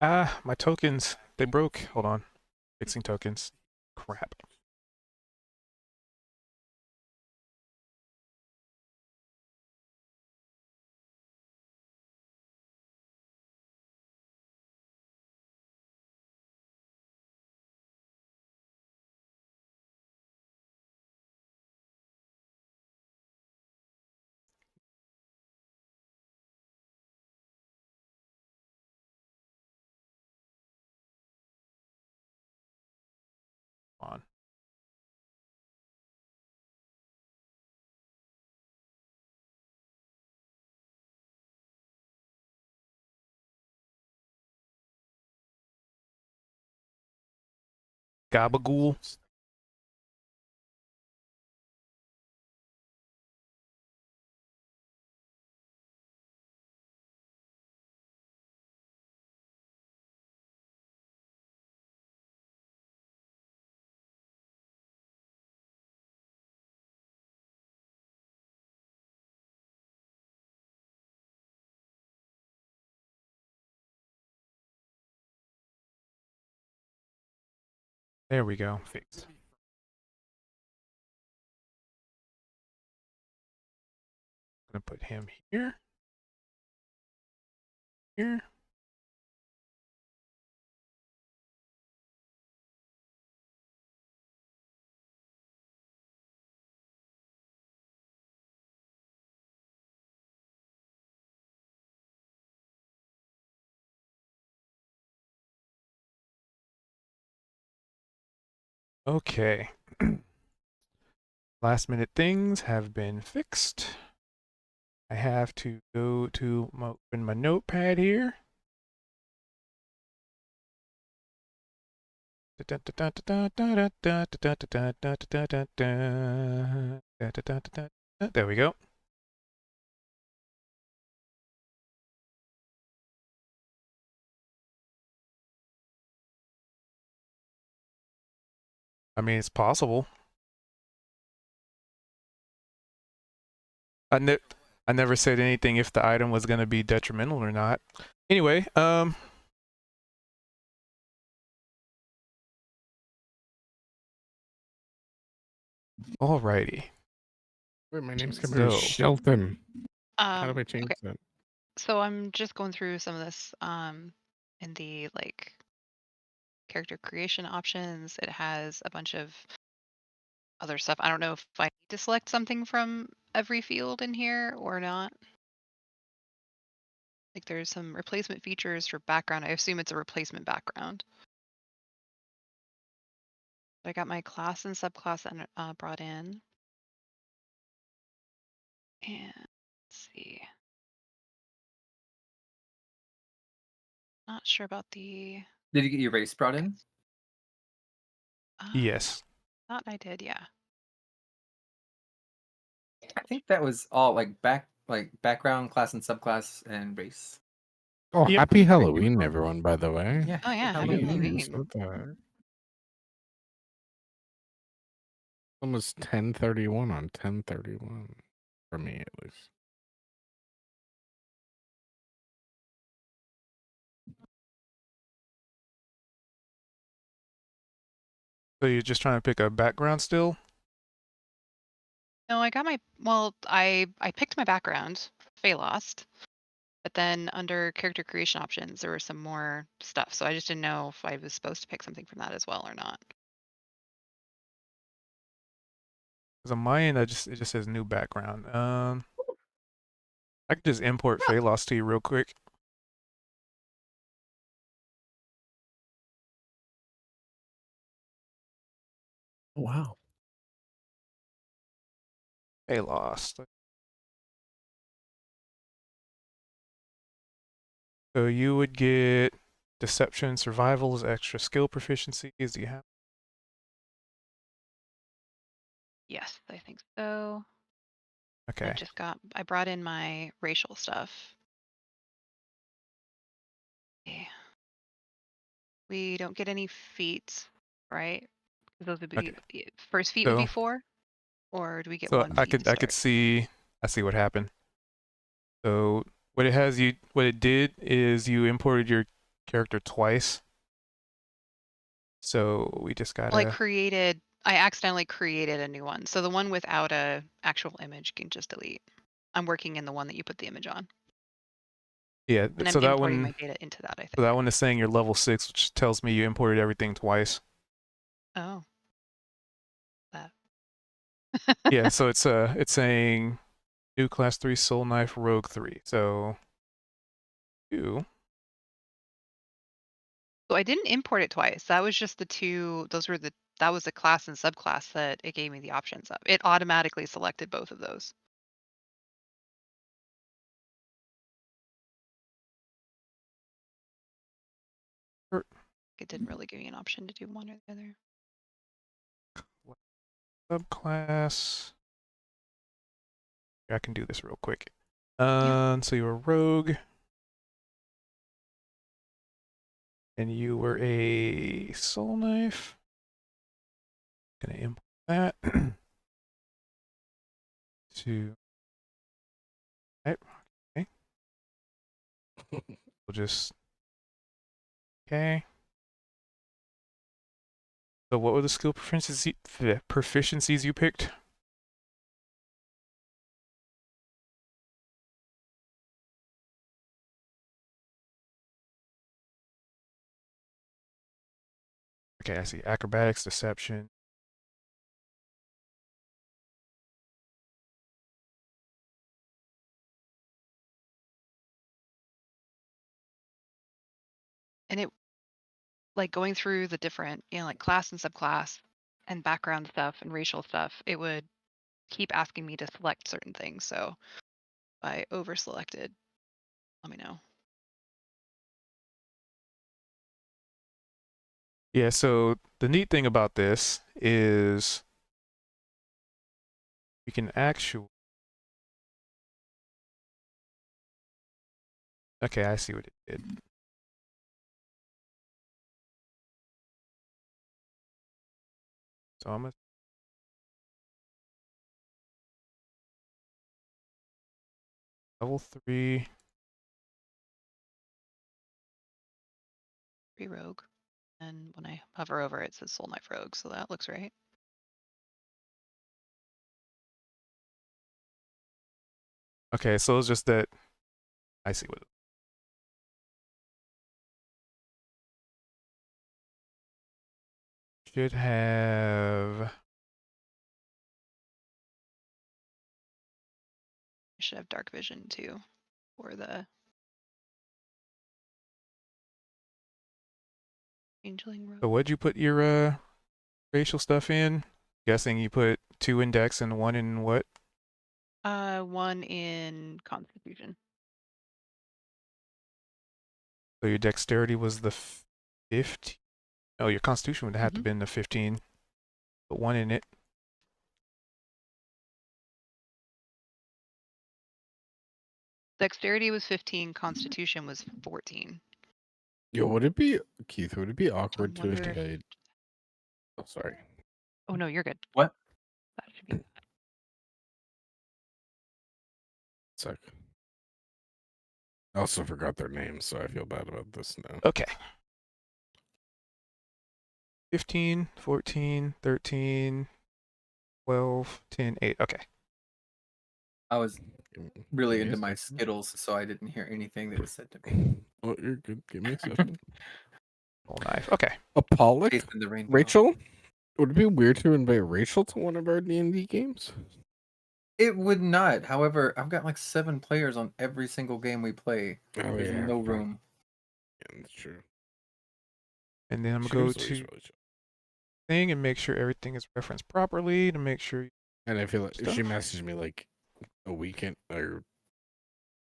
Ah, my tokens, they broke. Hold on. Fixing tokens. Crap. On. Gabagool. There we go. Fixed. I'm gonna put him here. Here. Okay. Last minute things have been fixed. I have to go to open my notepad here. There we go. I mean, it's possible. I, ne I never said anything if the item was going to be detrimental or not. Anyway, alrighty. Wait, my name's coming to So, Shelton. How do I change Okay. that? So I'm just going through some of this in the like character creation options. It has a bunch of other stuff. I don't know if I need to select something from every field in here or not. Like there's some replacement features for background. I assume it's a replacement background. I got my class and subclass brought in. And let's see. Not sure about the. Did you get your race brought in? yes. Thought I did, yeah. I think that was all like background, class and subclass, and race. Oh, Yep. happy Halloween, everyone, by the way. Yeah. Oh yeah, happy Jeez, Halloween. what the? Almost 10:31 on 10:31 for me, at least. So you're just trying to pick a background still? No, I got my I picked my background, Lost, but then under character creation options there was some more stuff. So I just didn't know if I was supposed to pick something from that as well or not. Because on my end, it just says new background. I could just import Phalos to you real quick. Wow. Phalos. So you would get deception, survival as extra skill proficiencies. Do you have? Yes, I think so. Okay. I brought in my racial stuff. Okay. We don't get any feats, right? Those would be Okay. first feat would be So 4, or do we get so one feat to I could start? see what happened. So what it did is you imported character twice. So we just Well, gotta. I accidentally created a new one. So the one without a actual image can just delete. I'm working in the one that you put the image on. Yeah. And I'm So that importing my one. data into that, I think. So that one is saying you're level 6, which tells me you imported everything twice. Oh. That. Yeah. So it's saying new class 3 soul knife rogue 3. So you. So I didn't import it twice. That was just that was the class and subclass that it gave me the options of. It automatically selected both of those. It didn't really give me an option to do one or the other. Subclass. I can do this real quick. Yeah. So you're a rogue. And you were a soul knife. Gonna import that to. Right. Okay. We'll just. Okay. So what were the skill proficiencies you picked? Okay, I see. Acrobatics, deception. And it like going through the different, like class and subclass and background stuff and racial stuff, it would keep asking me to select certain things. So if I over selected, let me know. Yeah, so the neat thing about this is you can actually. Okay, I see what it did. So I'm gonna level 3. Rogue. And when I hover over it, says Soul Knife Rogue. So that looks right. Okay, so it's just that I see what. Should have. I should have dark vision too for the Changeling Rogue. So what'd you put your racial stuff in? Guessing you put 2 in Dex and 1 in what? One in Constitution. So your dexterity was the 15. Oh, your constitution would have to been the 15. Put 1 in it. Dexterity was 15. Constitution was 14. Yo, would it be Keith? Would it be I awkward to wonder if. invade? Oh, sorry. Oh no, you're good. What? That should be. Sec. I also forgot their names, so I feel bad about this now. Okay. 15, 14, 13, 12, 10, 8. Okay. I was Give me- really give me into a my second. Skittles, so I didn't hear anything that was said to me. Oh, you're good. Give me a second. Full knife. Okay. Apollic? Taste in the rainbow. Rachel? Would it be weird to invite Rachel to one of our D&D games? It would not. However, I've got like 7 players on every single game we play. Oh, There's yeah. no room. Yeah, that's true. And then I'm She going to was go always to really chill. thing and make sure everything is referenced properly to make sure. And I feel like if she Stuff. messaged me like a weekend or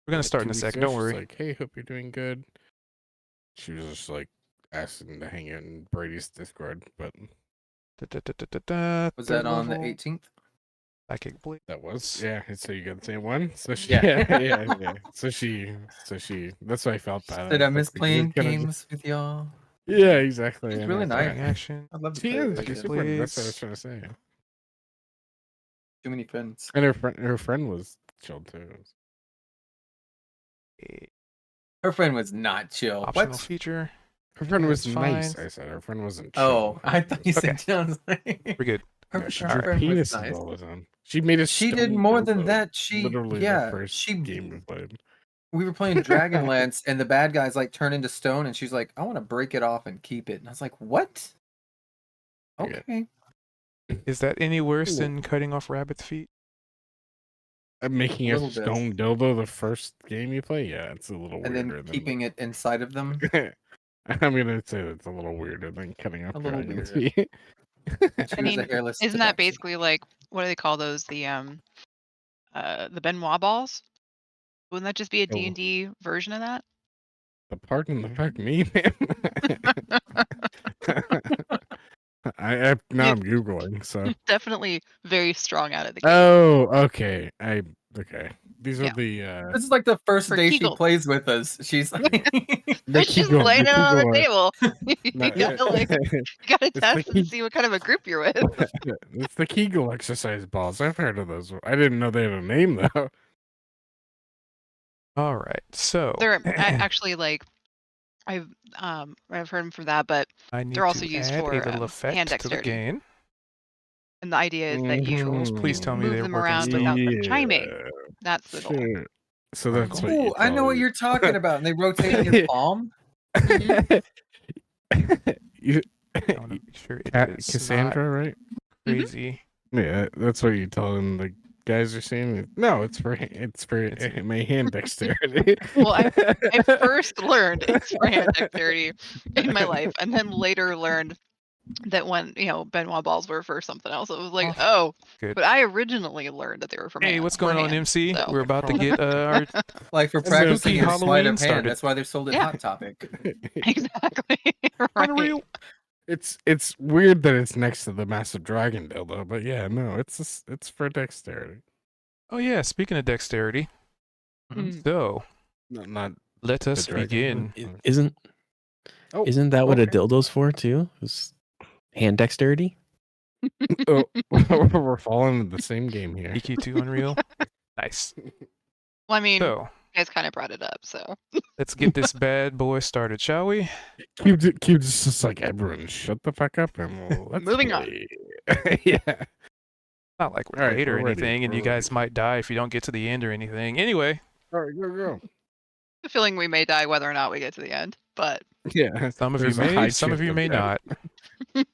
We're going to start 2 in a weeks second. ago, Don't she's worry. like, "Hey, hope you're doing good." She was just like asking to hang out in Brady's Discord, but Was Third that on the level. 18th? Psychic Blade. that was So you got the same one. So she, Yeah. yeah. So she. That's why I felt bad. Said I was miss like, "You're playing gonna games with y'all. Yeah, exactly. It's And really it's nice. Taking action. I'd love to She play with is. you She's guys. super. That's what I was Blades. trying to say. Too many friends. And her friend was chilled too. Her friend was not chill. Optional What? feature. Her friend Yeah, was it's nice. fine. I said her friend wasn't Oh, chill. I thought you said Okay. Jones. We're good. Her, She her drew friend was penises nice. all the time. She made a She did stone more than dildo, that. literally the first game we played. We were playing Dragonlance, and the bad guys like turn into stone, and she's like, "I want to break it off and keep it." And I was like, "What?" Okay. Okay. Is that any worse Ooh. than cutting off rabbit's feet? Making A a little bit. stone dildo the first game you play? Yeah, it's a little And weirder then keeping it inside of them. I'm gonna say it's a little weirder than cutting up A little dragon's weird. feet. And she I was a mean, hairless isn't that tabaxi. basically like what do they call those? The Benoit balls? Wouldn't that just be a Oh. D&D version of that? Pardon the fuck me, man. Now I'm googling. So. Definitely very strong out of the gate. Oh, okay. Okay. These Yeah. are the This is like the first For day she Kegel. plays with us. She's like, the She's Kegel. laying it on the table. No, you gotta it's the test and see what kind of a group you're with. It's the Kegel exercise balls. I've heard of those. I didn't know they had a name though. All right. So They're actually like I've heard them for that, but I need they're also to used add for a little hand effect to the dexterity. game. And the idea is that Controls, please tell me move they're them working around still. without them chiming. Yeah, That's the goal. sure. So Alright, that's cool. what you "Ooh, I know call what it. you're talking about." And they rotate in your palm. You, I want to make sure it is Cassandra, right? not crazy. Yeah, that's what you tell them. The guys are saying, no, it's for my hand dexterity. Well, I first learned it's for hand dexterity in my life, and then later learned that when Benoit balls were for something else, it was like, oh, Good. but I originally learned that they were for Hey, hand. what's going on, MC? So. We're about to get our Like for Spooky practicing your sleight Halloween of hand. started. That's why they're sold at Yeah. Hot Topic. Exactly. Right. Unreal. It's weird that it's next to the massive dragon dildo, but yeah, no, it's for dexterity. Oh yeah, speaking of dexterity, so Not let us dragon. begin. Isn't Oh, isn't that what a okay. dildo's for too? It's hand dexterity. Oh, we're falling into the same game here. EQ2 Unreal. Nice. Well, I mean, So you guys kind of brought it up, so. let's get this bad boy started, shall we? Cube's just like, everyone shut the fuck up and let's Moving on. play. Yeah. Not like we're All right, late or we're ready, anything, and you we're guys might die if you don't get to the end or anything. Anyway, All right, go. The feeling we may die whether or not we get to the end, but. Yeah. some of you There's a high may, some of chance you may that. not.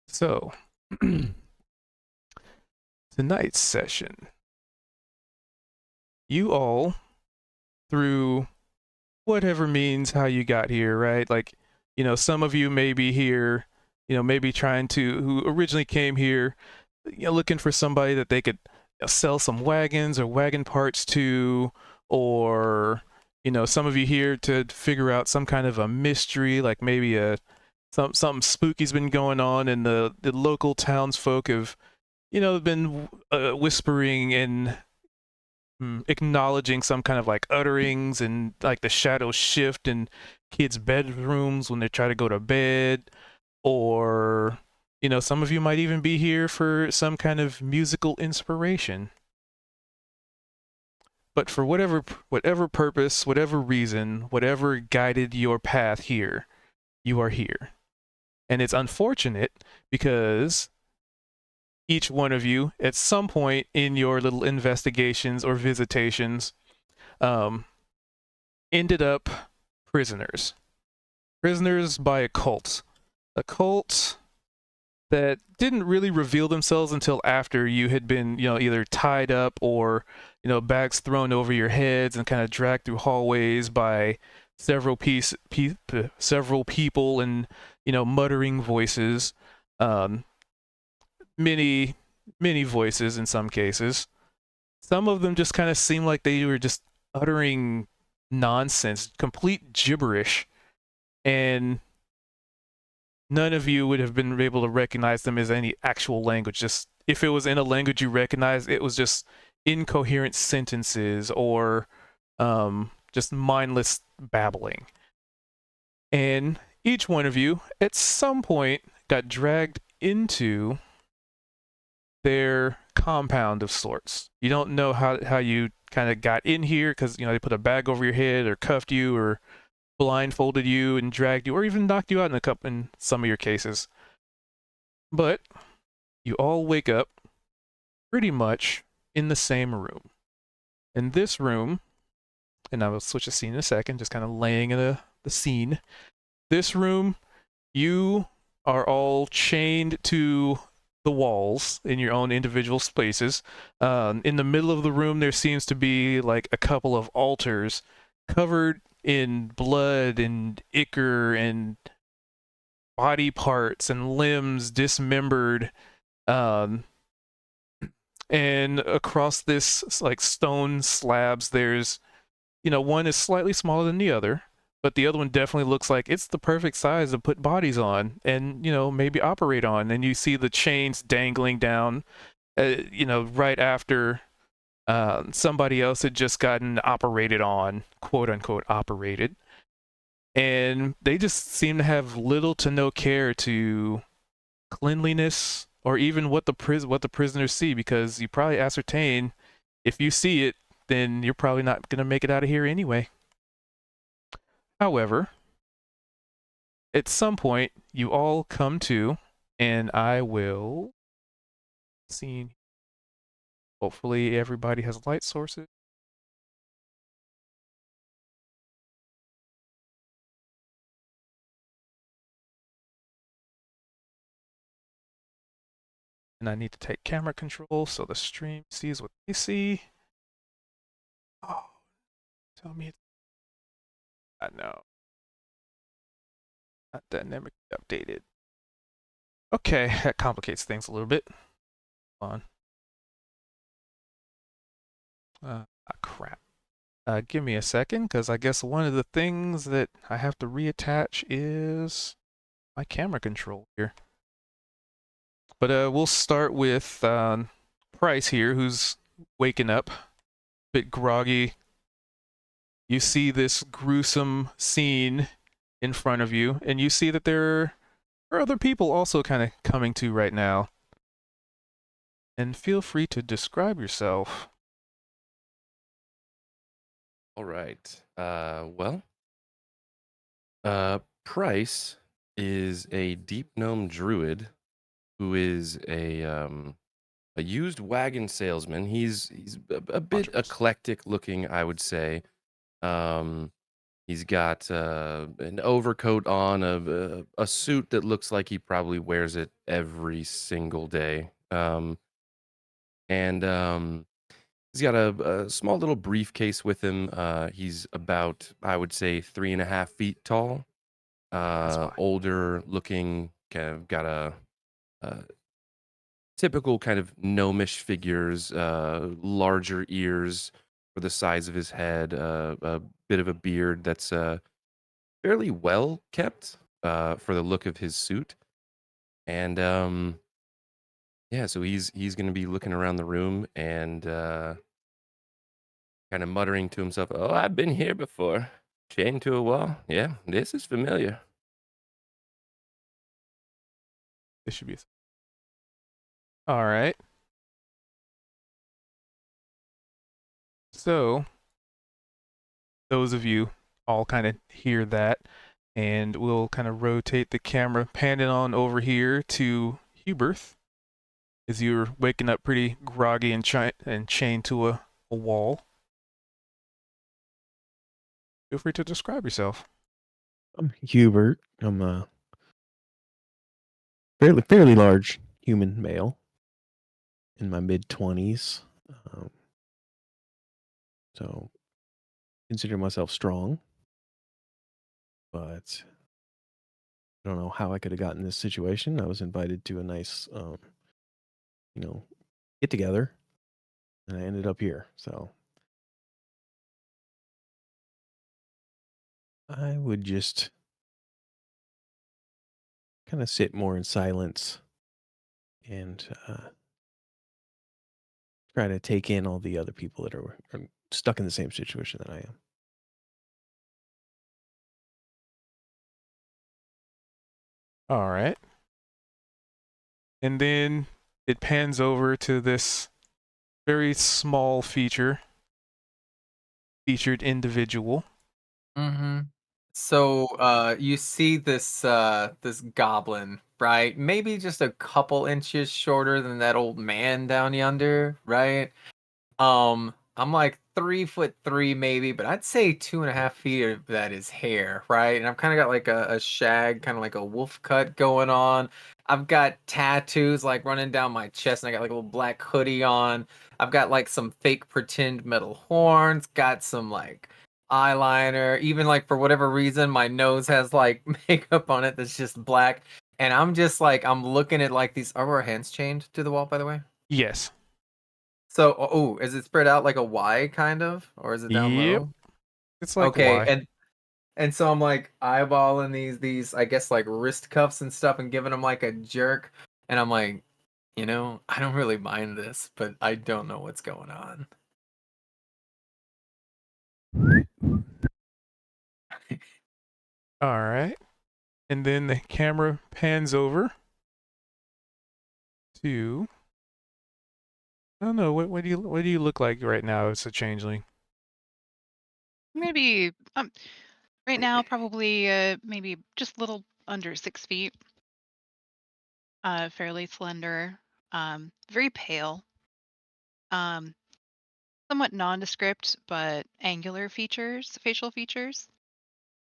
So tonight's session, you all, through whatever means how you got here, right? Like, some of you may be here, maybe who originally came here, looking for somebody that they could sell some wagons or wagon parts to, or, some of you here to figure out some kind of a mystery, like maybe something spooky's been going on, and the local townsfolk have, been whispering and acknowledging some kind of like utterings, and like the shadows shift in kids' bedrooms when they try to go to bed, or some of you might even be here for some kind of musical inspiration. But for whatever purpose, whatever reason, whatever guided your path here, you are here. And it's unfortunate because each one of you, at some point in your little investigations or visitations, ended up prisoners by a cult that didn't really reveal themselves until after you had been, either tied up or, bags thrown over your heads and kind of dragged through hallways by several people and, muttering voices, many voices in some cases. Some of them just kind of seemed like they were just uttering nonsense, complete gibberish, and none of you would have been able to recognize them as any actual language. Just if it was in a language you recognize, it was just incoherent sentences or just mindless babbling. And each one of you, at some point, got dragged into their compound of sorts. You don't know how you kind of got in here because, you know, they put a bag over your head or cuffed you or blindfolded you and dragged you or even knocked you out in some of your cases. But you all wake up pretty much in the same room. In this room, and I will switch the scene in a second, just kind of laying in the scene. This room, you are all chained to the walls in your own individual spaces. In the middle of the room, there seems to be like a couple of altars covered in blood and ichor and body parts and limbs dismembered. And across this like stone slabs, there's, you know, one is slightly smaller than the other, but the other one definitely looks like it's the perfect size to put bodies on and, you know, maybe operate on. And you see the chains dangling down, you know, right after somebody else had just gotten operated on, quote unquote operated. And they just seem to have little to no care to cleanliness or even what the prisoners see, because you probably ascertain if you see it, then you're probably not going to make it out of here anyway. However, at some point, you all come to, and I will see. Hopefully, everybody has light sources. And I need to take camera control so the stream sees what they see. Oh, tell me it's. I know. Not dynamically updated. Okay, that complicates things a little bit. Hold on. Crap. Give me a second, because I guess one of the things that I have to reattach is my camera control here. But we'll start with Price here, who's waking up, a bit groggy. You see this gruesome scene in front of you, and you see that there are other people also kind of coming to right now. And feel free to describe yourself. All right. Price is a deep gnome druid who is a used wagon salesman. He's a bit Controversy. eclectic looking, I would say. He's got an overcoat on, a suit that looks like he probably wears it every single day. And he's got a small little briefcase with him. He's about, I would say, 3.5 feet tall. Fine. Older looking, kind of got a typical kind of gnomish figures, larger ears for the size of his head, a bit of a beard that's fairly well kept for the look of his suit. And yeah, so he's going to be looking around the room and kind of muttering to himself, "Oh, I've been here before. Chained to a wall. Yeah, this is familiar." This should be. All right. So, those of you all kind of hear that, and we'll kind of rotate the camera, pan it on over here to Huberth, as you're waking up pretty groggy and chained to a wall. Feel free to describe yourself. I'm Hubert. I'm a fairly large human male in my mid-20s. So consider myself strong, but I don't know how I could have gotten this situation. I was invited to a nice, get together, and I ended up here. So I would just kind of sit more in silence and try to take in all the other people that are stuck in the same situation that I am. All right. And then it pans over to this very small feature featured individual. Mm-hmm. So you see this goblin, right? Maybe just a couple inches shorter than that old man down yonder, right? I'm like 3'3" maybe, but I'd say 2.5 feet of that is hair, right? And I've kind of got like a shag, kind of like a wolf cut going on. I've got tattoos like running down my chest, and I got like a little black hoodie on. I've got like some fake pretend metal horns, got some like eyeliner, even like for whatever reason, my nose has like makeup on it that's just black. And I'm just like, I'm looking at like these. Are our hands chained to the wall, by the way? Yes. So, oh, is it spread out like a Y kind of, or is it down Yep. low? It's like Okay, why. and so I'm like eyeballing these I guess like wrist cuffs and stuff and giving them like a jerk, and I'm like, I don't really mind this, but I don't know what's going on. All right. And then the camera pans over to, I don't know, what do you look like right now as a changeling? Maybe right now probably maybe just a little under 6 feet. Fairly slender. Very pale. Um, somewhat nondescript but angular features, facial features.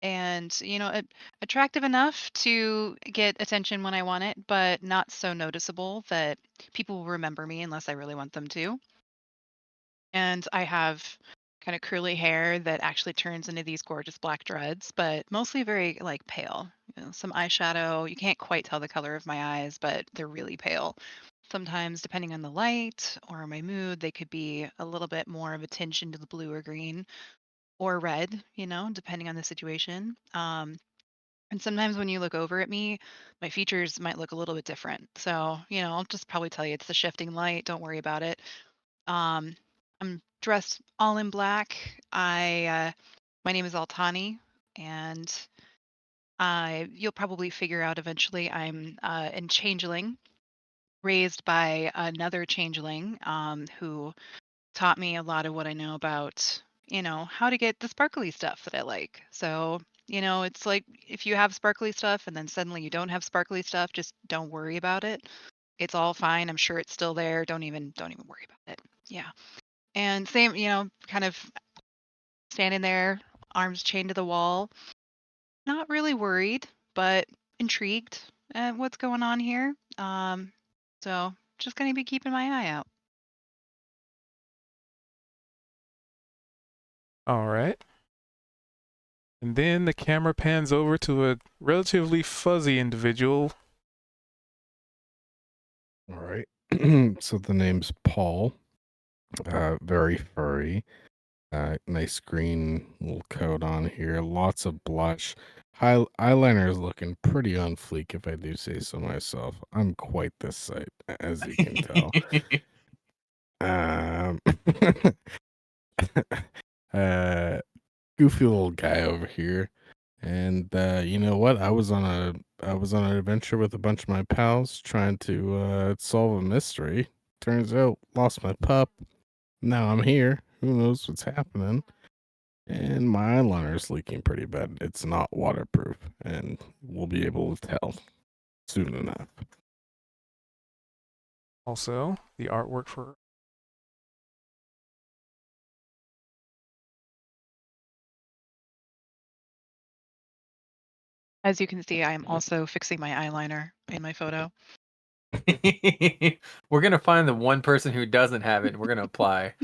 And attractive enough to get attention when I want it, but not so noticeable that people will remember me unless I really want them to. And I have kind of curly hair that actually turns into these gorgeous black dreads, but mostly very like pale. Some eyeshadow. You can't quite tell the color of my eyes, but they're really pale. Sometimes, depending on the light or my mood, they could be a little bit more of a tinge into the blue or green or red, depending on the situation. And sometimes when you look over at me, my features might look a little bit different. So, I'll just probably tell you it's the shifting light. Don't worry about it. Um, I'm dressed all in black. My name is Altani, and you'll probably figure out eventually I'm in changeling, raised by another changeling who taught me a lot of what I know about, how to get the sparkly stuff that I like. So, it's like if you have sparkly stuff and then suddenly you don't have sparkly stuff, just don't worry about it. It's all fine. I'm sure it's still there. Don't even worry about it. Yeah. And same, kind of standing there, arms chained to the wall, not really worried, but intrigued at what's going on here. So just gonna be keeping my eye out. All right. And then the camera pans over to a relatively fuzzy individual. All right. So the name's Paul. Very furry. Nice green little coat on here. Lots of blush. Eyeliner is looking pretty on fleek, if I do say so myself. I'm quite this sight, as you can tell. Um, Goofy little guy over here. And you know what? I was on an adventure with a bunch of my pals trying to solve a mystery. Turns out lost my pup. Now I'm here. Who knows what's happening? And my eyeliner's leaking pretty bad. It's not waterproof, and we'll be able to tell soon enough. Also, the artwork for As you can see, I am also fixing my eyeliner in my photo. We're gonna find the one person who doesn't have it, and we're gonna apply.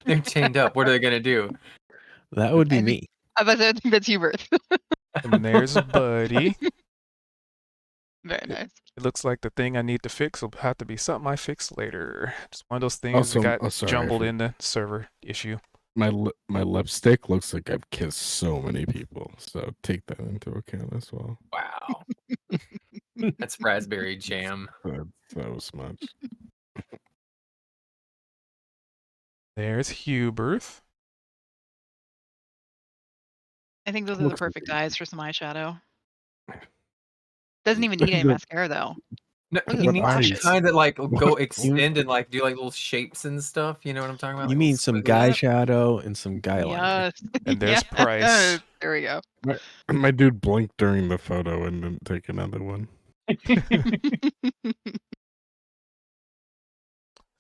They're chained up. What are they gonna do? That would be I think me. I think that's Hubert. and there's Buddy. Very nice. It looks like the thing I need to fix will have to be something I fix later. Just one of those things Also, that got oh, sorry, jumbled in the server issue. my lipstick looks like I've kissed so many people, so take that into account as well. Wow, that's raspberry jam. So much. There's Hubert. I think those are the Looks like perfect eyes for some eyeshadow. Doesn't even need any the, mascara though. No, What he is What needs some luscious? eyes? kind that like go What? extend and like do like little shapes and stuff. You know what I'm talking about? You Like mean little some squiggly guy lines. shadow and some guy liner. Yes. And there's Yes. Price. There we go. My dude blinked during the photo and didn't take another one.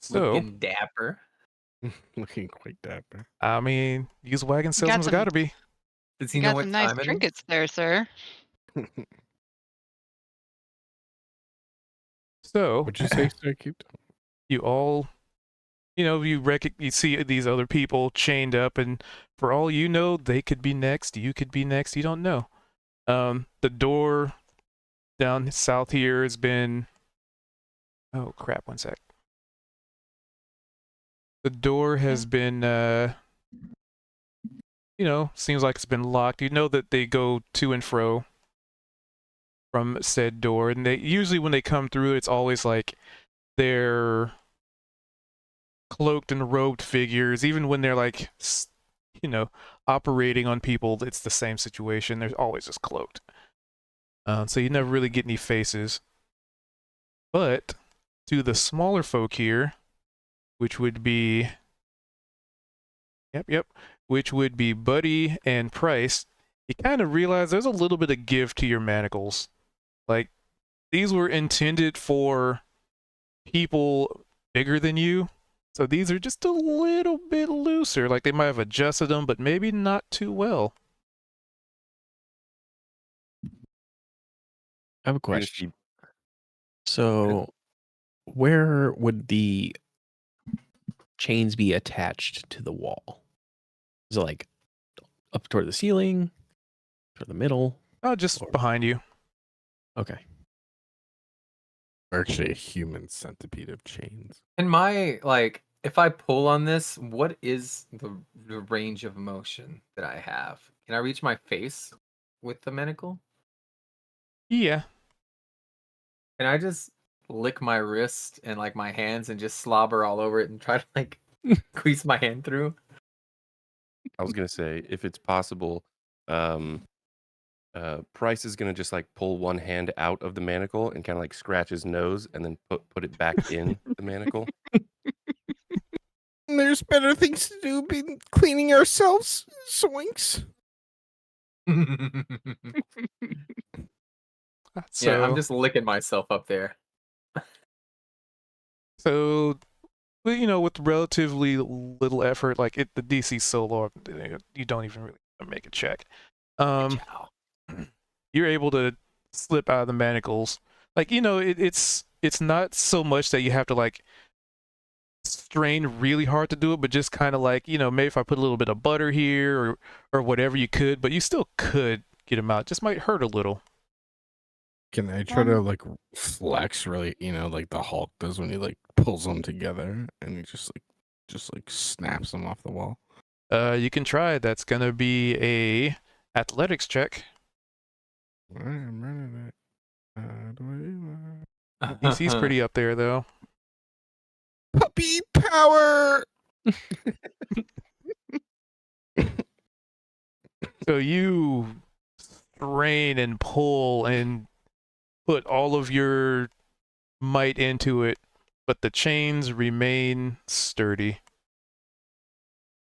So, Looking dapper. Looking quite dapper. I mean, these wagon You got salesmen's got some. to be. Does You he know got what some nice time it is? trinkets there, sir. So, What'd you say, sir? Keep you all, you see these other people chained up, and for all you know, they could be next. You could be next. You don't know. The door down south here has been. Oh crap! One sec. The door has been, seems like it's been locked. You know that they go to and fro from said door, and they usually when they come through, it's always like they're cloaked and robed figures. Even when they're like, operating on people, it's the same situation. They're always just cloaked. So you never really get any faces. But to the smaller folk here, which would be, yep, which would be Buddy and Price, you kind of realize there's a little bit of give to your manacles. Like, these were intended for people bigger than you. So these are just a little bit looser. Like, they might have adjusted them, but maybe not too well. I have a You're gonna question. see- So, where would the chains be attached to the wall? Is it like up toward the ceiling, toward the middle? Oh, just Or- behind you. Okay. We're actually a human centipede of chains. And my like, if I pull on this, what is the range of motion that I have? Can I reach my face with the manacle? Yeah. Can I just lick my wrist and like my hands and just slobber all over it and try to like squeeze my hand through? I was gonna say if it's possible, um, Price is gonna just like pull one hand out of the manacle and kind of like scratch his nose and then put it back in the manacle. There's better things to do than cleaning ourselves, Zoinks. So, Yeah, I'm just licking myself up there. so well, with relatively little effort, like the DC so low, you don't even really make a check. Ciao. You're able to slip out of the manacles. Like, it's not so much that you have to like strain really hard to do it, but just kind of like, maybe if I put a little bit of butter here or whatever you could, but you still could get them out. Just might hurt a little. Can I try to like flex really, like the Hulk does when he like pulls them together and he just snaps them off the wall? You can try. That's gonna be a athletics check. All right, I'm running it. DC's pretty up there though. Puppy power. So you strain and pull and put all of your might into it, but the chains remain sturdy.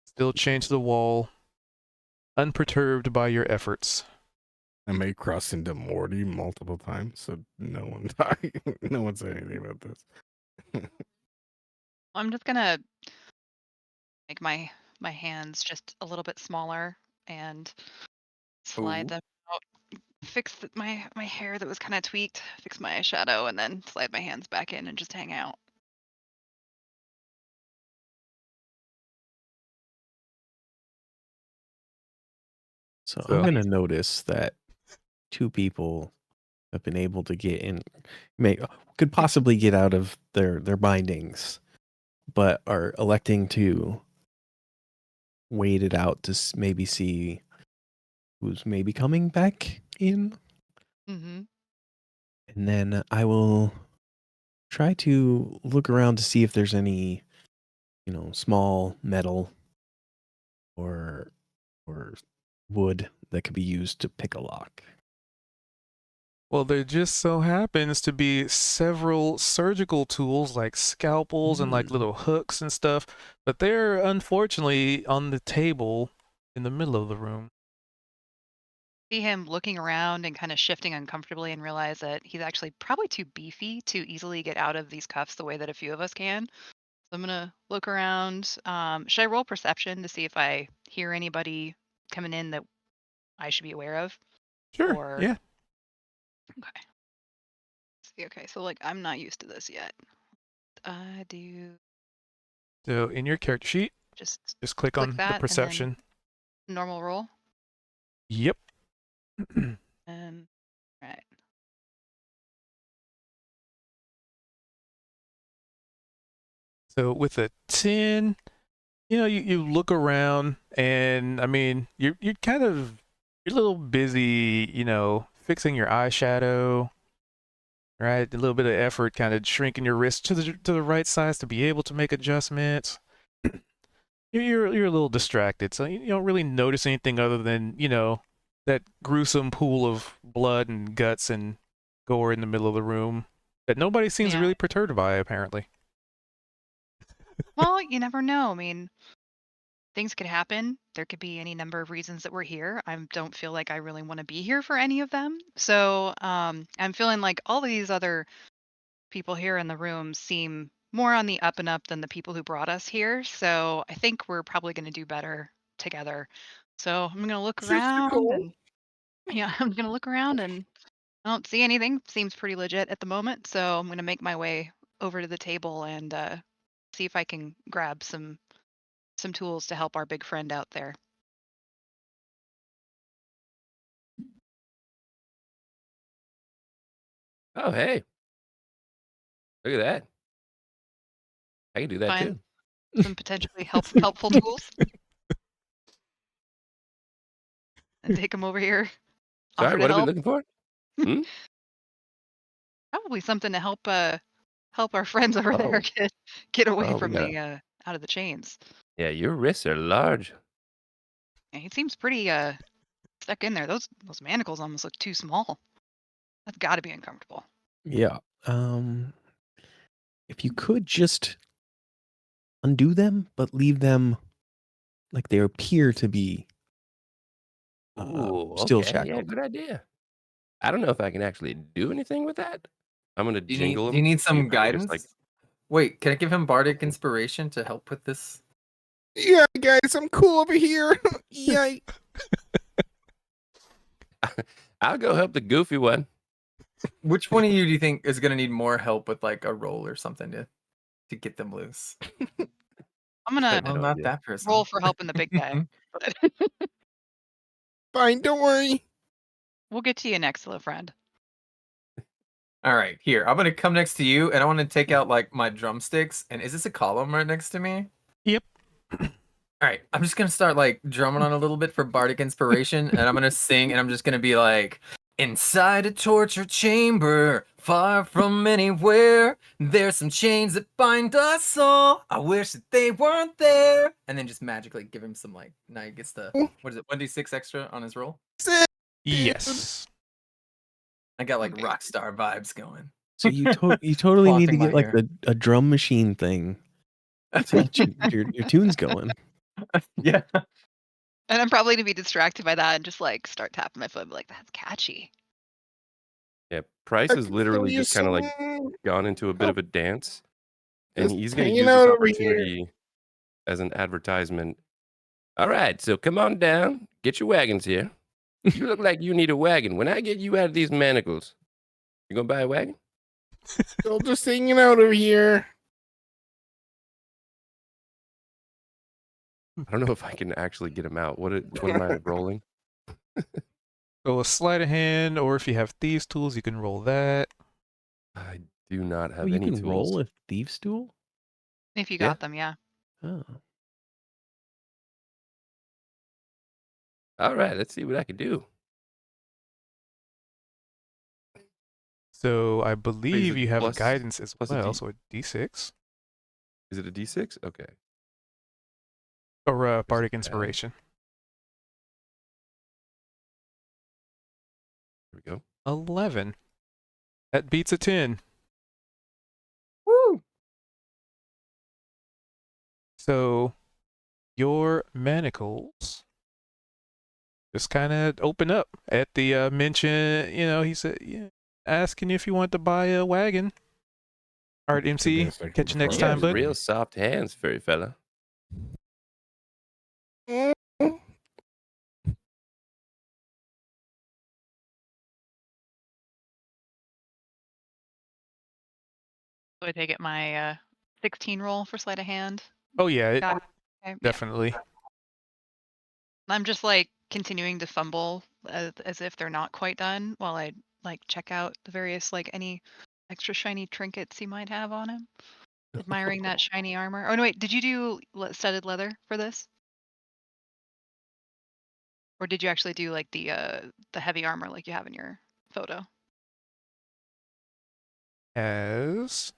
Still chained to the wall, unperturbed by your efforts. I may cross into Morty multiple times, so no one die. No one say anything about this. I'm just gonna make my hands just a little bit smaller and slide Ooh. them out. Fix my hair that was kind of tweaked. Fix my eyeshadow, and then slide my hands back in and just hang out. So So- I'm gonna notice that two people have been able to get in, could possibly get out of their bindings, but are electing to wait it out to maybe see who's maybe coming back in, Mm-hmm. and then I will try to look around to see if there's any, small metal or wood that could be used to pick a lock. Well, there just so happens to be several surgical tools like scalpels and like little hooks and stuff, but they're unfortunately on the table in the middle of the room. See him looking around and kind of shifting uncomfortably and realize that he's actually probably too beefy to easily get out of these cuffs the way that a few of us can. So I'm gonna look around. Should I roll perception to see if I hear anybody coming in that I should be aware of? Sure. Or Yeah. okay. See, okay, so like I'm not used to this yet. I do So in your character sheet, just just click click on the that and then perception. normal roll. Yep. And right. So with a 10, you look around and I mean, you're kind of you're a little busy, fixing your eyeshadow, right? A little bit of effort kind of shrinking your wrist to the right size to be able to make adjustments. You're a little distracted, so you don't really notice anything other than, that gruesome pool of blood and guts and gore in the middle of the room that nobody seems Yeah. really perturbed by apparently. Well, you never know. I mean, things could happen. There could be any number of reasons that we're here. I don't feel like I really want to be here for any of them. So I'm feeling like all of these other people here in the room seem more on the up and up than the people who brought us here. So I think we're probably going to do better together. So I'm going to look around and yeah, I'm going to look around and I don't see anything. Seems pretty legit at the moment. So I'm going to make my way over to the table and see if I can grab some tools to help our big friend out there. Oh, hey, look at that. I can do that Find too. some potentially helpful tools and take them over here. Sorry, Offer to what are we help. looking for? Hmm? Probably something to help our friends over there Oh, get away oh, we from got the out of the chains. yeah, your wrists are large. Yeah, he seems pretty stuck in there. Those manacles almost look too small. That's got to be uncomfortable. Yeah. If you could just undo them, but leave them like they appear to be Ooh, still okay, yeah, shackled. good idea. I don't know if I can actually do anything with that. I'm gonna jingle Do you them, need see if some I can just like. guidance? Wait, can I give him bardic inspiration to help with this? Yeah, guys, I'm cool over here. Yay. I'll go help the goofy one. Which one of you do you think is gonna need more help with like a roll or something to get them loose? I'm gonna Well, no not idea. that person. roll for helping the big guy, but Fine, don't worry. we'll get to you next, little friend. All right, here. I'm gonna come next to you, and I want to take out like my drumsticks. And is this a column right next to me? Yep. All right, I'm just gonna start like drumming on a little bit for bardic inspiration, and I'm gonna sing, and I'm just gonna be like, inside a torture chamber, far from anywhere, there's some chains that bind us all. I wish that they weren't there. And then just magically give him some like, now he gets the what is it, 1d6 extra on his roll. Yes. I got like Okay. rock star vibes going. So you totally need to Flossing my get like hair. a drum machine thing to get your tunes going. Yeah. And I'm probably gonna be distracted by that and just like start tapping my foot, and be like, that's catchy. Yeah, Price I has can feel literally you just kind of like some. gone into a bit of a dance, and Just he's gonna hanging use this out over here. opportunity as an advertisement. All right, so come on down, get your wagons here. You look like you need a wagon. When I get you out of these manacles, you gonna buy a wagon? Still just hanging out over here. I don't know if I can actually get him out. What am I rolling? So a sleight of hand, or if you have thieves' tools, you can roll that. I do not Oh, have you any can roll tools. a thieves' tool? If you Yeah. got them, yeah. Oh. All right, let's see what I can do. So I Wait, is believe it you have plus guidance as plus a well, D? so a d6 Is it a D6? Okay, or there's a bardic pad. inspiration. Here we go. 11. That beats a 10. Woo! So your manacles just kind of open up at the mention. He said, "Yeah, asking if you want to buy a wagon." All right, Give me a MC. second Catch you next You before I time, have bud. real soft hands, furry fella. So I take it my 16 roll for sleight of hand. Oh yeah, Got it. Okay, yeah. definitely. I'm just like continuing to fumble as if they're not quite done while I like check out the various like any extra shiny trinkets he might have on him. Admiring that shiny armor. Oh no, wait, did you do studded leather for this? Or did you actually do like the heavy armor like you have in your photo? As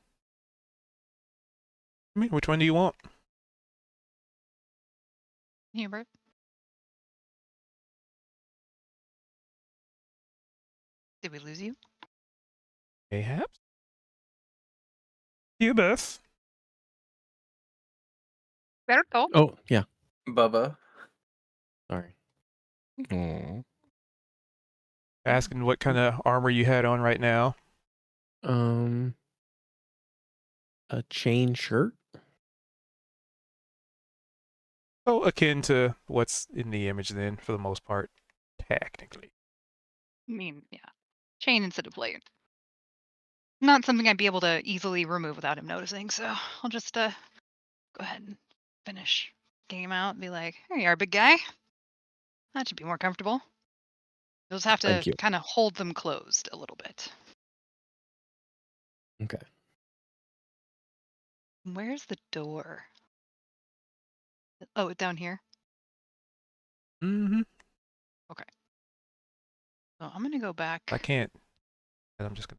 I mean, which one do you want? Hubert? Did we lose you? Perhaps. You best. Berto. Oh, yeah. Bubba. Sorry. Aw. Asking what kind of armor you had on right now. A chain shirt. Oh, akin to what's in the image then, for the most part, technically. I mean, yeah. Chain instead of blade. Not something I'd be able to easily remove without him noticing, so I'll just go ahead and finish getting him out and be like, "Here you are, big guy. That should be more comfortable." You'll just have to Thank you. kind of hold them closed a little bit. Okay. Where's the door? Oh, it's down here. Mm-hmm. So I'm gonna go back I can't. I'm just gonna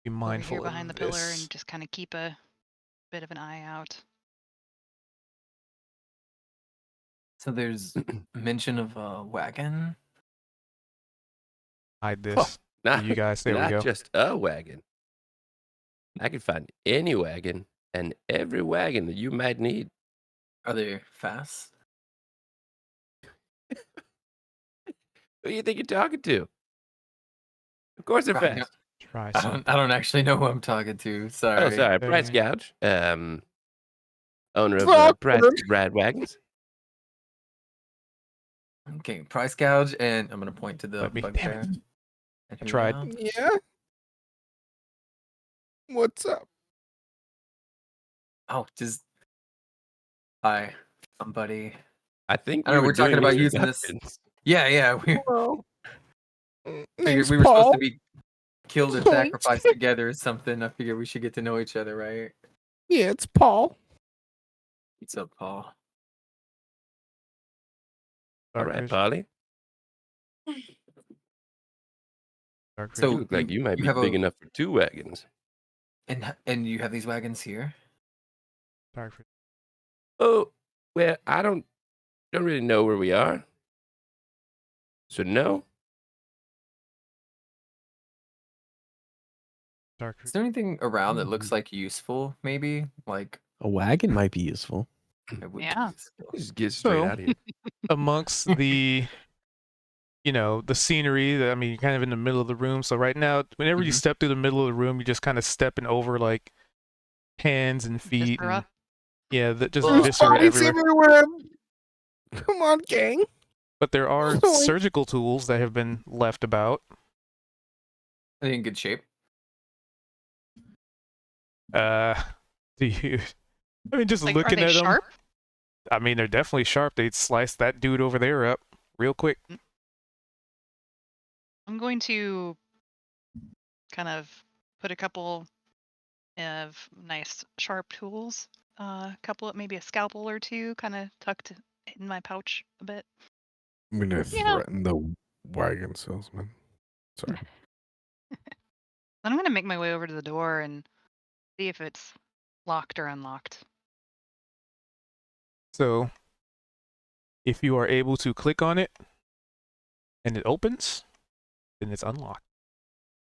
be over mindful here behind the of pillar this. and just kind of keep a bit of an eye out. So there's mention of a wagon. Hide Oh, this. not, You guys, there we not go. just a wagon. I can find any wagon and every wagon that you might need. Are they fast? Who do you think you're talking to? Of course they're Right, no, fast. Try I something. don't actually know who I'm talking to. Oh, Sorry. sorry. Price Dang. gouge. Owner of Fuck, Price man. Ride Wagons. Okay, price gouge, and I'm gonna point to the Let me. Damn bugbear. it. And I who tried. now? Yeah. What's up? Oh, just hi, somebody. I think I we don't know. were We're talking doing about using this. introductions. Yeah. We Hello. figured Name's we were supposed to Paul. be killed or Point. sacrificed together or something. I figured we should get to know each other, right? Yeah, it's Paul. What's up, Paul? All Dark right, vision. Polly. Dark vision. So You look like you might be have big a enough for 2 wagons. and you have these wagons here. Dark vision. Oh, well, I don't really know where we are. So no. Dark Is vision. there anything around that looks like useful? Maybe like A wagon might be useful. it would be Yeah. useful. Just get straight So- out of here. Amongst the the scenery, I mean, you're kind of in the middle of the room. So right now, whenever you Mhm. step through the middle of the room, you're just kind of stepping over like hands and feet Viscera. and just Well, There's viscera bodies everywhere. everywhere. Come on, gang. But there are Sorry. surgical tools that have been left about. Are they in good shape? Do you? I mean, just Like, are looking they at them. sharp? I mean, they're definitely sharp. They'd slice that dude over there up real quick. I'm going to kind of put a couple of nice sharp tools, maybe a scalpel or two, kind of tucked in my pouch a bit. I'm gonna You know- threaten the wagon salesman. Sorry. Then I'm going to make my way over to the door and see if it's locked or unlocked. So, if you are able to click on it and it opens, then it's unlocked.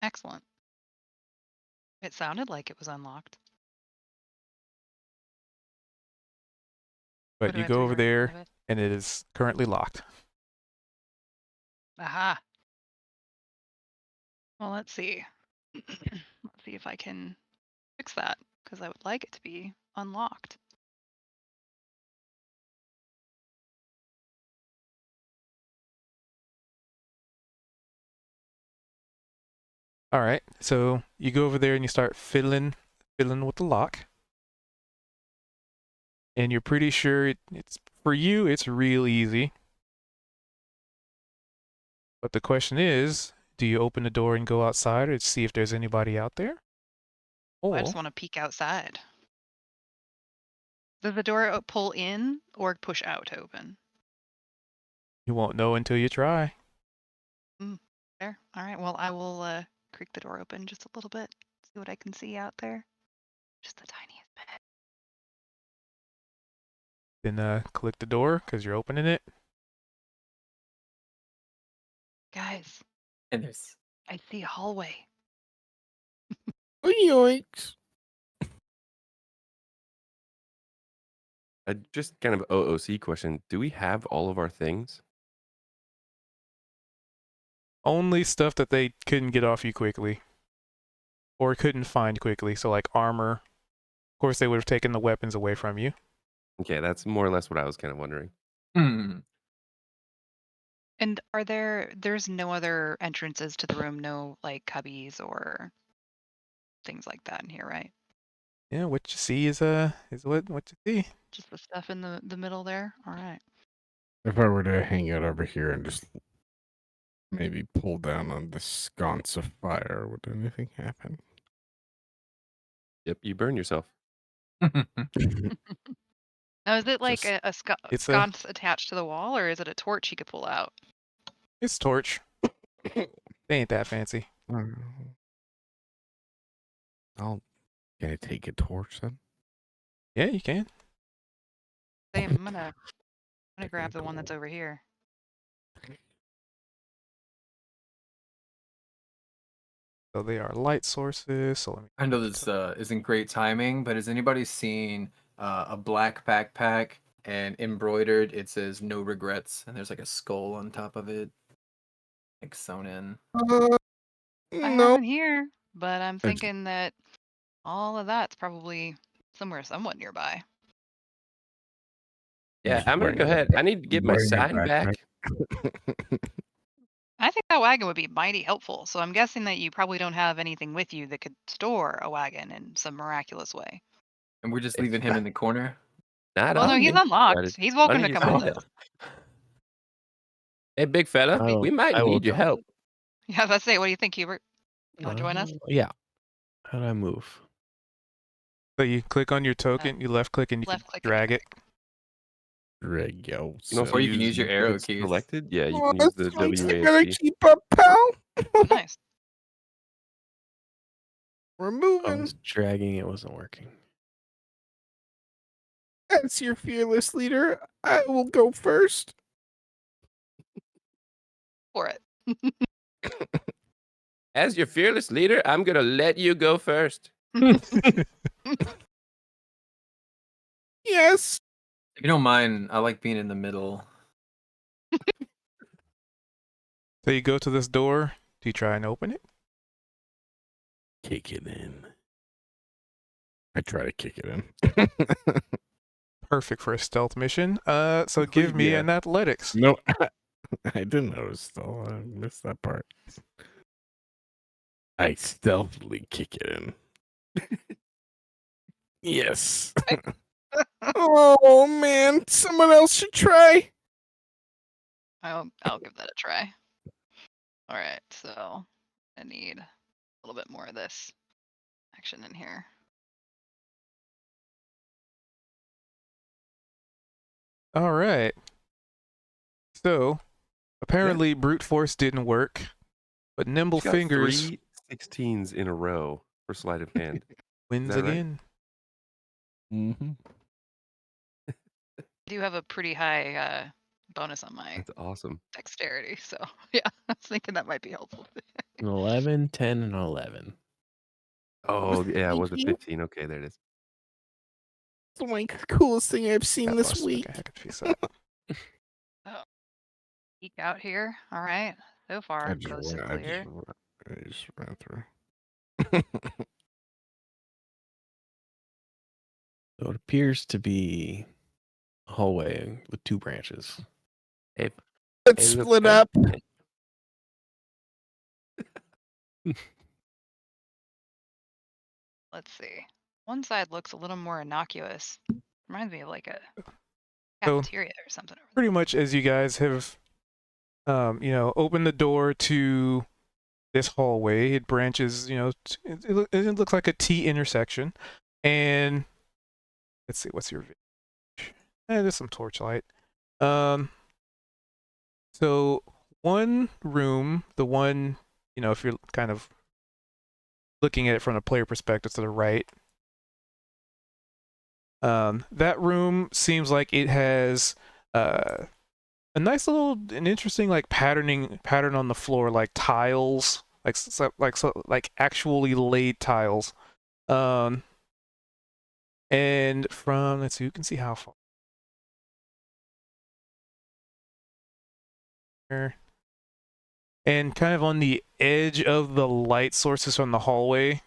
Excellent. It sounded like it was unlocked. What But do I you have to go be over reminded there, of it? and it is currently locked. Aha. Well, let's see. Let's see if I can fix that, because I would like it to be unlocked. All right, so you go over there and you start fiddling with the lock, and you're pretty sure it's for you. It's real easy. But the question is, do you open the door and go outside or see if there's anybody out there? I just Or want to peek outside. Does the door pull in or push out to open? you won't know until you try. There. All right. Well, I will creak the door open just a little bit. See what I can see out there. Just the tiniest bit. Then click the door because you're opening it. Guys, And there's I see a hallway. Yoinks. Just kind of OOC question. Do we have all of our things? Only stuff that they couldn't get off you quickly or couldn't find quickly. So like armor. Of course, they would have taken the weapons away from you. Okay, that's more or less what I was kind of wondering. And there's no other entrances to the room, no like cubbies or things like that in here, right? Yeah, what you see is what you see. Just the stuff in the middle there. All right. If I were to hang out over here and just maybe pull down on the sconce of fire, would anything happen? Yep, you burn yourself. Now, is it like Just- a it's a- sconce attached to the wall, or is it a torch you could pull out? It's torch. They ain't that fancy. Can I take a torch then? Yeah, you can. Same. I'm gonna Taking grab a the one that's torch. over here. So they are light sources. So let me. I know this isn't great timing, but has anybody seen a black backpack and embroidered? It says "No regrets" and there's like a skull on top of it, like sewn in. I No. haven't here, but I'm I just- thinking that all of that's probably somewhere somewhat nearby. Yeah, Just I'm gonna bring go it ahead. I need to get my bring it sign back, back. I think that wagon would be mighty helpful. So I'm guessing that you probably don't have anything with you that could store a wagon in some miraculous way. And we're just It's leaving him in the corner. Not Well, no, on he's me. unlocked. He's welcome to Money come is with made us. up. Hey, big fella, I will- we might I will need your go. help. Yeah, that's it. What do you think, Hubert? You want to join us? Yeah. How do I move? So you click on your token, you left click, and you can Left click. drag it. Drag yo. You can also Or you can use use your if arrow it's keys. selected. Yeah, you Oh, can use the that's nice. I gotta WASD. keep up, pal. Oh, nice. We're I moving. was dragging, it wasn't working. As your fearless leader, I will go first. For it. As your fearless leader, I'm gonna let you go first. Yes. If you don't mind, I like being in the middle. So you go to this door. Do you try and open it? Kick it in. I try to kick it in. Perfect for a stealth mission. So give me Yeah. an athletics. No, I didn't notice though. I missed that part. I stealthily kick it in. Yes. Oh man, someone else should try. I'll give that a try. All right, so I need a little bit more of this action in here. All right. So apparently brute force didn't work, but nimble She's got fingers 3 16s in a row for sleight of hand. wins that right? again. Mm-hmm. I do have a pretty high bonus on my That's awesome. dexterity. So yeah, I was thinking that might be helpful. An 11, 10, and 11. Oh, yeah, was it Thank you. 15? Okay, there it is. It's like the coolest thing I've seen That this must week. make a heck of a piece up. Oh, peek out here. All right. So far, coast is clear. I just ran through. So it appears to be a hallway with 2 branches. Hey, Let's hey, look, split guys. up. Let's see. One side looks a little more innocuous. Reminds me of like a So cafeteria or something over there. pretty much as you guys have, opened the door to this hallway, it branches, it looks like a T intersection. And let's see, what's your vintage? There's some torchlight. So one room, the one, if you're kind of looking at it from a player perspective to the right, that room seems like it has a nice little, an interesting like pattern on the floor, like tiles, like actually laid tiles. Um, and from, let's see, you can see how far. And kind of on the edge of the light sources from the hallway,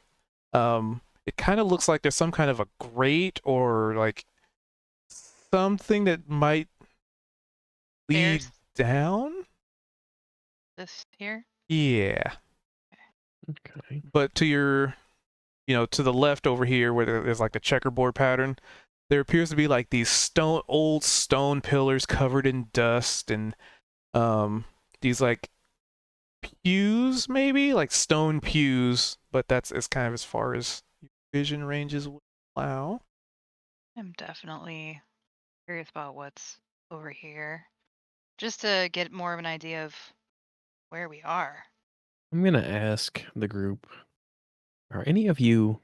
it kind of looks like there's some kind of a grate or like something that might lead Stairs. down. This here. Yeah, Okay. but to your, to the left over here where there's like the checkerboard pattern, there appears to be like these old stone pillars covered in dust and these like pews, maybe like stone pews, but that's as kind of as far as your vision ranges would allow. I'm definitely curious about what's over here, just to get more of an idea of where we are. I'm going to ask the group, are any of you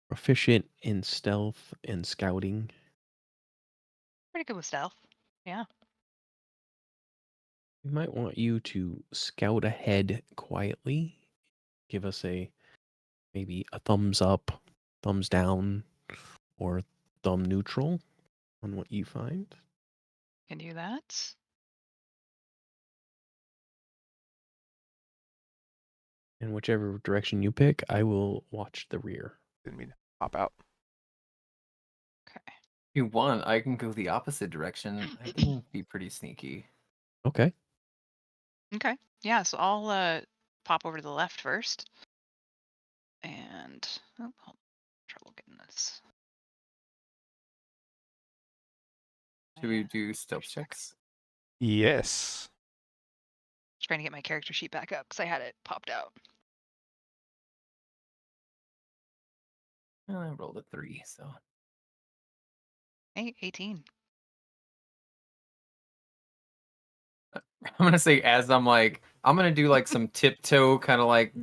proficient in stealth and scouting? Pretty good with stealth. Yeah. We might want you to scout ahead quietly. Give us maybe a thumbs up, thumbs down, or thumb neutral on what you find. Can do that. And whichever direction you pick, I will watch the rear. Didn't mean to pop out. Okay. If you want, I can go the opposite direction. I can be pretty sneaky. Okay. Okay. Yeah. So I'll pop over to the left first. And oh, hold on. Trouble getting this. Should we do stealth checks? Yes. Trying to get my character sheet back up because I had it popped out. I rolled a 3, so. Hey, 18. I'm gonna say as I'm gonna do like some tiptoe kind of like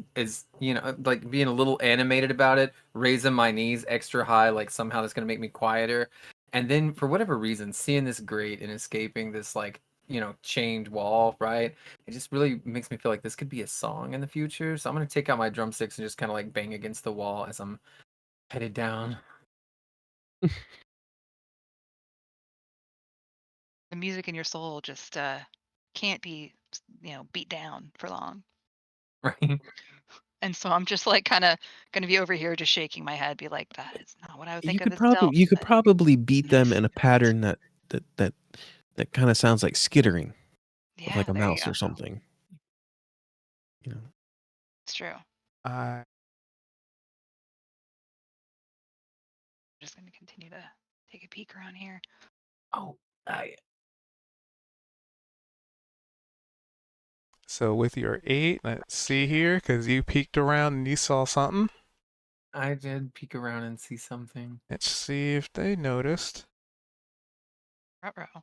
like being a little animated about it, raising my knees extra high, like somehow that's gonna make me quieter. And then for whatever reason, seeing this grate and escaping this chained wall, right? It just really makes me feel like this could be a song in the future. So I'm gonna take out my drumsticks and just kind of like bang against the wall as I'm headed down. The music in your soul just can't be, beat down for long. Right. And so I'm just like kind of going to be over here just shaking my head, be like, that is not what I would You think of could as stealth. probably beat them in a pattern that kind of sounds like skittering of Yeah, like a there you mouse go. or something. It's true. I I'm just going to continue to take a peek around here. Oh, I So with your 8, let's see here, because you peeked around and you saw something. I did peek around and see something. Let's see if they noticed. Ruh-roh.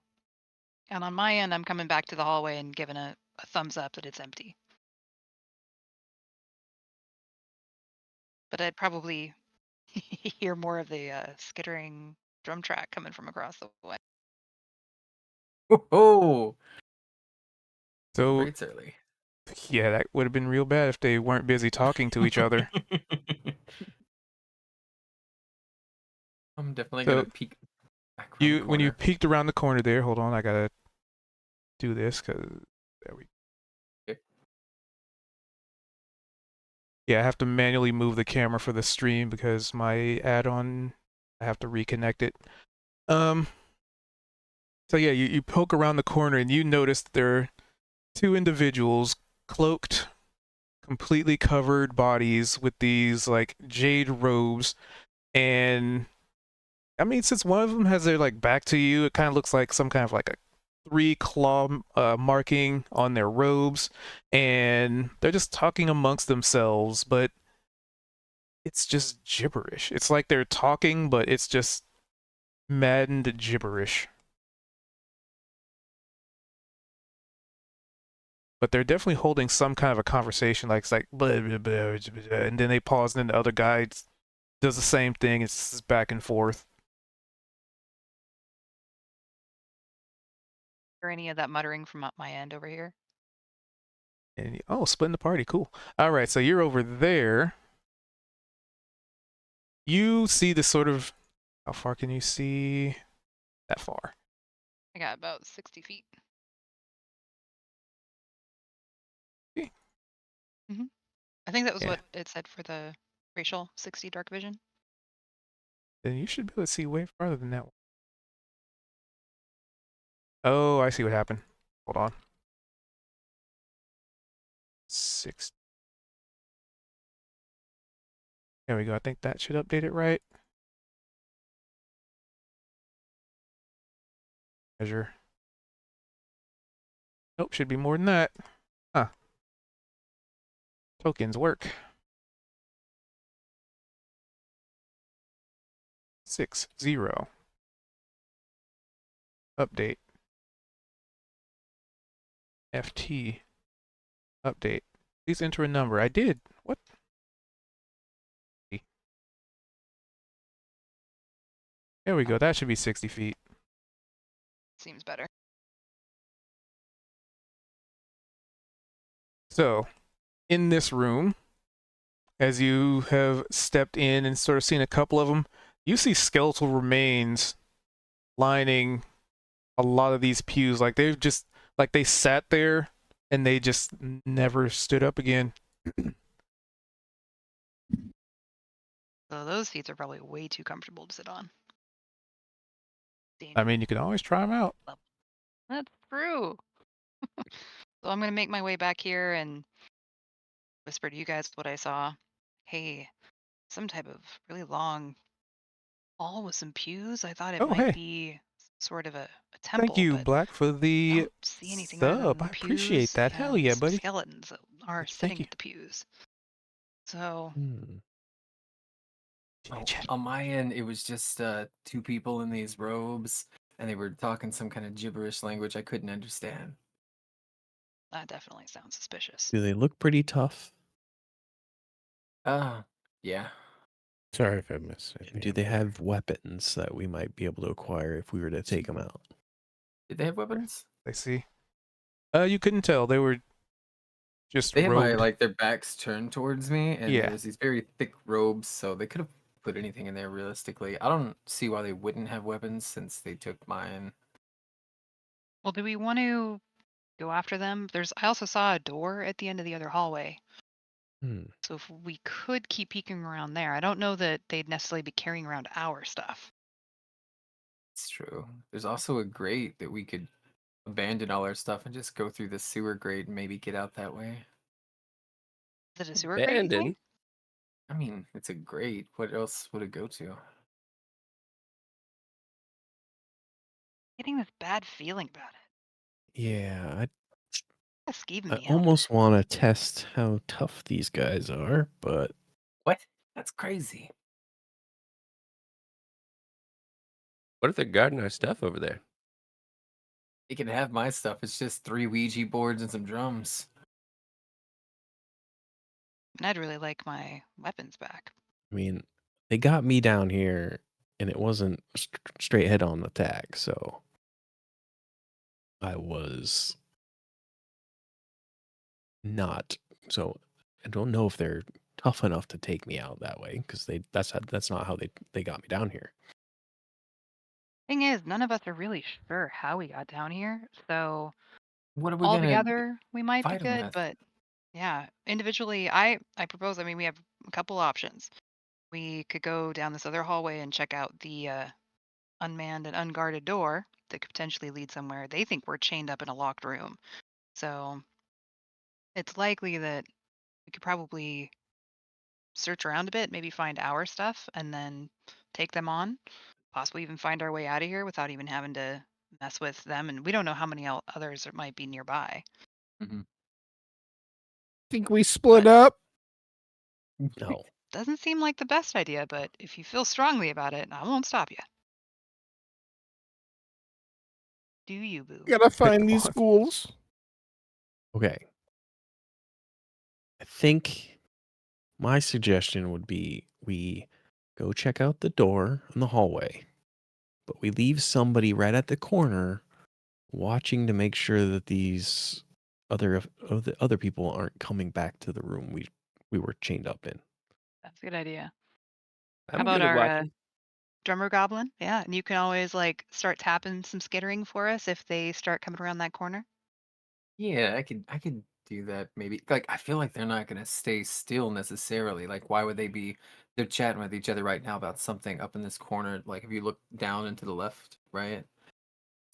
And on my end, I'm coming back to the hallway and giving a thumbs up that it's empty. But I'd probably hear more of the skittering drum track coming from across the way. Oh, So rates early. yeah, that would have been real bad if they weren't busy talking to each other. I'm definitely So gonna peek back around the when you corner. peeked around the corner there, hold on, I gotta do this because there we. Okay. Yeah, I have to manually move the camera for the stream because my add-on, I have to reconnect it. So yeah, you poke around the corner and you notice there are two individuals cloaked, completely covered bodies with these like jade robes, and I mean, since one of them has their like back to you, it kind of looks like some kind of like a three claw marking on their robes, and they're just talking amongst themselves, but it's just gibberish. It's like they're talking, but it's just maddened gibberish. But they're definitely holding some kind of a conversation, like it's like blah, blah, blah, blah, blah, and then they pause, and then the other guy does the same thing. It's just back and forth. Or any of that muttering from up my end over here? And oh, splitting the party, cool. All right, so you're over there. You see the sort of, how far can you see? That far. I got about 60 feet. Okay. I think that was Yeah. what it said for the racial 60 dark vision. Then you should be able to see way farther than that one. Oh, I see what happened. Hold on. 6. There we go. I think that should update it right. Measure. Nope, should be more than that. Huh. Tokens work. 6-0. Update. FT. Update. Please enter a number. I did. What? There we go. That should be 60 feet. Seems better. So, in this room, as you have stepped in and sort of seen a couple of them, you see skeletal remains lining a lot of these pews. Like they've just, like they sat there and they just never stood up again. So those seats are probably way too comfortable to sit on. I mean, you can always try them out. That's true. So I'm gonna make my way back here and whisper to you guys what I saw. Hey, some type of really long hall with some pews. I thought it Oh, might hey. be sort of a Thank temple, you, but Black, for I the don't see anything other sub. I than appreciate pews that. Hell and yeah, some buddy. skeletons that are Thank sitting you. at the pews. So Oh, on my end, it was just two people in these robes, and they were talking some kind of gibberish language I couldn't understand. that definitely sounds suspicious. Do they look pretty tough? Yeah. Sorry if I missed And anything. do they have weapons that we might be able to acquire if we were to take them out? Did they have weapons? I see. You couldn't tell. They were just They had robed. their backs turned towards me, and Yeah. there was these very thick robes, so they could have put anything in there realistically. I don't see why they wouldn't have weapons since they took mine. Well, do we want to go after them? I also saw a door at the end of the other hallway. Hmm. So if we could keep peeking around there, I don't know that they'd necessarily be carrying around our stuff. It's true. There's also a grate that we could abandon all our stuff and just go through the sewer grate and maybe get out that way. Is it a sewer grate, you think? Abandon. I mean, it's a grate. What else would it go to? Getting this bad feeling about it. Yeah, It's skeeving I me out. almost want to test how tough these guys are, but What? That's crazy. What if they're guarding our stuff over there? You can have my stuff. It's just 3 Ouija boards and some drums. And I'd really like my weapons back. I mean, they got me down here and it wasn't straight head on attack, so I was not. So I don't know if they're tough enough to take me out that way because that's not how they got me down here. Thing is, none of us are really sure how we got down here. So What are we all gonna together, we might be fight them good, with? but yeah, individually, I propose. I mean, we have a couple options. We could go down this other hallway and check out the unmanned and unguarded door that could potentially lead somewhere. They think we're chained up in a locked room, so it's likely that we could probably search around a bit, maybe find our stuff, and then take them on. Possibly even find our way out of here without even having to mess with them. And we don't know how many others there might be nearby. Mhm. Think we split But up? No. doesn't seem like the best idea. But if you feel strongly about it, I won't stop you. Do you, boo? Gotta find these schools. Okay. I think my suggestion would be we go check out the door in the hallway, but we leave somebody right at the corner watching to make sure that these the other people aren't coming back to the room we were chained up in. That's a good idea. How I'm about good at our watching. drummer goblin? Yeah, and you can always like start tapping some skittering for us if they start coming around that corner. Yeah, I could do that maybe. Like I feel like they're not gonna stay still necessarily. Like why would they be they're chatting with each other right now about something up in this corner. Like if you look down and to the left, right?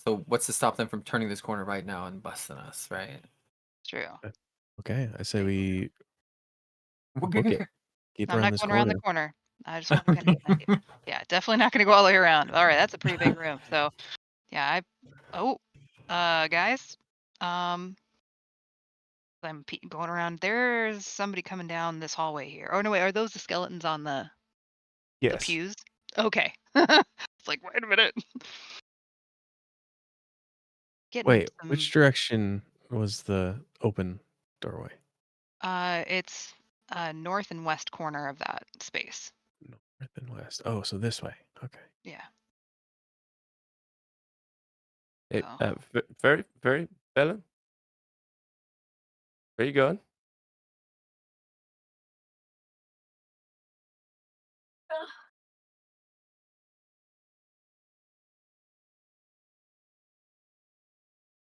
So what's to stop them from turning this corner right now and busting us, right? True. Okay, I say Big. we book it. Okay. Keep I'm around not this going around the corner. corner. I just want to kind of, yeah, definitely not going to go all the way around. All right, that's a pretty big room. So yeah, oh, guys, um, going around. There's somebody coming down this hallway here. Oh no, wait, are those the skeletons on the Yes. pews? Okay. It's like, wait a minute. Getting Wait, which some. direction was the open doorway? It's north and west corner of that space. North and west. Oh, so this way. Okay. Yeah. Hey, So very, Bella, where you going?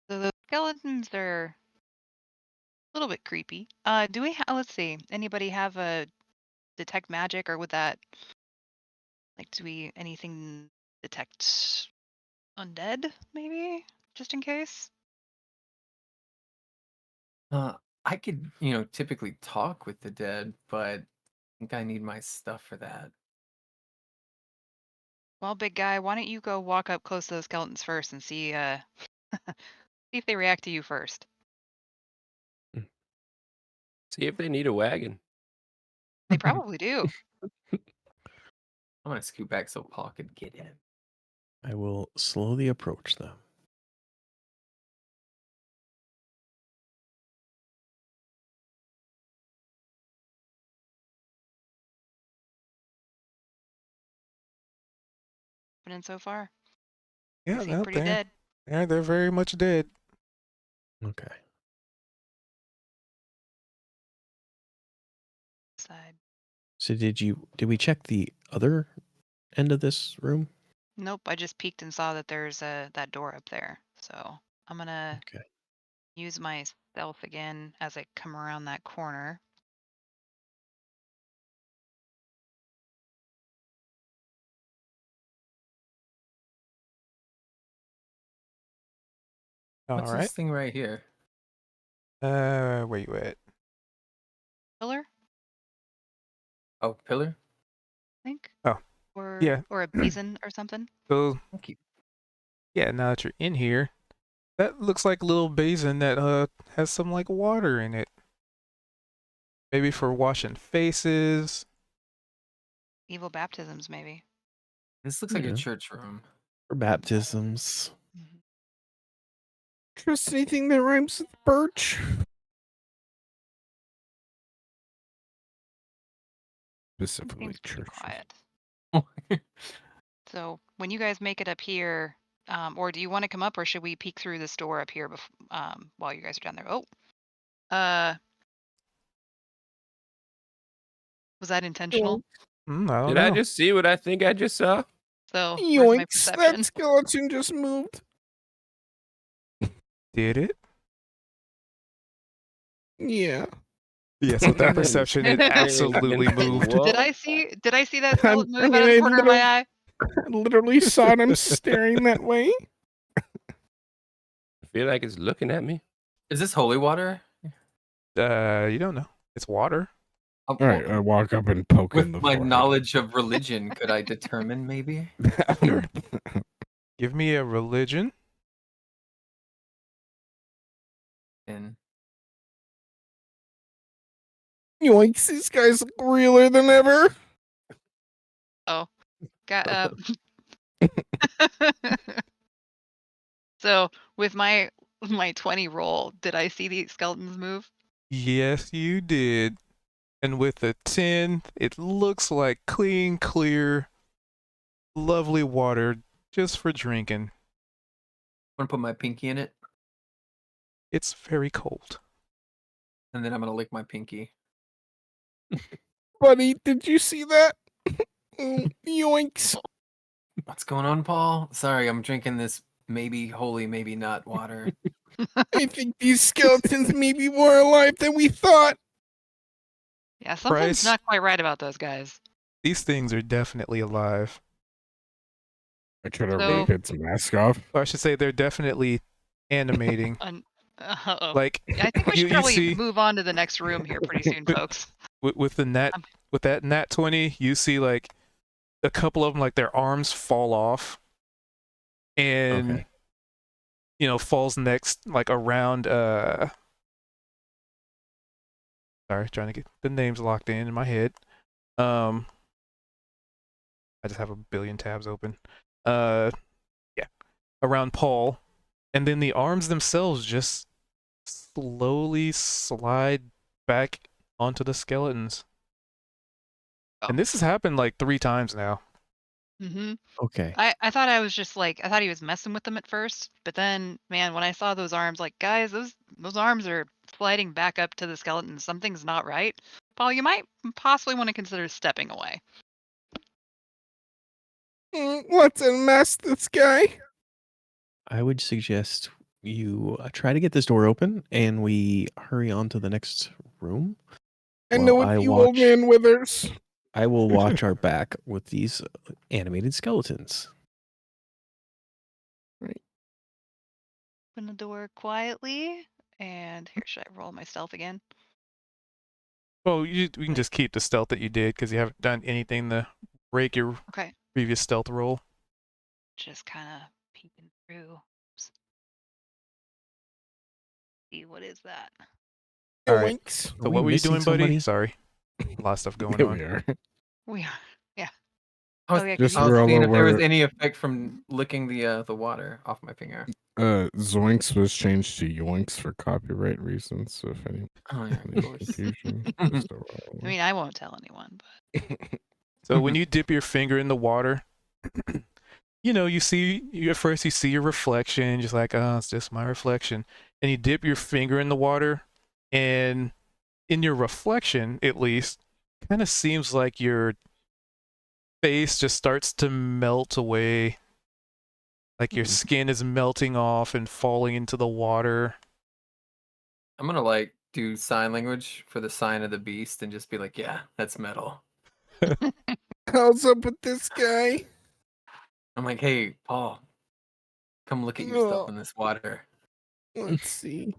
the skeletons are a little bit creepy. Do we? Let's see. Anybody have a detect magic, or would that like do we anything detect undead? Maybe just in case. Uh, I could, typically talk with the dead, but I think I need my stuff for that. Well, big guy, why don't you go walk up close to those skeletons first and see see if they react to you first. See if they need a wagon. They probably do. I'm gonna scoot back so Paul could get in. I will slowly approach them. Happening so far. They Yeah, seem out pretty there. dead. They're very much dead. Okay. Side. So did we check the other end of this room? Nope, I just peeked and saw that there's that door up there. So I'm gonna Okay. use my stealth again as I come around that corner. All What's right. this thing right here? Where you at? Pillar, Oh, pillar? I think, Oh, or yeah. a basin or something. So Thank you. yeah, now that you're in here, that looks like a little basin that has some like water in it. Maybe for washing faces. Evil baptisms, maybe. This looks like a Yeah. church room. For baptisms. Mhm. Trust anything that rhymes with birch? Specifically Seems pretty church. quiet. So when you guys make it up here, Or do you want to come up, or should we peek through this door up here while you guys are down there? Oh, was that intentional? I don't Did know. I just see what I think I just saw? So where's my Yoinks! That perception? skeleton just moved. Did it? Yeah. Yes, with that Kinda perception, it thinking, absolutely moved. Did what? I see that I'm- skeleton I move mean, out of I the corner of my eye? literally saw him staring that way. I feel like it's looking at me. Is this holy water? You don't know. It's water. All right, I walk up and poke in With the my forehead. knowledge of religion, could I determine maybe? Sure. Give me a religion. And Yoinks! These guys look realer than ever. Got So with my 20 roll, did I see the skeletons move? Yes, you did. And with a 10, it looks like clean, clear, lovely water just for drinking. I'm gonna put my pinky in it, It's very cold. and then I'm gonna lick my pinky. Buddy, did you see that? Yoinks! What's going on, Paul? Sorry, I'm drinking this maybe holy, maybe not water. I think these skeletons may be more alive than we thought. Yeah, something's Bryce? not quite right about those guys. These things are definitely alive. I try to So- rip its mask off. Or I should say they're definitely animating. Uh-oh. Like I think we should you probably see move on to the next room here pretty soon, folks. with that nat 20, you see like a couple of them, like their arms fall off, and Okay. falls next like around. Sorry, trying to get the names locked in my head. I just have a billion tabs open. Yeah, around Paul, and then the arms themselves just slowly slide back onto the skeletons. Oh. And this has happened like 3 times now. Mm-hmm. Okay. I thought I was just like, I thought he was messing with them at first, but then, man, when I saw those arms, like, guys, those arms are sliding back up to the skeleton. Something's not right. Paul, you might possibly want to consider stepping away. Let's unmask this guy. I would suggest you try to get this door open and we hurry on to the next room. I know Well, what I you old watch- man withers. I will watch our back with these animated skeletons. Open the door quietly, and here, should I roll my stealth again? Well, we can just keep the stealth that you did because you haven't done anything to break your Okay, previous stealth roll. just kind of peeking through. Oops. See, what is that? All right. Yoinks. So what were you doing, buddy? Sorry, a lot of stuff going Here on. we are. We are. I was, Oh, yeah, 'cause Just I was roll seeing if there was over. any effect from licking the water off my finger. Zoinks was changed to yoinks for copyright reasons. So if any Oh yeah, of course. confusion, just a roll. I mean, I won't tell anyone, but So when you dip your finger in the water, you see at first you see your reflection, just like, oh, it's just my reflection. And you dip your finger in the water, and in your reflection, at least, kind of seems like your face just starts to melt away. Like your skin is melting off and falling into the water. I'm gonna like do sign language for the sign of the beast and just be like, yeah, that's metal. How's up with this guy? I'm like, hey, Paul, come look at yourself in this water. Let's see.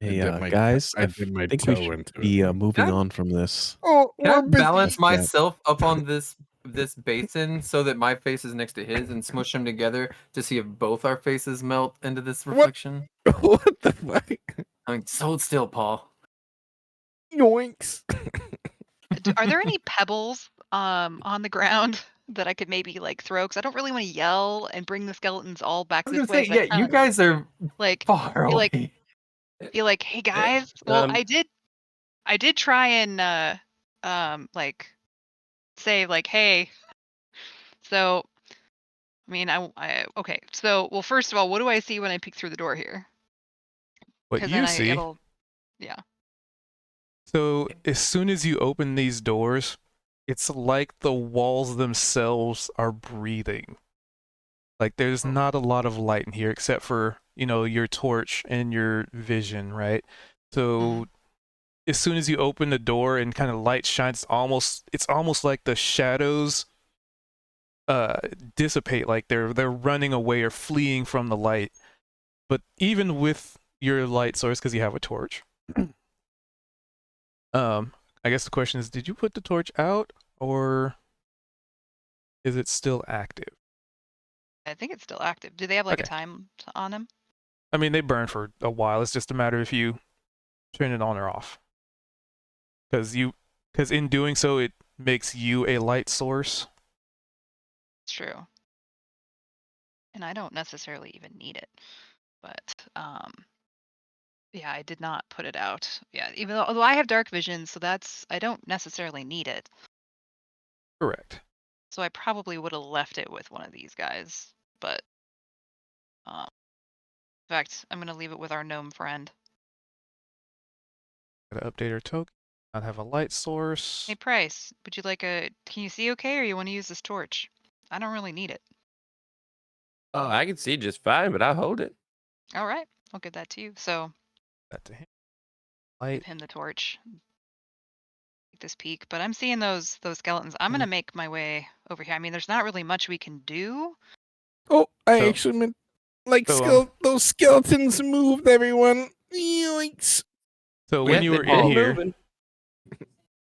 Hey, dip my- guys, I I did my think we toe should into be it. moving Can I- on from this. Oh, Can I we're busy. balance Yeah. myself up on this basin so that my face is next to his and smush them together to see if both our faces melt into this What? reflection? What the fuck? I mean, hold still, Paul. Yoinks. are there any pebbles on the ground that I could maybe like throw? Because I don't really want to yell and bring the skeletons all back I was this gonna way. say, so I yeah, you kinda, guys are like far feel like away. feel like, hey guys. Well, Um, I did try and like say like, hey, So, I mean, okay. So, well, first of all, what do I see when I peek through the door here? What Because then you see, it'll, yeah. so as soon as you open these doors, it's like the walls themselves are breathing. Like there's Oh. not a lot of light in here except for, your torch and your vision, right? So as soon as you open the door and kind of light shines, it's almost like the shadows dissipate, like they're running away or fleeing from the light. But even with your light source, because you have a torch, I guess the question is, did you put the torch out or is it still active? I think it's still active. Do they have like a Okay. time on them? I mean, they burn for a while. It's just a matter if you turn it on or off. Because in doing so, it makes you a light source. It's true. And I don't necessarily even need it. But yeah, I did not put it out. Yeah, even though although I have dark vision, so I don't necessarily need it. Correct. So I probably would have left it with one of these guys. But in fact, I'm gonna leave it with our gnome friend. Gotta update our token. Not have a light source. Hey Price, would you like can you see okay or you want to use this torch? I don't really need it. Oh, I can see just fine, but I'll hold it. All right, I'll give that to you. So That to him. give Light. him the torch. Take this peek, but I'm seeing those skeletons. I'm gonna make my way over here. I mean, there's not really much we can do. Oh, I So- actually meant like so, those skeletons moved, everyone. Yikes. So when you they were did in here, moving.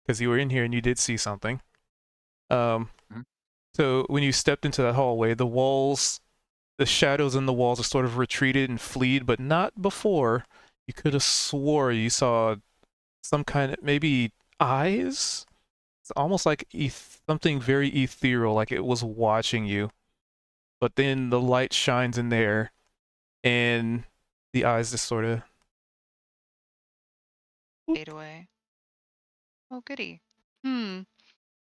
because you were in here and you did see something. Mhm. So when you stepped into that hallway, the shadows in the walls are sort of retreated and fleed, but not before. You could have swore you saw some kind of maybe eyes. It's almost like something very ethereal, like it was watching you. But then the light shines in there, and the eyes just sort of. Fade away. Oh, goody. Well,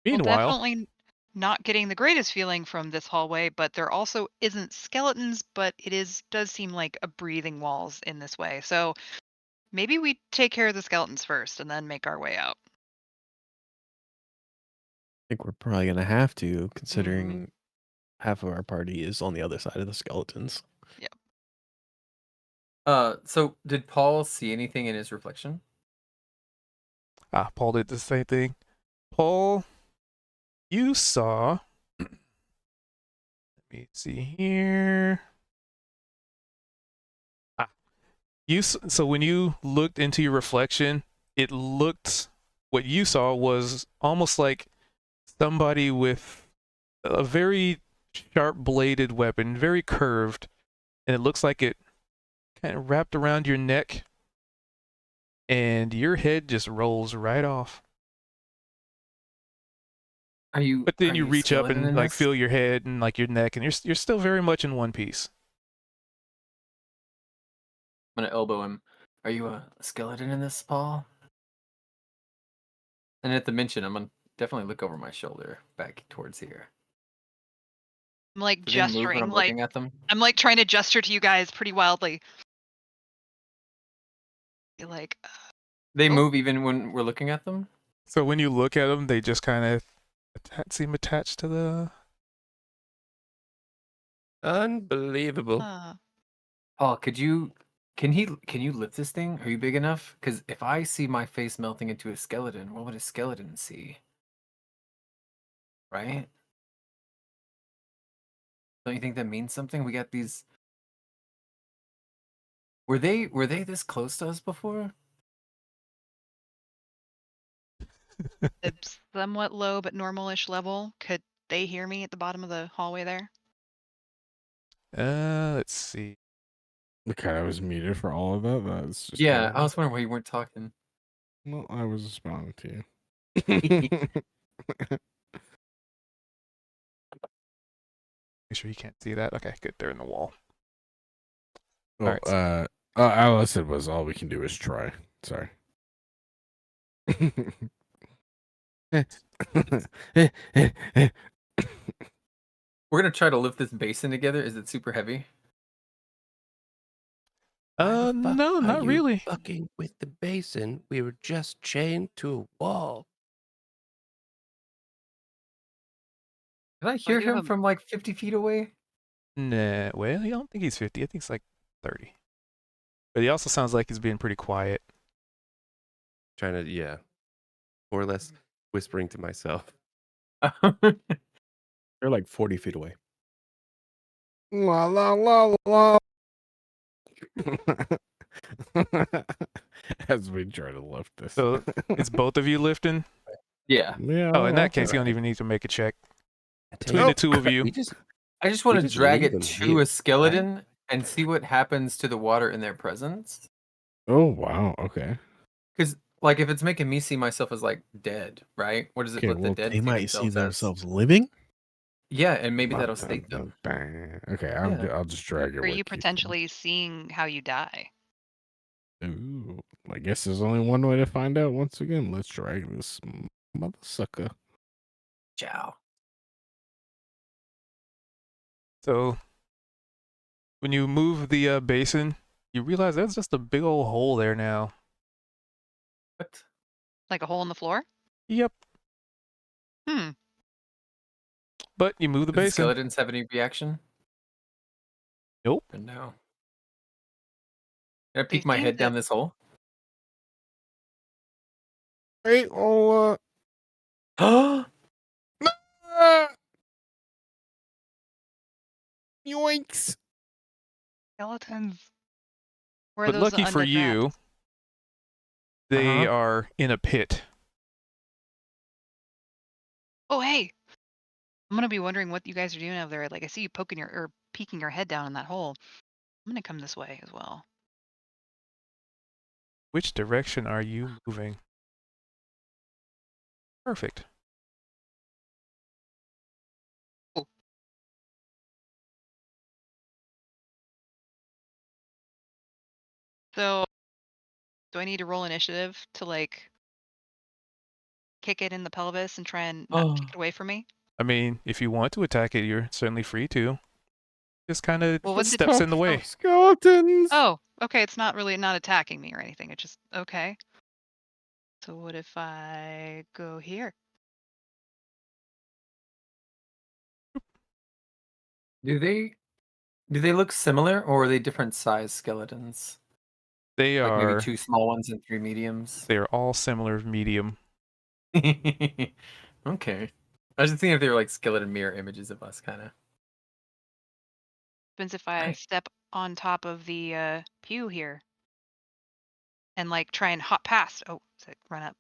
Meanwhile, definitely not getting the greatest feeling from this hallway, but there also isn't skeletons, but does seem like a breathing walls in this way. So maybe we take care of the skeletons first and then make our way out. I think we're probably gonna have to, considering half of our party is on the other side of the skeletons. Yep. So did Paul see anything in his reflection? Paul did the same thing. Paul, you saw. Let me see here. So when you looked into your reflection, what you saw was almost like somebody with a very sharp bladed weapon, very curved, and it looks like it kind of wrapped around your neck, and your head just rolls right off. Are you? But then are you you reach up skeleton and in like this? feel your head and like your neck, and you're still very much in one piece. I'm gonna elbow him. Are you a skeleton in this, Paul? And at the mention, I'm gonna definitely look over my shoulder back towards here. I'm like Do they move when gesturing, I'm like looking at them? I'm like trying to gesture to you guys pretty wildly. You're like, They Oh. move even when we're looking at them? So when you look at them, they just kind of seem attached to the. Unbelievable. Paul, can you lift this thing? Are you big enough? Because if I see my face melting into a skeleton, what would a skeleton see? Right? Don't you think that means something? We got these. Were they this close to us before? it's somewhat low but normalish level. Could they hear me at the bottom of the hallway there? Let's see. Okay, I was muted for all of that. That's just Yeah, terrible. I was wondering why you weren't talking. Well, I was responding to you. Make sure you can't see that. Okay, good. They're in the wall. Oh, All right. all I said was all we can do is try. Sorry. We're gonna try to lift this basin together. Is it super heavy? Why the fuck No, are not you really. fucking with the basin? We were just chained to a wall. Did I hear do have him a- from like 50 feet away? Nah, well, I don't think he's 50. I think he's like 30. But he also sounds like he's being pretty quiet. Trying to, yeah, more or less whispering to myself. They're like 40 feet away. La la la la. As we try to lift this. So it's both of you lifting? Yeah. Yeah. Oh, in I'll that case, try. you don't even need to make a check. I tell Between you, the two of you, we just I just want to just drag leave it them to here, a skeleton and see what happens to the water in their presence. Oh wow. Okay. Because, like, if it's making me see myself as like dead, right? What does it Okay, let the well, dead They see might see themselves as? themselves living. Yeah, and maybe Dun, that'll dun, state dun, them. dun. Okay, Yeah. I'll just drag it. Are with you then. potentially seeing how you die? Ooh, I guess there's only one way to find out. Once again, let's drag this mother sucker. Ciao. so when you move the basin, you realize there's just a big old hole there now. What? Like a hole in the floor? Yep. Hmm. But you move the Do the basin. skeletons have any reaction? Nope. Or no. Can I They peek my seem head to. down this hole? Wait, oh, Oh, yoinks! Skeletons. Where are But those lucky for undead rats? you, they Uh-huh. are in a pit. Oh, hey! I'm gonna be wondering what you guys are doing over there. Like, I see you poking your or peeking your head down in that hole. I'm gonna come this way as well. Which direction are you moving? Perfect. Cool. So, do I need to roll initiative to like kick it in the pelvis and try and not take it away from me? I mean, if you want to attack it, you're certainly free to. Just kind of Well, what's it? steps in the way. Skeletons. Oh, okay. It's not really not attacking me or anything. It's just okay. So what if I go here? do they look similar, or are they different size skeletons? They Like maybe are 2 small ones and 3 mediums? they are all similar medium. Okay. I was just thinking if they were like skeleton mirror images of us, kind of. Happens if I step on top of the pew here and like try and hop past. Oh, so run up.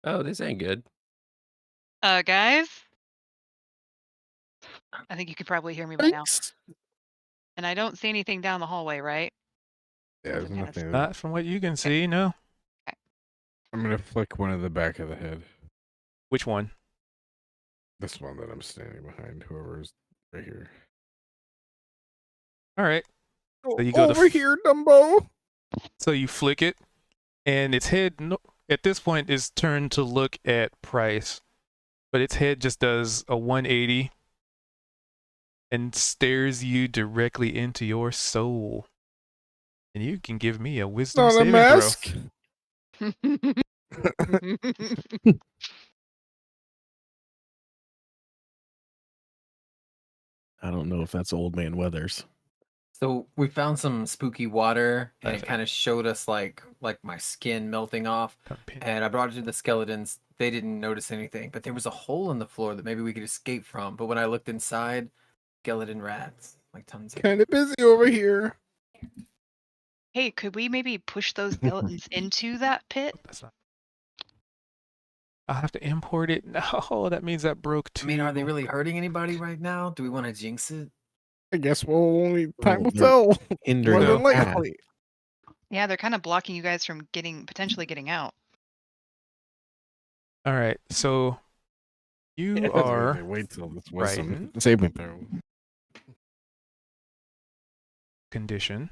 oh, this ain't good. Guys, I think you could probably hear me by now. Thanks. And I don't see anything down the hallway, right? Yeah, there's Something has- nothing. Not from what you can see, no. I'm gonna flick one of the back of the head. Which one? This one that I'm standing behind. Whoever's right here. All right. Oh, you go to over here, Dumbo. So you flick it, and its head at this point is turned to look at Price, but its head just does a 180 and stares you directly into your soul. And you can give me a wisdom Not a saving mask. I don't know if that's Old Man Weathers. So we found some spooky water, and it Perfect. kind of showed us like my skin melting off. And I brought it to the skeletons. They didn't notice anything, but there was a hole in the floor that maybe we could escape from. But when I looked inside, skeleton rats, like tons of. Kind of busy over here. Hey, could we maybe push those skeletons into that pit? That's not. I'll have to import it. No, that means that broke too. I mean, are they really hurting anybody right now? Do we want to jinx it? I guess only time will they're tell. hindering More No. than the path. likely. Yeah, they're kind of blocking you guys from potentially getting out. All right, so you are Wait till this frightened. wisdom saving throw. Condition.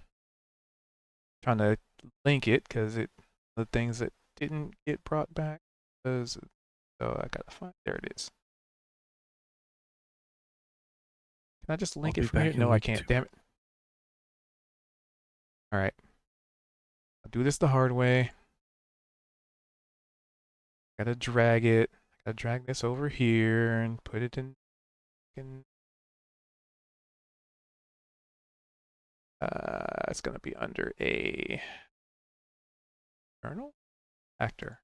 Trying to link it because the things that didn't get brought back. So I gotta find. There it is. Can I just I'll link be it from here? back in No, I like can't. 2 Damn it. All right. I'll do this the hard way. Gotta drag it. Gotta drag this over here and put it in. It's gonna be under a journal actor.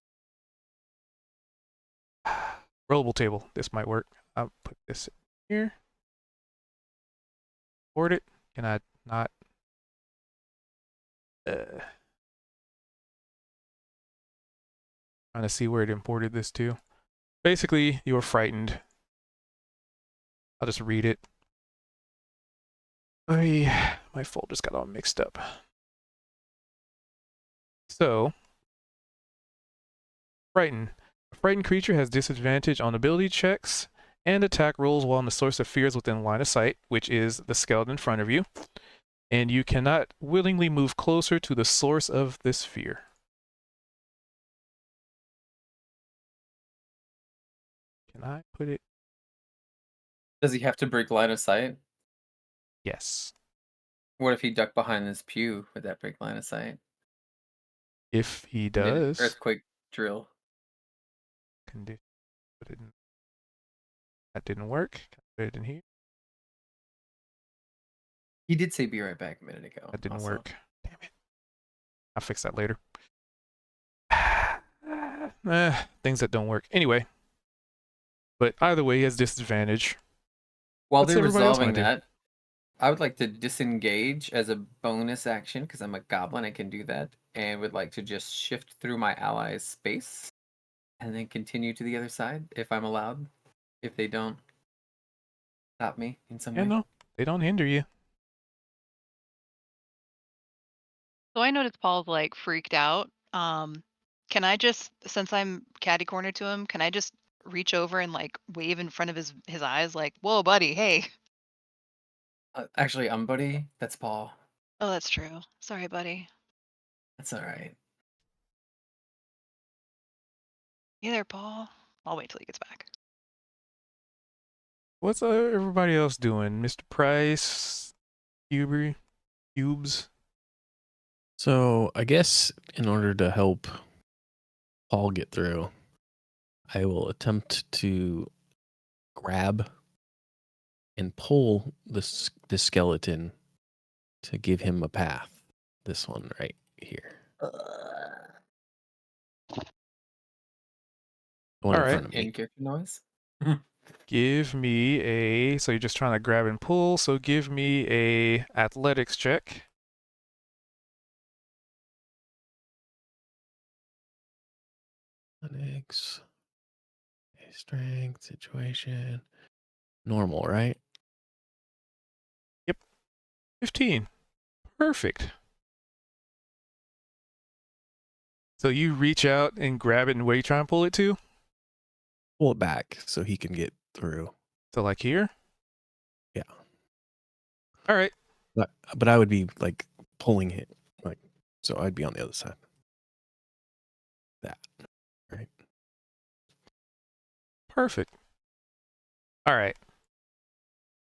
Rollable table. This might work. I'll put this in here. Import it. Can I not? Trying to see where it imported this to. Basically, you're frightened. I'll just read it. My folders got all mixed up. So, frightened. A frightened creature has disadvantage on ability checks and attack rolls while in the source of fear is within line of sight, which is the skeleton in front of you. And you cannot willingly move closer to the source of this fear. Can I put it? Does he have to break line of sight? Yes. What if he ducked behind this pew? Would that break line of sight? If he And did an does, earthquake drill. put it in. That didn't work. Can I put it in here? He did say be right back a minute ago. That didn't also. work. Damn it. I'll fix that later. Things that don't work. Anyway. But either way, he has disadvantage. While What's they're everybody else resolving wanna do? that, I would like to disengage as a bonus action because I'm a goblin. I can do that, and would like to just shift through my allies' space and then continue to the other side if I'm allowed. If they don't stop me in some Yeah, way. no. They don't hinder you. So I noticed Paul's like freaked out. Can I just, since I'm catty corner to him, can I just reach over and like wave in front of his eyes, like, "Whoa, buddy, hey." Actually, buddy. That's Paul. Oh, that's true. Sorry, buddy. That's all right. You there, Paul? I'll wait till he gets back. What's everybody else doing? Mr. Price, Cubes. So I guess in order to help Paul get through, I will attempt to grab and pull this skeleton to give him a path. This one right here. The one All in right. front of me. In character noise. Give me a. So you're just trying to grab and pull. So give me a athletics check. Athletics. Strength situation. Normal, right? 15. Perfect. So you reach out and grab it, and where you trying to pull it to? Pull it back so he can get through. So like here? Yeah. All right. But I would be like pulling it, like, so I'd be on the other side. That, right? Perfect. All right.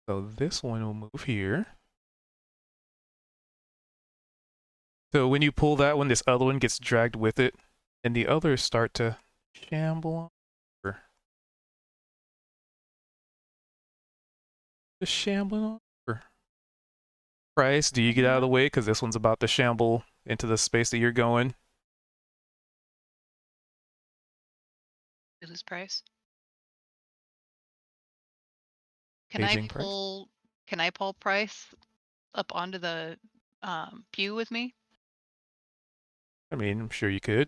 So this one will move here. So when you pull that one, this other one gets dragged with it, and the others start to shamble over. Just shambling over. Price, do you get out of the way? Because this one's about to shamble into the space that you're going. You lose price. Can I Paging Price. pull? Can I pull Price up onto the pew with me? I mean, I'm sure you could.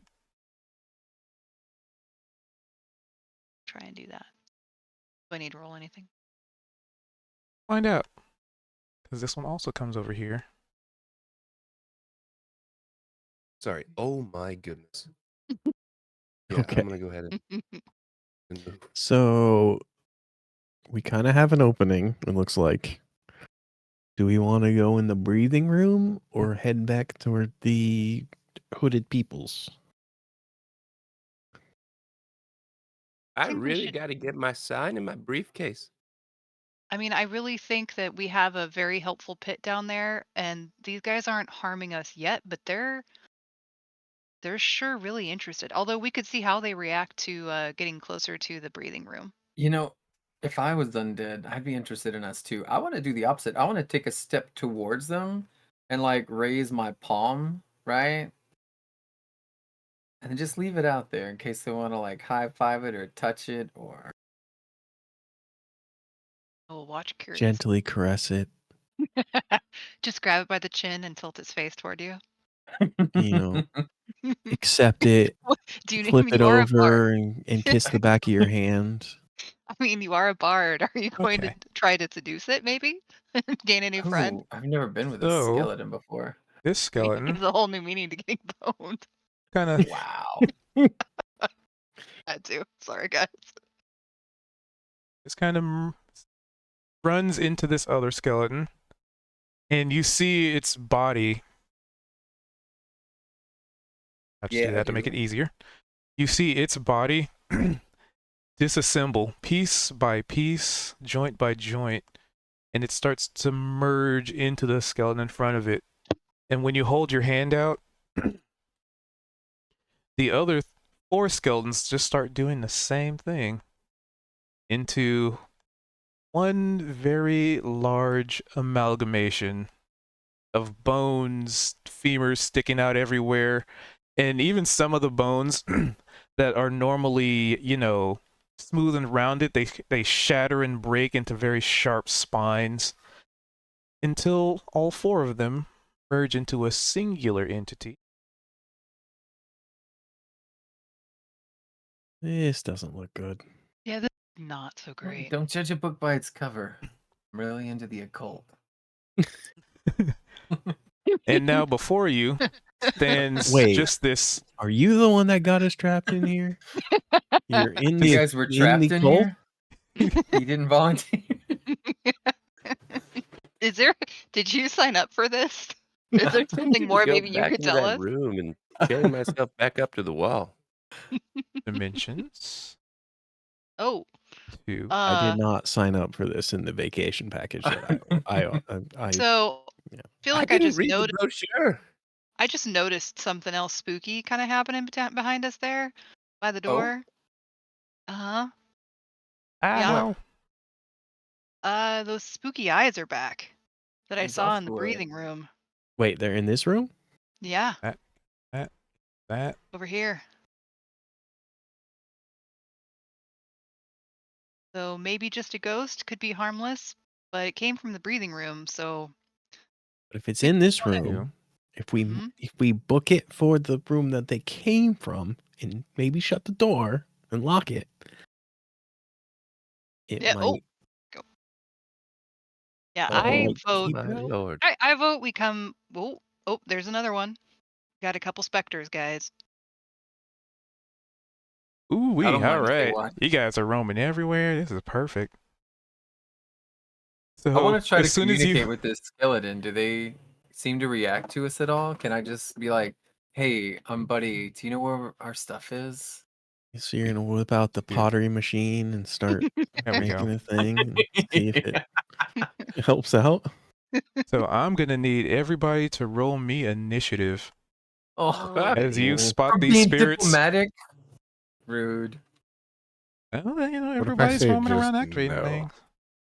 Try and do that. Do I need to roll anything? Find out. Because this one also comes over here. Sorry. Oh my goodness. Yeah, Okay. I'm gonna go ahead and move. So we kind of have an opening, it looks like. Do we want to go in the breathing room or head back toward the hooded peoples? I think we really should- got to get my sign in my briefcase. I mean, I really think that we have a very helpful pit down there, and these guys aren't harming us yet, but they're sure really interested. Although we could see how they react to getting closer to the breathing room. You know, if I was undead, I'd be interested in us too. I want to do the opposite. I want to take a step towards them and like raise my palm, right? And then just leave it out there in case they want to like high five it or touch it or. Oh, watch curious. Gently caress it. Just grab it by the chin and tilt its face toward you. You know, accept it. Do you Flip name it you are a bard? over and kiss the back of your hand. I mean, you are a bard. Are you going Okay. to try to seduce it, maybe? Gain a new friend? Ooh, I've never been with a So- skeleton before. This skeleton It's a whole new meaning to getting boned. kind of Wow. Had to. Sorry, guys. just kind of runs into this other skeleton, and you see its body. I just do that to make it easier. You see its body disassemble piece by piece, joint by joint, and it starts to merge into the skeleton in front of it. And when you hold your hand out, the other 4 skeletons just start doing the same thing into one very large amalgamation of bones, femurs sticking out everywhere, and even some of the bones that are normally, you know, smooth and rounded, they shatter and break into very sharp spines until all 4 of them merge into a singular entity. This doesn't look good. Yeah, this is not so great. Don't judge a book by its cover. I'm really into the occult. And now before you stands Wait. just this. Are you the one that got us trapped in here? You're in You the guys were in trapped the in cult? here? You didn't volunteer? Is there? Did you sign up for this? Is there something more Go maybe you back could into tell that us? room and chain myself back up to the wall. Dimensions Oh, to I did not sign up for this in the vacation package that I so yeah. feel I like I didn't just read the noticed. brochure. I just noticed something else spooky kind of happening behind us there, by the Oh. door. Uh huh. ow. Those spooky eyes are back that I I saw thought in the you were. breathing room. Wait, they're in this room? Yeah, That over here. So maybe just a ghost, could be harmless, but it came from the breathing room, so But if it's in this Yeah. room, if we Mhm. if we book it for the room that they came from and maybe shut the door and lock it, it Yeah. Oh, might go. Yeah, Oh, I like, vote. My lord. I vote we come. Oh, there's another one. Got a couple specters, guys. ooh I wee, don't all mind if they right. watch. You guys are roaming everywhere. This is perfect. So I want to try to as soon as communicate you with this skeleton. Do they seem to react to us at all? Can I just be like, "Hey, I'm Buddy. Do you know where our stuff is?" so you're gonna whip out the Here. pottery machine and start There we making go. a thing and see if it helps out. So I'm gonna need everybody to roll me initiative Oh, as you Oh. spot for these being spirits. diplomatic. Rude. Well, you know, What if I everybody's say roaming around just activating no? things.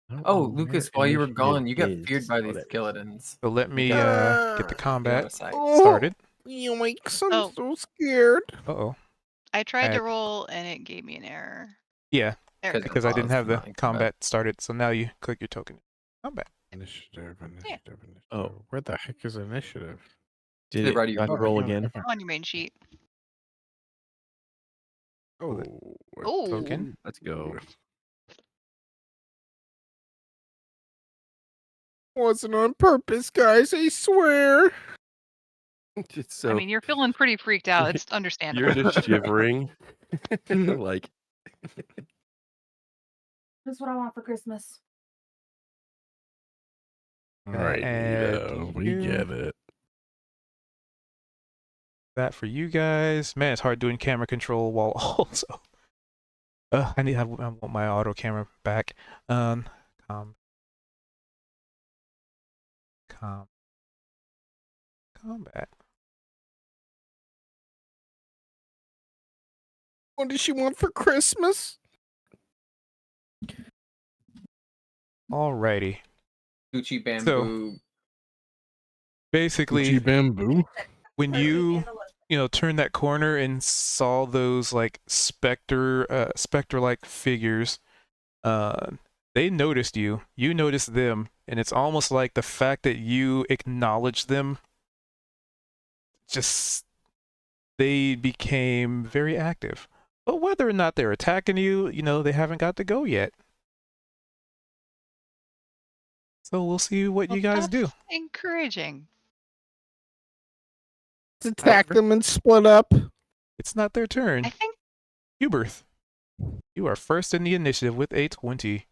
I don't Oh, know where Lucas, while you were initiative gone, you got is. feared by Oh, these there it is. skeletons. So let me get get the Get out combat of sight. started. Yoinks, I'm Oh. so scared. Uh-oh. I tried to Add- roll and it gave me an error. Yeah, There it goes. because I didn't have the Not in combat started. So now you click your token. Combat. Initiative. Oh. Where the heck is initiative? Did They it write you try to up. roll again? On your main sheet. Oh, Oh, Token. Let's go. Wasn't on purpose, guys. I swear. It's I so mean, you're feeling pretty freaked out. It's you're understandable. just shivering. Like This is what I want for Christmas. All right, add Nita, we you. get it. That for you guys. Man, it's hard doing camera control while also. I want my auto camera back. Combat. What does she want for Christmas? Alrighty. Gucci bamboo. Basically, Gucci bamboo. when you turned that corner and saw those like specter-like figures, they noticed you. You noticed them, and it's almost like the fact that you acknowledged them, just they became very active. But whether or not they're attacking you, they haven't got to go yet. So we'll see what you guys do. That's encouraging. Let's attack them and split up. It's not their turn. I think Huberth, you are first in the initiative with a 20.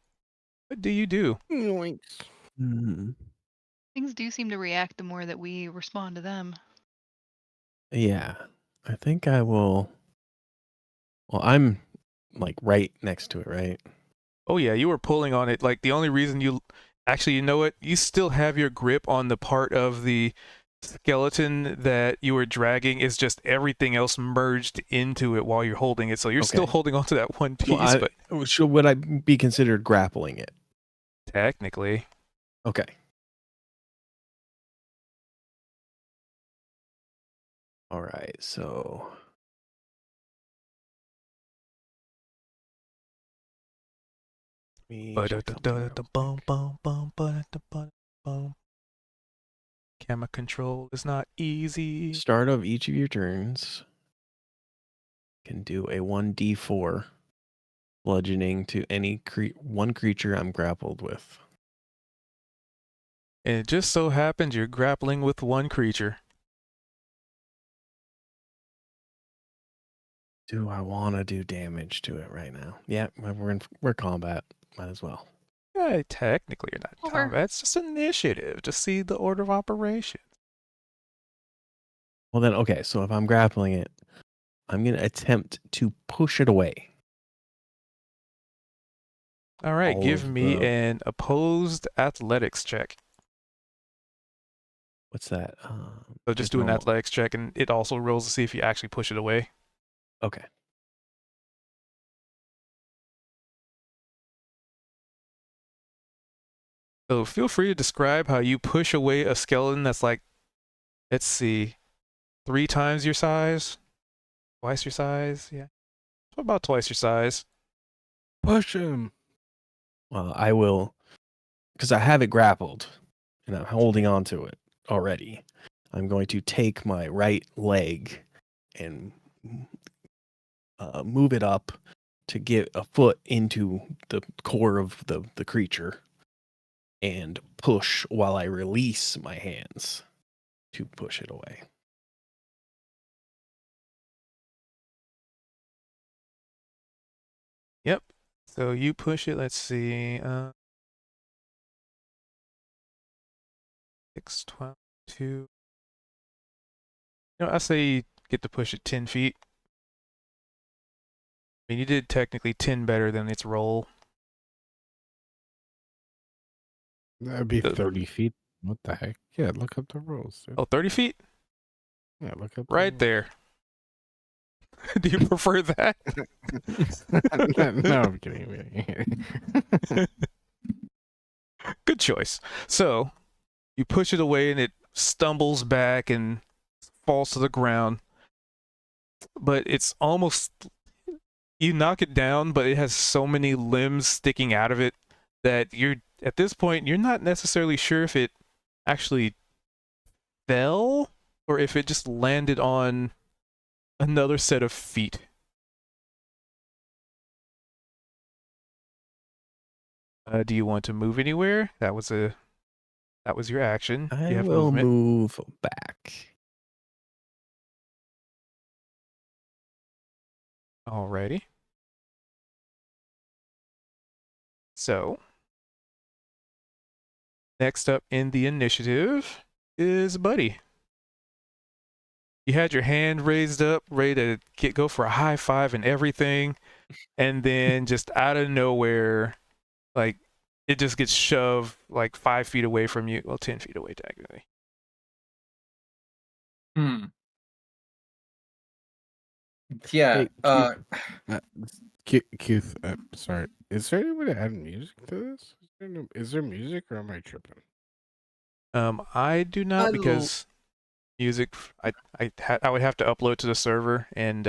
What do you do? Yoinks. things do seem to react the more that we respond to them. Yeah, I think I will. Well, I'm like right next to it, right? Oh yeah, you were pulling on it. Like the only reason you actually, you know what? You still have your grip on the part of the skeleton that you were dragging. Is just everything else merged into it while you're holding it. So you're still Okay. holding on to that one piece, So but so would I be considered grappling it? technically, Okay. All right, so me check something real quick. Camera control is not easy. Start of each of your turns can do a 1d4 bludgeoning to any one creature I'm grappled with. And it just so happens you're grappling with one creature. Do I want to do damage to it right now? Yeah, we're combat. Might as well. Yeah, technically you're not in Well, we're- combat. It's just initiative to see the order of operations. Well then, okay. So if I'm grappling it, I'm gonna attempt to push it away. All right, All give of me the- an opposed athletics check. What's that? So just do an normal. athletics check, and it also rolls to see if you actually push it away. Okay. So feel free to describe how you push away a skeleton that's like, let's see, 3 times your size, twice your size, yeah, about twice your size. Push him. Well, I will, because I have it grappled, and I'm holding on to it already. I'm going to take my right leg and move it up to get a foot into the core of the creature and push while I release my hands to push it away. Yep. So you push it. Let's see. 6, 12, 2. I say you get to push it 10 feet. I mean, you did technically 10 better than its roll. That'd be The- 30 feet. What the heck? Yeah, look up the rolls, dude. Oh, 30 feet? Yeah, look up the Right rolls. there. Do you prefer that? No, I'm kidding. Good choice. So you push it away and it stumbles back and falls to the ground. But it's almost, you knock it down, but it has so many limbs sticking out of it that at this point, you're not necessarily sure if it actually fell or if it just landed on another set of feet. Do you want to move anywhere? That was your action. I You have will movement. move back. Alrighty. So, next up in the initiative is Buddy. You had your hand raised up, ready to go for a high five and everything, and then just out of nowhere, like it just gets shoved like 5 feet away from you. Well, 10 feet away technically. Hmm. Yeah. Hey, Keith, sorry. Is there any way to add music to this? Is there music or am I tripping? I do not I'll- because music I would have to upload to the server and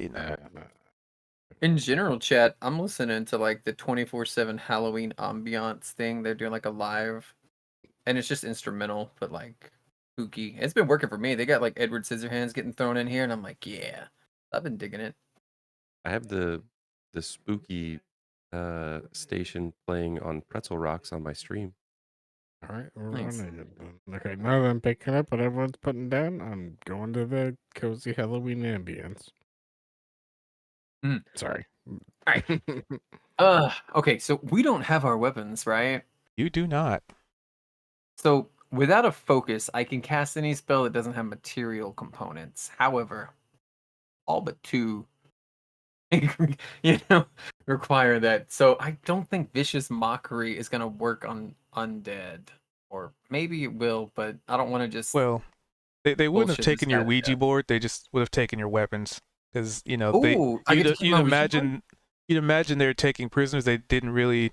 you know. In general, chat, I'm listening to like the 24/7 Halloween ambiance thing. They're doing like a live, and it's just instrumental, but like spooky. It's been working for me. They got like Edward Scissorhands getting thrown in here, and I'm like, yeah, I've been digging it. I have the spooky station playing on Pretzel Rocks on my stream. All right, we're Nice. running it then. Okay, now that I'm picking up what everyone's putting down, I'm going to the cozy Halloween ambience. Sorry. All right. Okay, so we don't have our weapons, right? You do not. So without a focus, I can cast any spell that doesn't have material components. However, all but 2 require that. So I don't think Vicious Mockery is gonna work on undead. Or maybe it will, but I don't want to just Well, they wouldn't have bullshit the taken your status Ouija check. board. They just would have taken your weapons because you know Oh, I get to keep you'd my Ouija board? imagine they're taking prisoners. They didn't really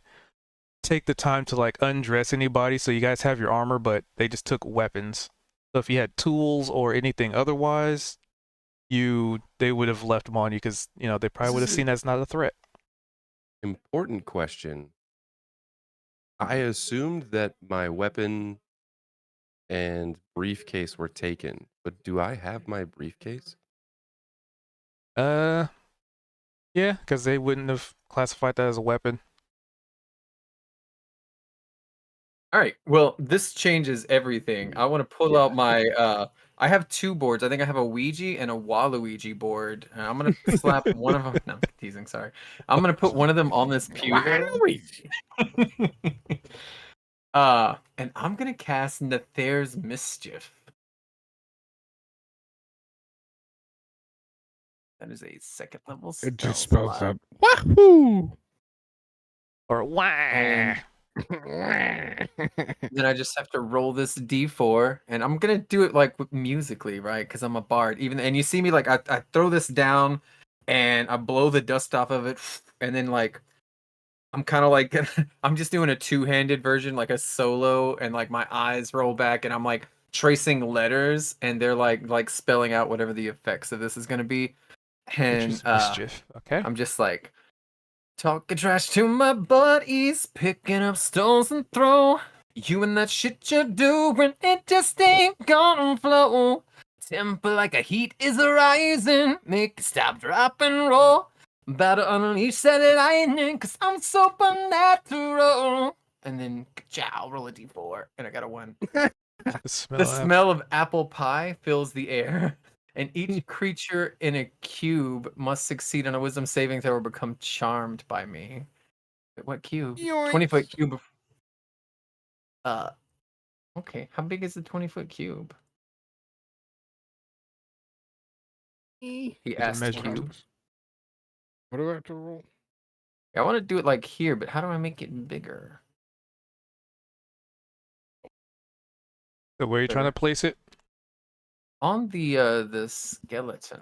take the time to like undress anybody, so you guys have your armor, but they just took weapons. So if you had tools or anything otherwise, they would have left them on you because you know they probably would have This is seen that's not a threat. Important question. I assumed that my weapon and briefcase were taken, but do I have my briefcase? Yeah, because they wouldn't have classified that as a weapon. All right. Well, this changes everything. I want to pull out my I have 2 boards. I think I have a Ouija and a Waluigi board. And I'm gonna slap one of them. No, I'm teasing, sorry. I'm gonna put one of them on this pewter. And I'm gonna cast Nether's Mischief. That is a 2nd level spell It just spells slot. out Wahoo! Or wah. And then I just have to roll this d4, and I'm gonna do it like musically, right? Because I'm a bard. And you see me like I throw this down, and I blow the dust off of it, and then like I'm kind of like I'm just doing a 2-handed version, like a solo, and like my eyes roll back, and I'm like tracing letters, and they're like spelling out whatever the effects of this is gonna be, and Vicious mischief. Okay. I'm just like. Talking trash to my buddies, picking up stones and throw. You and that shit you're doing, it just ain't gonna flow. Temper like a heat is rising, make it stop, drop, and roll. About to unleash that lightning, cause I'm so unnatural. And then, ka-chow, roll a d4, and I got a 1. The smell of apple pie fills the air, and each creature in a cube must succeed on a wisdom saving throw or become charmed by me. Wait, what cube? 20-foot cube. Uh, okay. How big is the 20-foot cube? He asked measurement. cube. What do I have to roll? I want to do it like here, but how do I make it bigger? So where are you trying to place it? On the skeleton.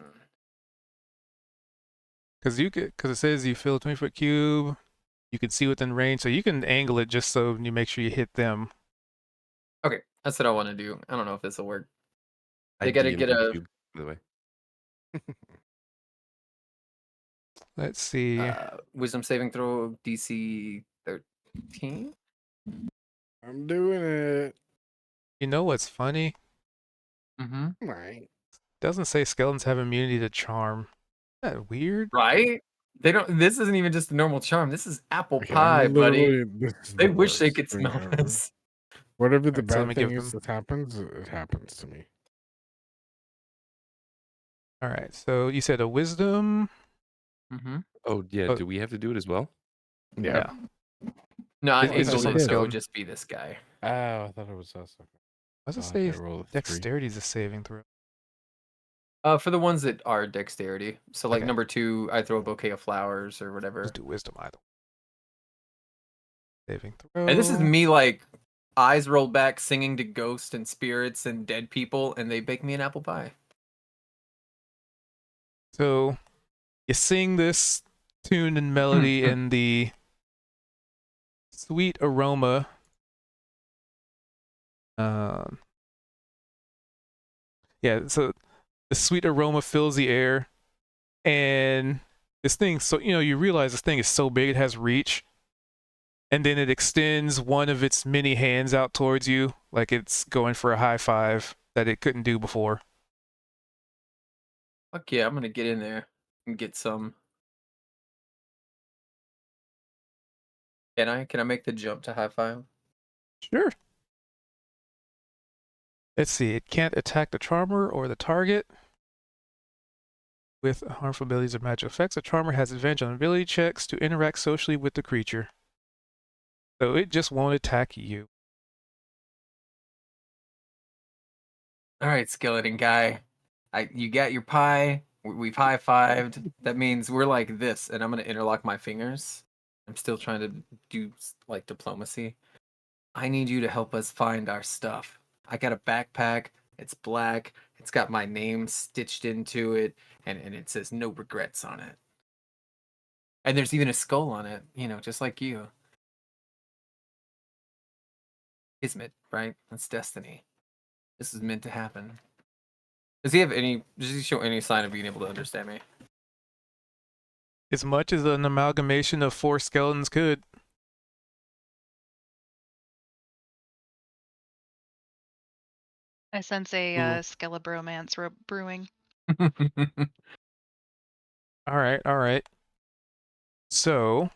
Because it says you fill a 20-foot cube. You can see within range, so you can angle it just so you make sure you hit them. Okay, that's what I want to do. I don't know if this will work. I They gotta DM'd get the a cube, by the way. Let's see. wisdom saving throw DC 13. I'm doing it. You know what's funny? Mm-hmm. Right. Doesn't say skeletons have immunity to charm. Isn't that weird? Right? They don't. This isn't even just a normal charm. This is apple Okay, pie, buddy. this is They the wish they worst could thing smell ever. this. Whatever the Alright, so let bad me thing give is them. that happens, it happens to me. All right, so you said a wisdom. Mm-hmm. Oh, yeah. Oh. Do we have to do it as well? Yeah. No, It's in just on the Galindo, it would skeleton. just be this guy. Oh, I thought it was us. Why does it I'll say have to roll a 3. dexterity is a saving throw? For the ones that are dexterity. So like Okay. number 2, I throw a bouquet of flowers or whatever. Just do wisdom either. Saving throw. And this is me like eyes rolled back, singing to ghosts and spirits and dead people, and they bake me an apple pie. So you sing this tune and melody, and the sweet aroma so the sweet aroma fills the air, and this thing, so you realize this thing is so big it has reach, and then it extends one of its many hands out towards you like it's going for a high five that it couldn't do before. Fuck yeah, I'm gonna get in there and get some. Can I make the jump to high five? Sure. Let's see, it can't attack the charmer or the target with harmful abilities or magic effects. The charmer has advantage on ability checks to interact socially with the creature. So it just won't attack you. All right, skeleton guy. You got your pie. We've high-fived. That means we're like this, and I'm gonna interlock my fingers. I'm still trying to do like diplomacy. I need you to help us find our stuff. I got a backpack. It's black. It's got my name stitched into it, and it says no regrets on it. And there's even a skull on it, just like you. Kismet, right? That's destiny. This is meant to happen. Does he show any sign of being able to understand me? As much as an amalgamation of 4 skeletons could. I sense a skelebromance brewing. All right. So,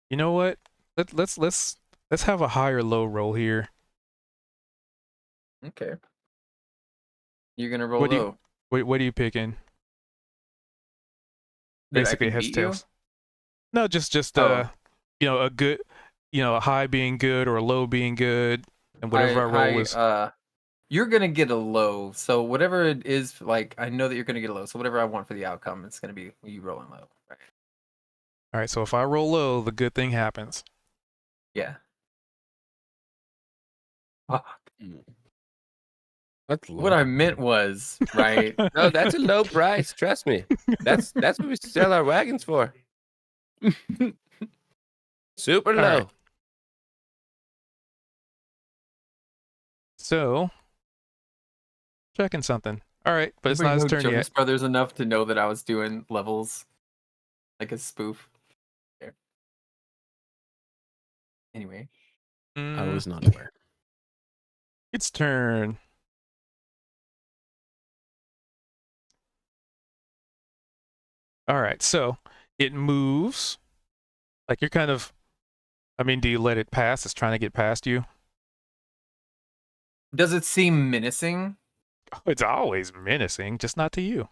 you know what? Let's have a high or low roll here. Okay. You're gonna roll low. What are you picking? That I Basically can heads beat you? tails. No, just Oh. a good, a high being good or a low being good, and whatever I roll is. You're gonna get a low. So whatever it is, like I know that you're gonna get a low. So whatever I want for the outcome, it's gonna be you rolling low. Right. All right, so if I roll low, the good thing happens. Yeah. Fuck. That's low. What I meant was, right? No, that's a low price. Trust me. That's what we sell our wagons for. Super All low. right. So, checking something. All right, but it's not his Anybody know turn Jonas yet. Brothers enough to know that I was doing levels like a spoof. There. Anyway. I was not aware. Its turn. All right, so it moves. Like you're kind of, do you let it pass? It's trying to get past you. Does it seem menacing? Oh, it's always menacing, just not to you.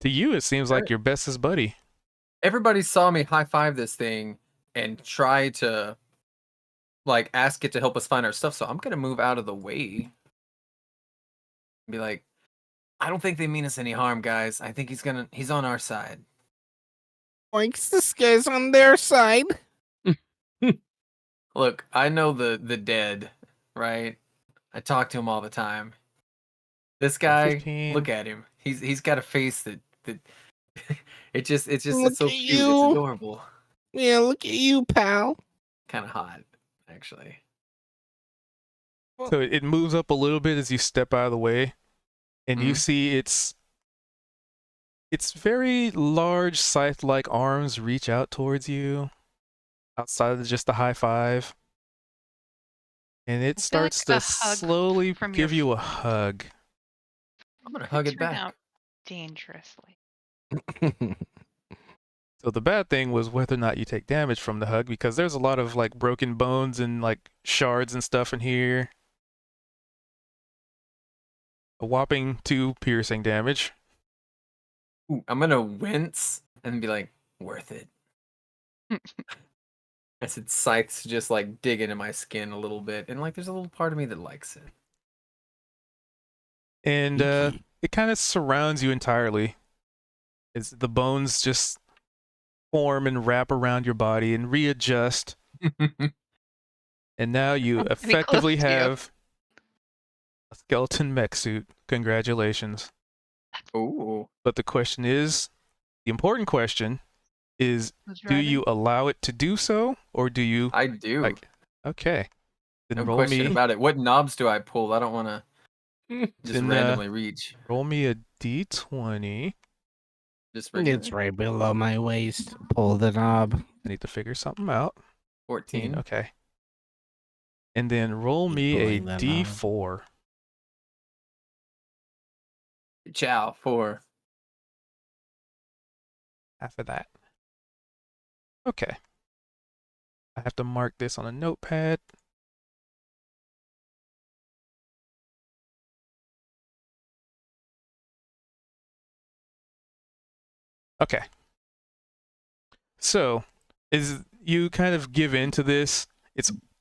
To you, it seems like your bestest buddy. Everybody saw me high five this thing and try to like ask it to help us find our stuff, so I'm gonna move out of the way. Be like, I don't think they mean us any harm, guys. I think he's on our side. Likes this guy's on their side. Look, I know the dead, right? I talk to him all the time. This guy, 15. look at him. He's got a face that it's Look so at cute. you. It's adorable. Yeah, look at you, pal. Kind of hot, actually. So it moves up a little bit as you step out of the way, and you Mhm. see its very large scythe-like arms reach out towards you, outside of just the high five, and it I feel like starts a to hug slowly from give your you a hug. I'm gonna could hug it turn back. out dangerously. So the bad thing was whether or not you take damage from the hug, because there's a lot of like broken bones and like shards and stuff in here. A whopping 2 piercing damage. Ooh, I'm gonna wince and be like, worth it. As its scythes just like dig into my skin a little bit, and like there's a little part of me that likes it. And Icky. it kind of surrounds you entirely. It's the bones just form and wrap around your body and readjust. And now you I'm pretty close effectively to you. have a skeleton mech suit. Congratulations. Ooh. But the question is, the important question is, Who's do driving? you allow it to do so, or do you I do. like? Okay, then No roll question me. about it. What knobs do I pull? I don't want to just Then randomly reach. roll me a d20. Just regular. It's right below my waist. Pull the knob. I need to figure something out. 14. Okay. And then roll Keep me a pulling that knob. d4. Ciao. 4. Half of that. Okay. I have to mark this on a notepad. Okay. So, as you kind of give in to this,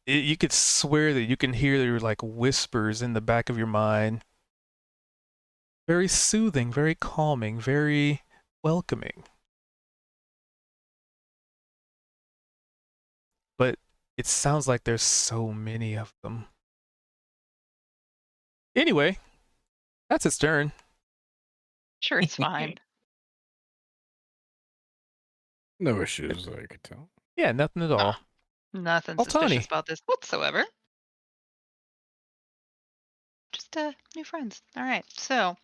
you could swear that you can hear your like whispers in the back of your mind. Very soothing, very calming, very welcoming. But it sounds like there's so many of them. Anyway, that's its turn. Sure, it's fine. No issues, I could tell. Yeah, nothing at all. Nothing Altani. suspicious about this whatsoever. Just new friends. All right, so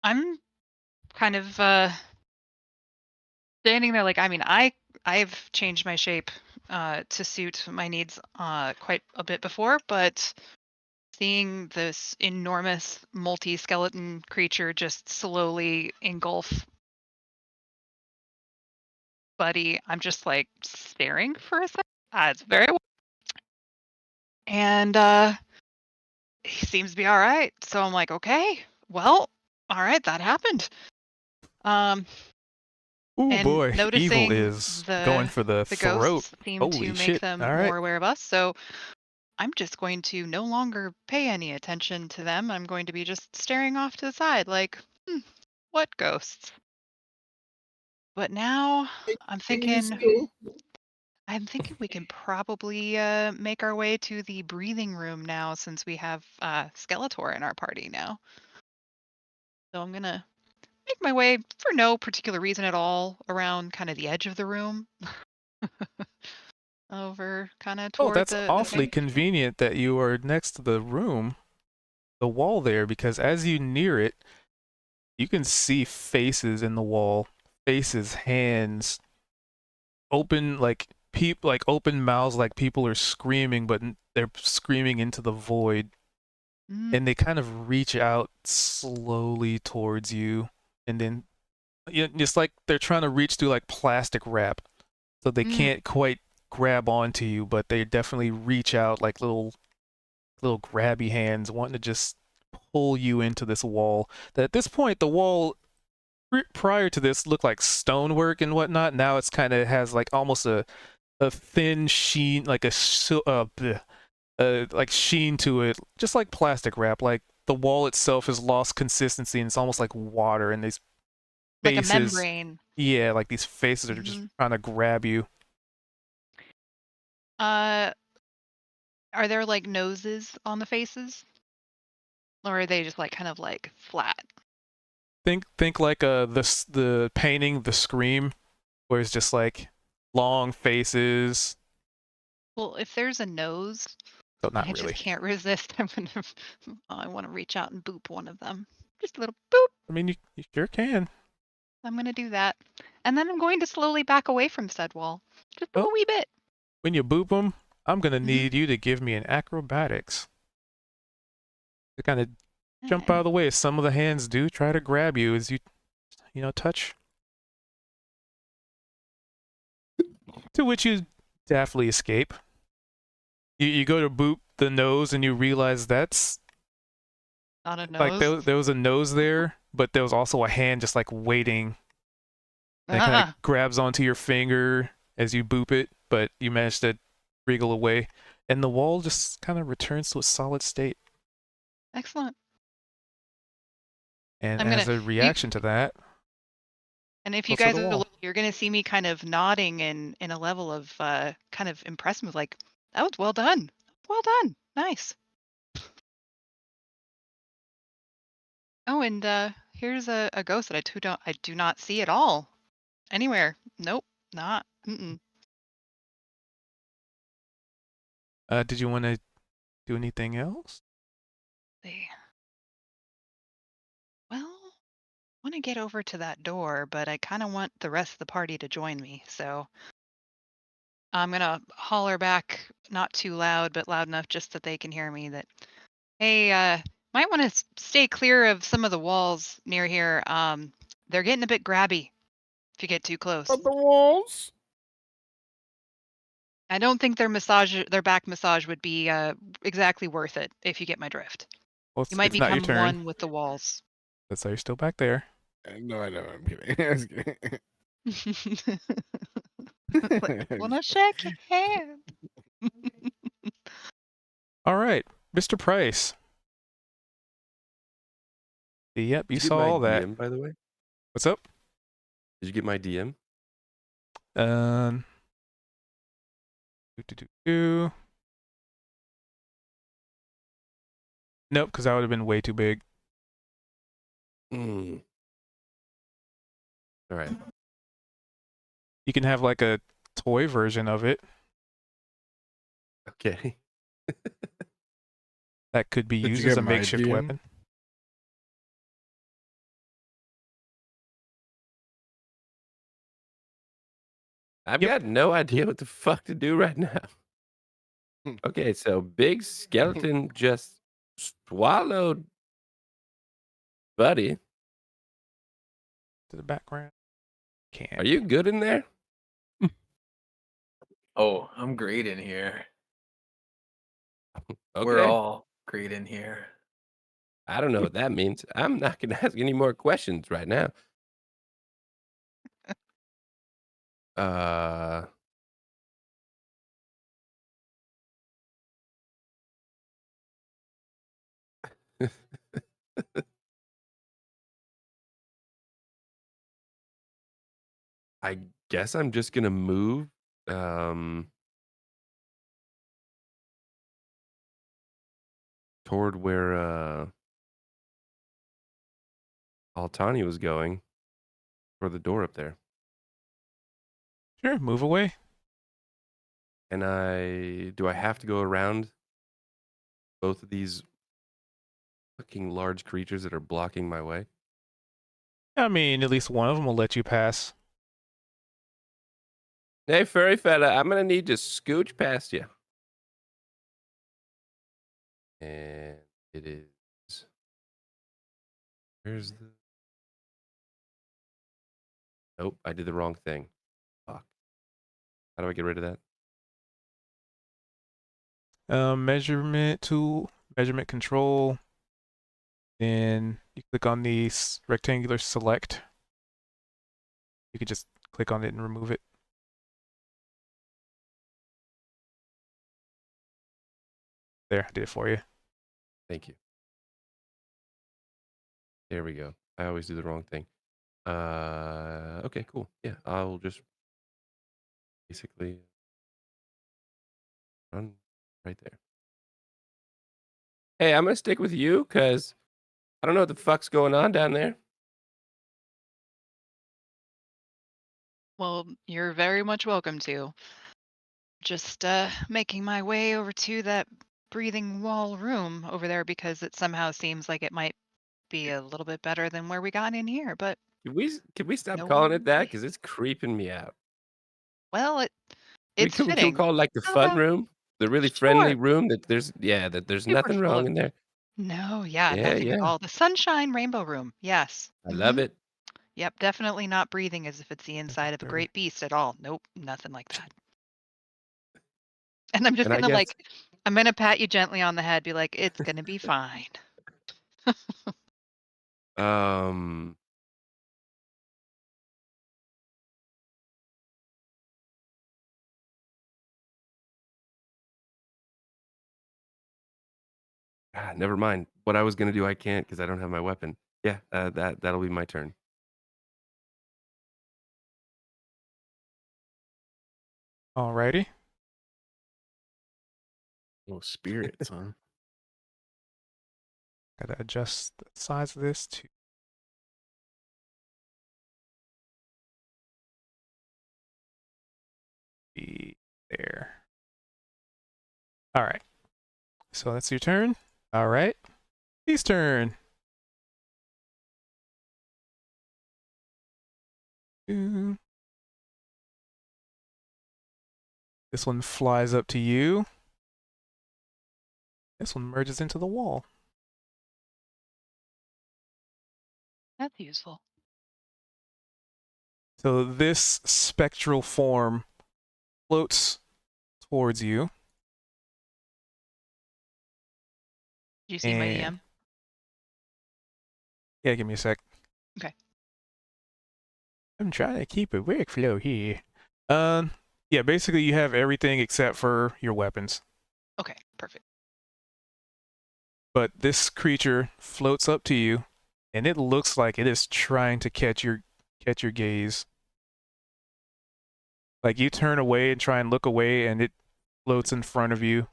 I'm kind of standing there like, I mean, I've changed my shape to suit my needs quite a bit before, but seeing this enormous multi-skeleton creature just slowly engulf Buddy, I'm just like staring for a second. It's very and he seems to be all right. So I'm like, okay, well, all right, that happened. Ooh And boy, evil noticing is going for the throat. ghosts seem Holy to make shit. them All right. more aware of us. So I'm just going to no longer pay any attention to them. I'm going to be just staring off to the side, like, what ghosts? But now I'm thinking we can probably make our way to the breathing room now, since we have Skeletor in our party now. So I'm gonna make my way, for no particular reason at all, around kind of the edge of the room, over kind of Oh, toward that's the awfully main. convenient that you are next to the room, the wall there, because as you near it, you can see faces in the wall, faces, hands, open like open mouths, like people are screaming, but they're screaming into the void, Mm, and they kind of reach out slowly towards you, and then it's like they're trying to reach through like plastic wrap, so they mm. can't quite grab onto you, but they definitely reach out like little grabby hands wanting to just pull you into this wall. That at this point, the wall prior to this looked like stonework and whatnot. Now it's kind of has like almost a thin sheen, like like sheen to it, just like plastic wrap. Like the wall itself has lost consistency and it's almost like water. And these Like a faces, membrane. yeah, like these faces are just trying to grab you. Are there like noses on the faces, or are they just like kind of like flat? Think like the painting, The Scream, where it's just like long faces. Well, if there's a nose, So not I really. just can't resist. I want to reach out and boop one of them. Just a little boop. I mean, you sure can. I'm going to do that. And then I'm going to slowly back away from said wall. Just a Well, wee bit. when you boop them, I'm gonna need you to give me an acrobatics to kind of jump out of the way. Some of the hands do try to grab you as you touch. To which you deftly escape. You go to boop the nose and you realize that's Not a like nose. there was a nose there, but there was also a hand just like waiting. And it kind Ah, of grabs onto your finger as you boop it, but you manage to wriggle away, and the wall just kind of returns to a solid state. excellent. And I'm as gonna a reaction to that, and if you closer to guys the are wall. looking You're gonna see me kind of nodding in a level of kind of impressed with like, that was well done. Well done. Nice. Oh, and here's a ghost that I do not see at all. Anywhere. Nope. Not. Mm-mm. Did you want to do anything else? See. Well, I want to get over to that door, but I kind of want the rest of the party to join me. So I'm gonna holler back, not too loud, but loud enough just that they can hear me. That hey, might want to stay clear of some of the walls near here. They're getting a bit grabby if you get too close. But the walls. I don't think their back massage would be exactly worth it if you get my drift. Well, You might it's not your become turn. one with the walls. That's why you're still back there. No, I know. I'm kidding. Like, wanna shake your hand? All right, Mr. Price. Yep, you Did you saw get my all that. DM, by the way? What's up? Did you get my DM? Um. Do. Nope, because that would have been way too big. Mm. All right. You can have like a toy version of it Okay. that could be Did you used as get a my makeshift DM? weapon. I've Yep. got no idea what the fuck to do right now. Okay, so big skeleton just swallowed Buddy. To the background. Can't. Are you good in there? Oh, I'm great in here. We're Okay. all great in here. I don't know what that means. I'm not going to ask any more questions right now. Uh, I guess I'm just gonna move um toward where Altani was going for the door up there. Sure, move away. And do I have to go around both of these fucking large creatures that are blocking my way? I mean, at least one of them will let you pass. Hey, furry fella, I'm gonna need to scooch past you. And it is. Where's the? Nope, I did the wrong thing. Fuck. How do I get rid of that? Measurement tool, measurement control. Then you click on the rectangular select. You can just click on it and remove it. There, I did it for you. Thank you. There we go. I always do the wrong thing. Okay, cool. Yeah, I'll just basically run right there. Hey, I'm gonna stick with you because I don't know what the fuck's going on down there. Well, you're very much welcome to. Just making my way over to that breathing wall room over there because it somehow seems like it might be a little bit better than where we got in here, but Can we stop no calling it that? way. Because it's creeping me out. Well, it's Can we fitting. call it like the fun Okay, room, the really friendly sure. room that there's Super nothing full wrong of in there. no, yeah, Yeah, nothing at yeah, all. The sunshine rainbow room. Yes. I love it. Yep, definitely not breathing as if it's the Yeah, inside of a there. great beast at all. Nope, nothing like that. And I'm just And I gonna guess I'm gonna pat you gently on the head, be like, it's gonna be fine. um never mind. What I was gonna do, I can't because I don't have my weapon. Yeah, that'll be my turn. Alrighty. Oh, spirits, huh? Gotta adjust the size of this to be there. Alright. So that's your turn. Alright. His turn. This one flies up to you. This one merges into the wall. That's useful. So this spectral form floats towards you. Do you see my And DM? yeah, give me a sec. Okay. I'm trying to keep a workflow here. Yeah, basically you have everything except for your weapons. Okay, perfect. But this creature floats up to you, and it looks like it is trying to catch your gaze. Like you turn away and try and look away, and it floats in front of you.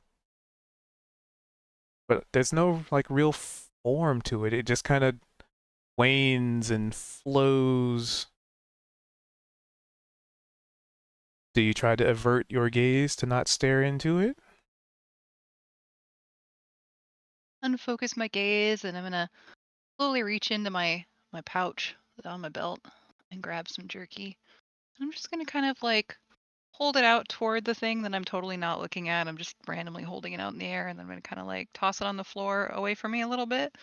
But there's no like real form to it. It just kind of wanes and flows. Do you try to avert your gaze to not stare into it? Unfocus my gaze, and I'm gonna slowly reach into my pouch on my belt and grab some jerky. I'm just gonna kind of like hold it out toward the thing that I'm totally not looking at. I'm just randomly holding it out in the air, and then I'm gonna kind of like toss it on the floor away from me a little bit,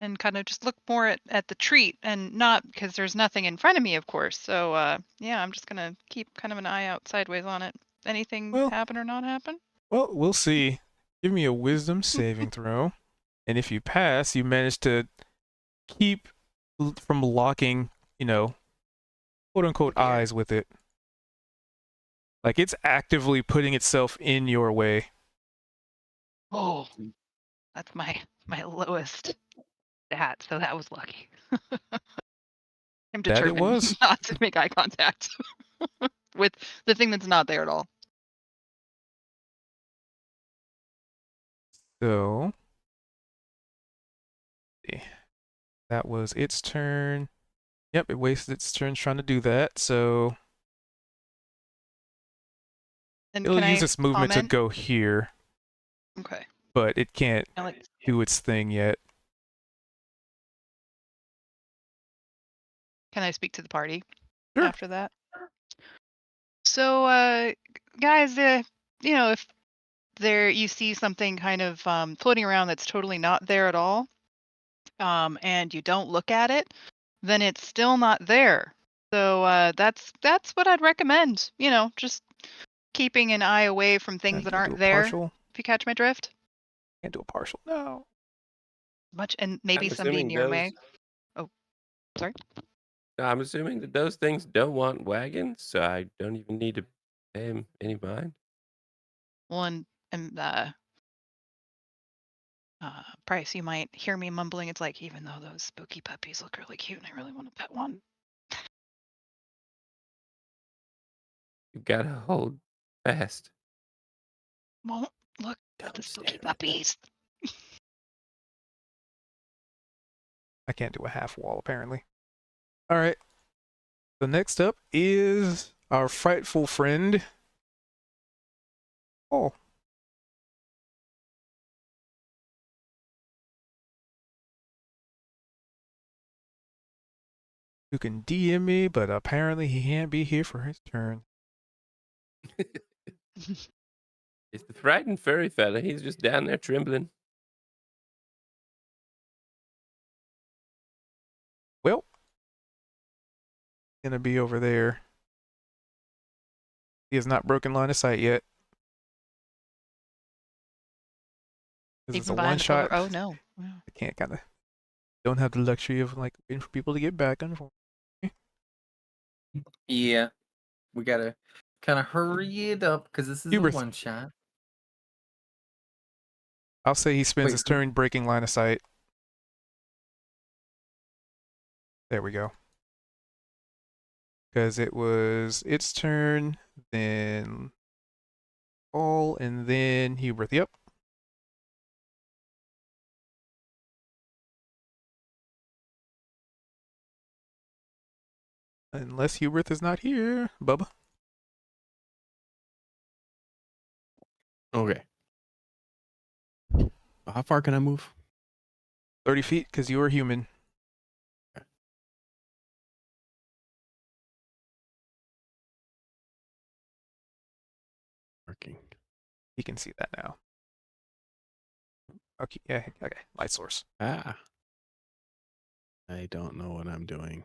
and kind of just look more at the treat, and not because there's nothing in front of me, of course. So yeah, I'm just gonna keep kind of an eye out sideways on it. Anything Well, happen or not happen? well, we'll see. Give me a wisdom saving throw. And if you pass, you manage to keep from locking, quote unquote Weird. eyes with it. Like it's actively putting itself in your way. Oh, that's my lowest stat, so that was lucky. I'm That it determined was. not to make eye contact with the thing that's not there at all. So that was its turn. Yep, it wasted its turn trying to do that. So And it'll can use I its movement to comment? go here, Okay. but it can't I like. do its thing yet. Can I speak to the party Sure. after that? So, guys, if there you see something kind of floating around that's totally not there at all, and you don't look at it, then it's still not there. So that's what I'd recommend. Just keeping an eye away from I things that can't do aren't a there. partial. If you catch my drift, Can't do a partial. No. and maybe I'm somebody assuming near those. me. Oh, sorry. I'm assuming that those things don't want wagons, so I don't even need to pay him any mind. Well, and Price, you might hear me mumbling. It's like, even though those spooky puppies look really cute, and I really want to pet one. You gotta hold fast. Won't look at the spooky puppies. I can't do a half wall apparently. All right. So next up is our frightful friend. Oh. Who can DM me, but apparently he can't be here for his turn. It's the frightened furry fella. He's just down there trembling. Well, gonna be over there. He has not broken line of sight yet. Because it's a Even one behind the pillar. shot. Oh no. I can't don't have the luxury of like waiting for people to get back, unfortunately. Yeah, we gotta kind of hurry it up because this is a Hubert, one shot. I'll say he spends Wait, his turn breaking line of sight. There we go. Because it was its turn, then Paul, and then Hubert. Yep. Unless Hubert is not here. Bubba. Okay. How far can I move? 30 feet, because you are human. Working. You can see that now. Okay, yeah, okay. Light source. Ah. I don't know what I'm doing.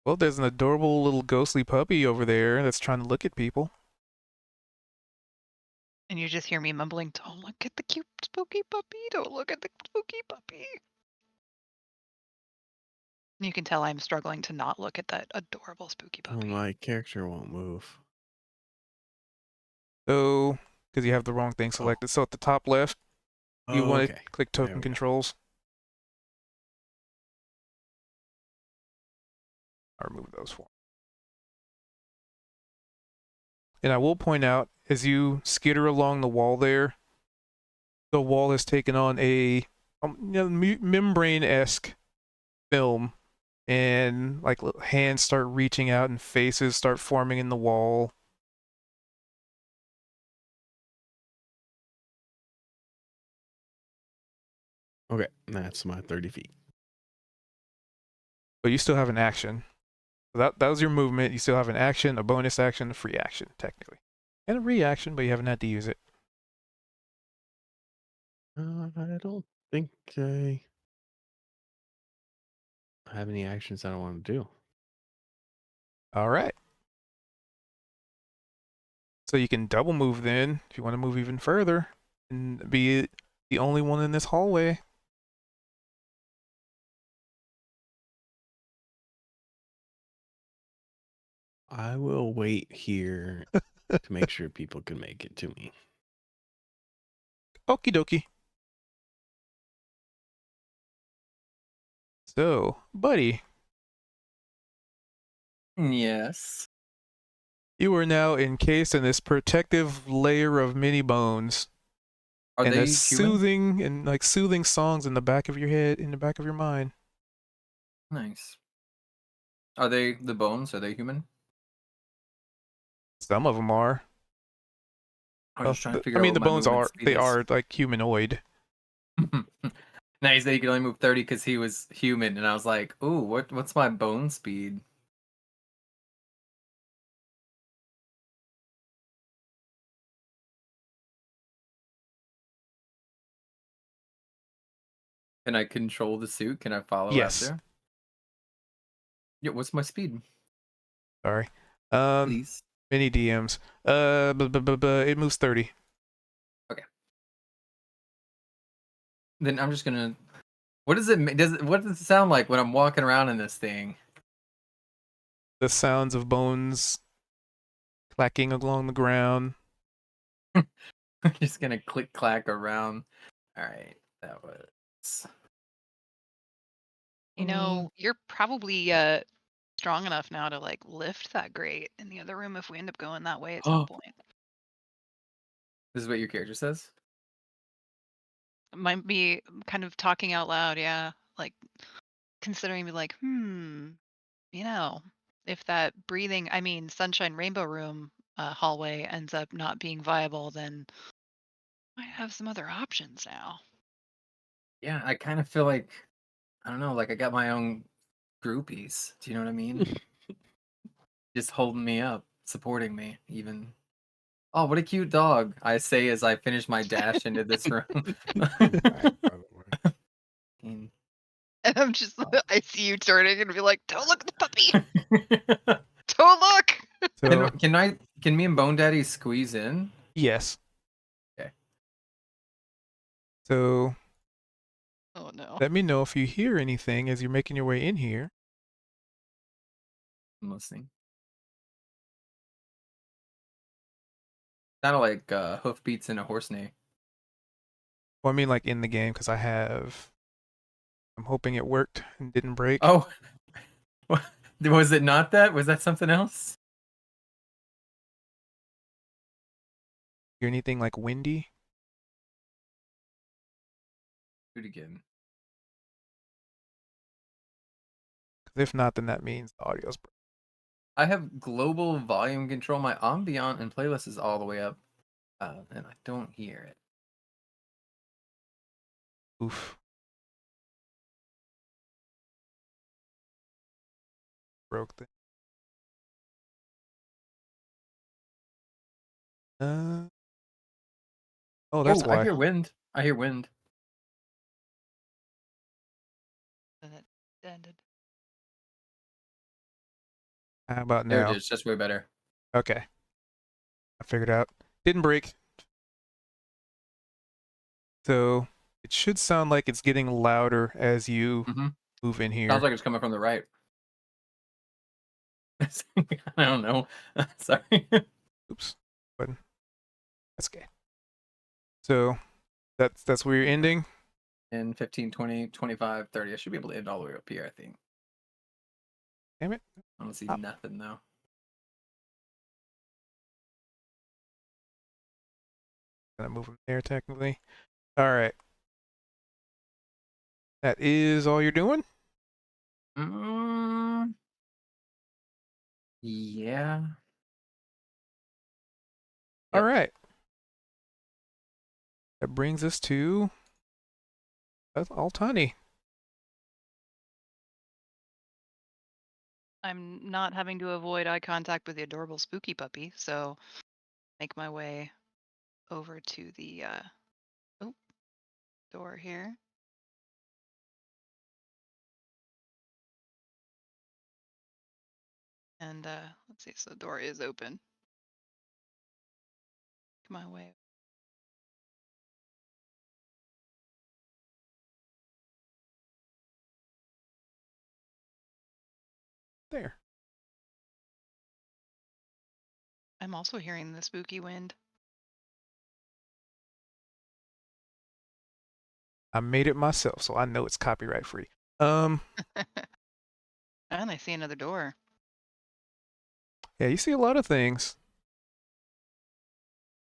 Well, there's an adorable little ghostly puppy over there that's trying to look at people. And you just hear me mumbling, "Don't look at the cute spooky puppy. Don't look at the spooky puppy." You can tell I'm struggling to not look at that adorable spooky Oh, puppy. my character won't move. So, because you have the wrong thing selected. So at the top left, you Oh, want okay. to click There token we go. controls. I'll remove those for. And I will point out, as you skitter along the wall there, the wall has taken on a membrane-esque film, and like little hands start reaching out and faces start forming in the wall. Okay, that's my 30 feet. But you still have an action. So that was your movement. You still have an action, a bonus action, a free action, technically. And a reaction, but you haven't had to use it. I don't think I have any actions I don't want to do. All right. So you can double move then, if you want to move even further, and be the only one in this hallway. I will wait here to make sure people can make it to me. Okie dokie. So, buddy, Yes. you are now encased in this protective layer of many bones. Are and they there's human? soothing and like soothing songs in the back of your head, in the back of your mind. Nice. Are they the bones? Are they human? Some of them are. I was just trying to I figure out mean, what the my bones movement are, speed they is. are like humanoid. Now he said he could only move 30 because he was human, and I was like, "Ooh, what's my bone speed?" Can I control the suit? Can I follow Yes. after? Yeah, what's my speed? Sorry. Please. Many DMs. It moves 30. Then I'm just gonna. What does it? What does it sound like when I'm walking around in this thing? The sounds of bones clacking along the ground. I'm just gonna click clack around. All right, that was. You know, you're probably strong enough now to like lift that grate in the other room if we end up going that way at some point. This is what your character says. Might be kind of talking out loud, yeah. Like considering, be like, you know, if that breathing, I mean, Sunshine Rainbow Room hallway ends up not being viable, then might have some other options now. Yeah, I kind of feel like I don't know, like I got my own groupies. Do you know what I mean? Just holding me up, supporting me, even. Oh, what a cute dog! I say as I finish my dash into this room. Mm. And I'm just, I see you turning and be like, don't look at the puppy! Don't look! So, Can me and Bone Daddy squeeze in? yes. Okay. So, Oh no. let me know if you hear anything as you're making your way in here. I'm listening. Sounded like hoofbeats in a horse neigh. Well, I mean, like in the game, because I'm hoping it worked and didn't break. Oh, Was it not that? Was that something else? Hear anything like windy? Do it again. 'Cause if not, then that means the audio's broken. I have global volume control. My ambient and playlist is all the way up, and I don't hear it. Oof. Broke the. Oh, that's Oh, why. I hear wind. I hear wind. And it ended. How about There it now? is. Just way better. Okay. I figured out. Didn't break. So it should sound like it's getting louder as you Mm-hmm. move in here. Sounds like it's coming from the right. I don't know. Sorry. Oops. Button. That's okay. So that's where you're ending. In 15, 20, 25, 30. I should be able to end all the way up here, I think. Damn it. I don't see Stop. nothing though. Gonna move him there technically. Alright. That is all you're doing? Yeah. Yep. Alright. That brings us to Altani. I'm not having to avoid eye contact with the adorable spooky puppy, so make my way over to the door here. And let's see, so the door is open. Make my way. There. I'm also hearing the spooky wind. I made it myself, so I know it's copyright free. And I see another door. Yeah, you see a lot of things.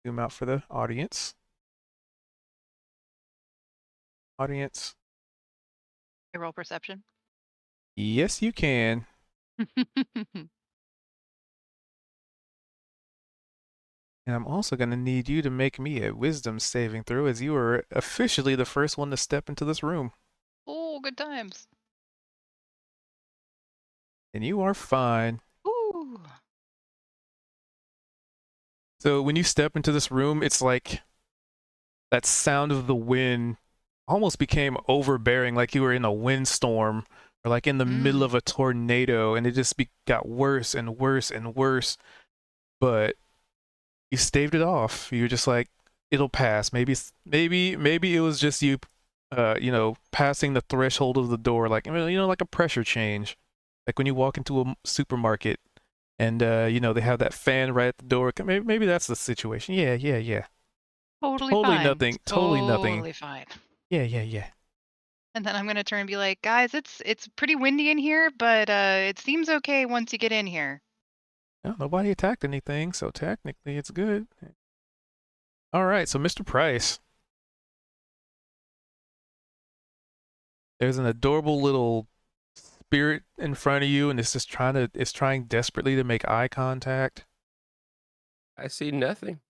Zoom out for the audience. Audience. I roll perception. Yes, you can. And I'm also going to need you to make me a wisdom saving throw as you are officially the first one to step into this room. Oh, good times. And you are fine. Ooh. So when you step into this room, it's like that sound of the wind almost became overbearing, like you were in a windstorm or like in the middle of a tornado, and it just got worse and worse and worse. But you staved it off. You were just like, it'll pass. Maybe it was just you, passing the threshold of the door, like like a pressure change, like when you walk into a supermarket, and they have that fan right at the door. Maybe that's the situation. Yeah. Totally Totally fine. nothing. Totally nothing. Totally fine. Yeah. And then I'm gonna turn and be like, guys, it's pretty windy in here, but it seems okay once you get in here. No, nobody attacked anything, so technically it's good. All right, so Mr. Price. There's an adorable little spirit in front of you, and it's trying desperately to make eye contact. I see nothing.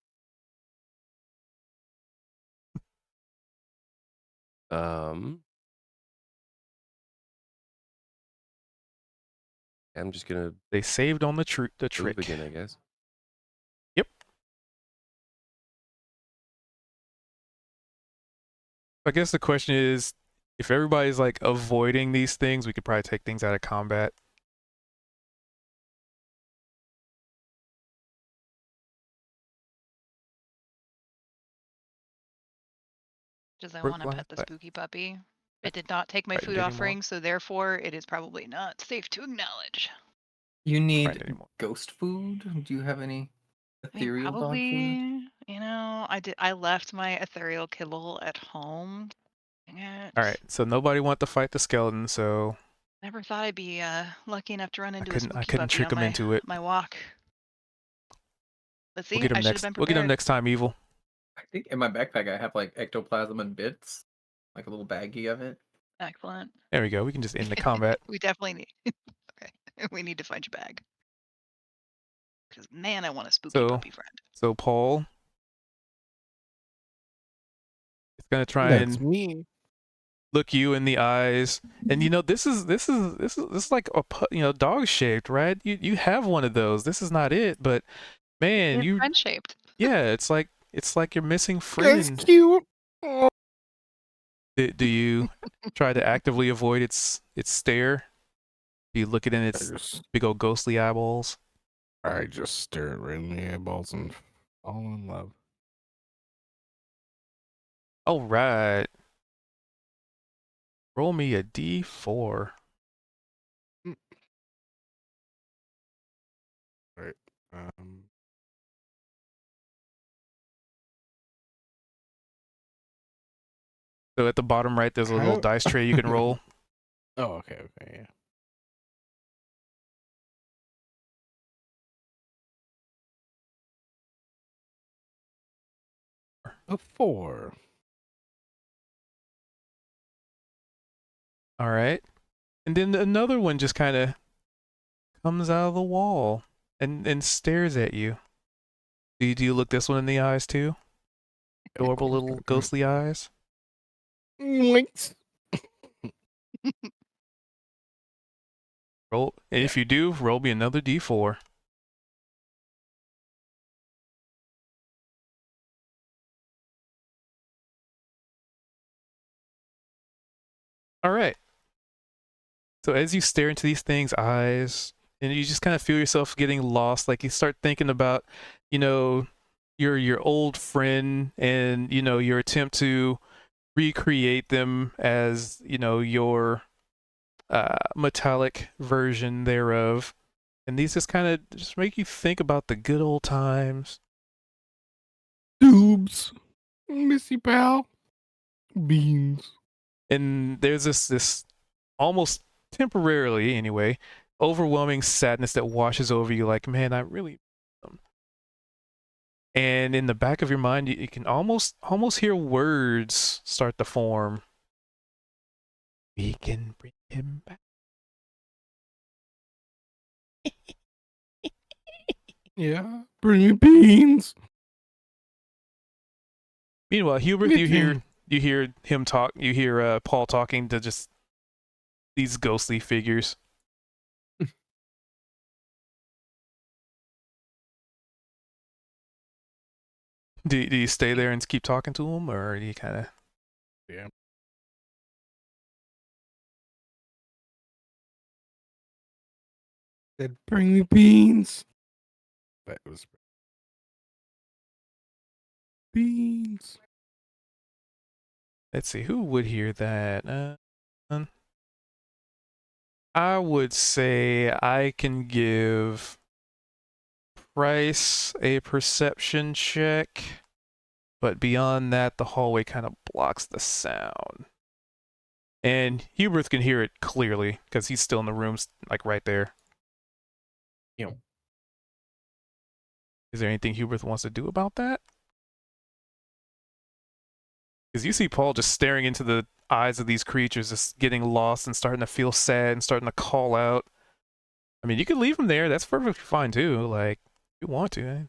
I'm just gonna They saved on the move trick. again, I guess. Yep. I guess the question is, if everybody's like avoiding these things, we could probably take things out of combat. Because I We're want to going pet the to spooky puppy. It did not take my Right, food anymore. offering, so therefore it is probably not safe to acknowledge. You Right need anymore. ghost food? Do you have any I mean, ethereal dog probably, food? I left my ethereal kibble at home. Dang it. All right, so nobody want to fight the skeleton, so Never thought I'd be lucky enough to run into a I spooky couldn't puppy trick on him into it. my walk. But We'll see, get I him should have been We'll get him prepared. next time, Evil. I think in my backpack I have like ectoplasm and bits, like a little baggie of it. Excellent. There we go. We can just end the combat. We definitely need. Okay, we need to find you back. Because man, I want a spooky puppy friend. So Paul is gonna try That's and me. look you in the eyes, and this is like a dog shaped, right? You have one of those. This is not it, but man, It's friend shaped. yeah, it's like your missing That's friend. cute. Oh, Do you try to actively avoid its stare? Do you look it in its big old ghostly eyeballs? I just stare it right in the eyeballs and fall in love. All right. Roll me a d4. Right. So at the bottom right, there's a little dice tray you can roll. Oh, okay, yeah. A 4. All right. And then another one just kind of comes out of the wall and stares at you. Do you look this one in the eyes too? Adorable little ghostly eyes. Yoinks. Roll, and if you do, roll me another d4. All right. So as you stare into these things' eyes, and you just kind of feel yourself getting lost, like you start thinking about, your old friend and your attempt to recreate them as your metallic version thereof, and these just kind of just make you think about the good old times. Tubes. Missy pal. Beans. And there's this almost temporarily anyway overwhelming sadness that washes over you, like, man, I really and in the back of your mind you can almost hear words start to form. We can bring him back. Yeah. Bring me beans. Meanwhile, Hubert, you hear him talk. You hear Paul talking to just these ghostly figures. Do you stay there and keep talking to him, or do you kind of? Yeah. Said, bring me beans. That was beans. Let's see, who would hear that? I would say I can give Price a perception check, but beyond that, the hallway kind of blocks the sound. And Hubert can hear it clearly because he's still in the room, like right there. Yeah. Is there anything Hubert wants to do about that? Because you see Paul just staring into the eyes of these creatures, just getting lost and starting to feel sad and starting to call out. I mean, you could leave him there. That's perfectly fine too. Like, if you want to.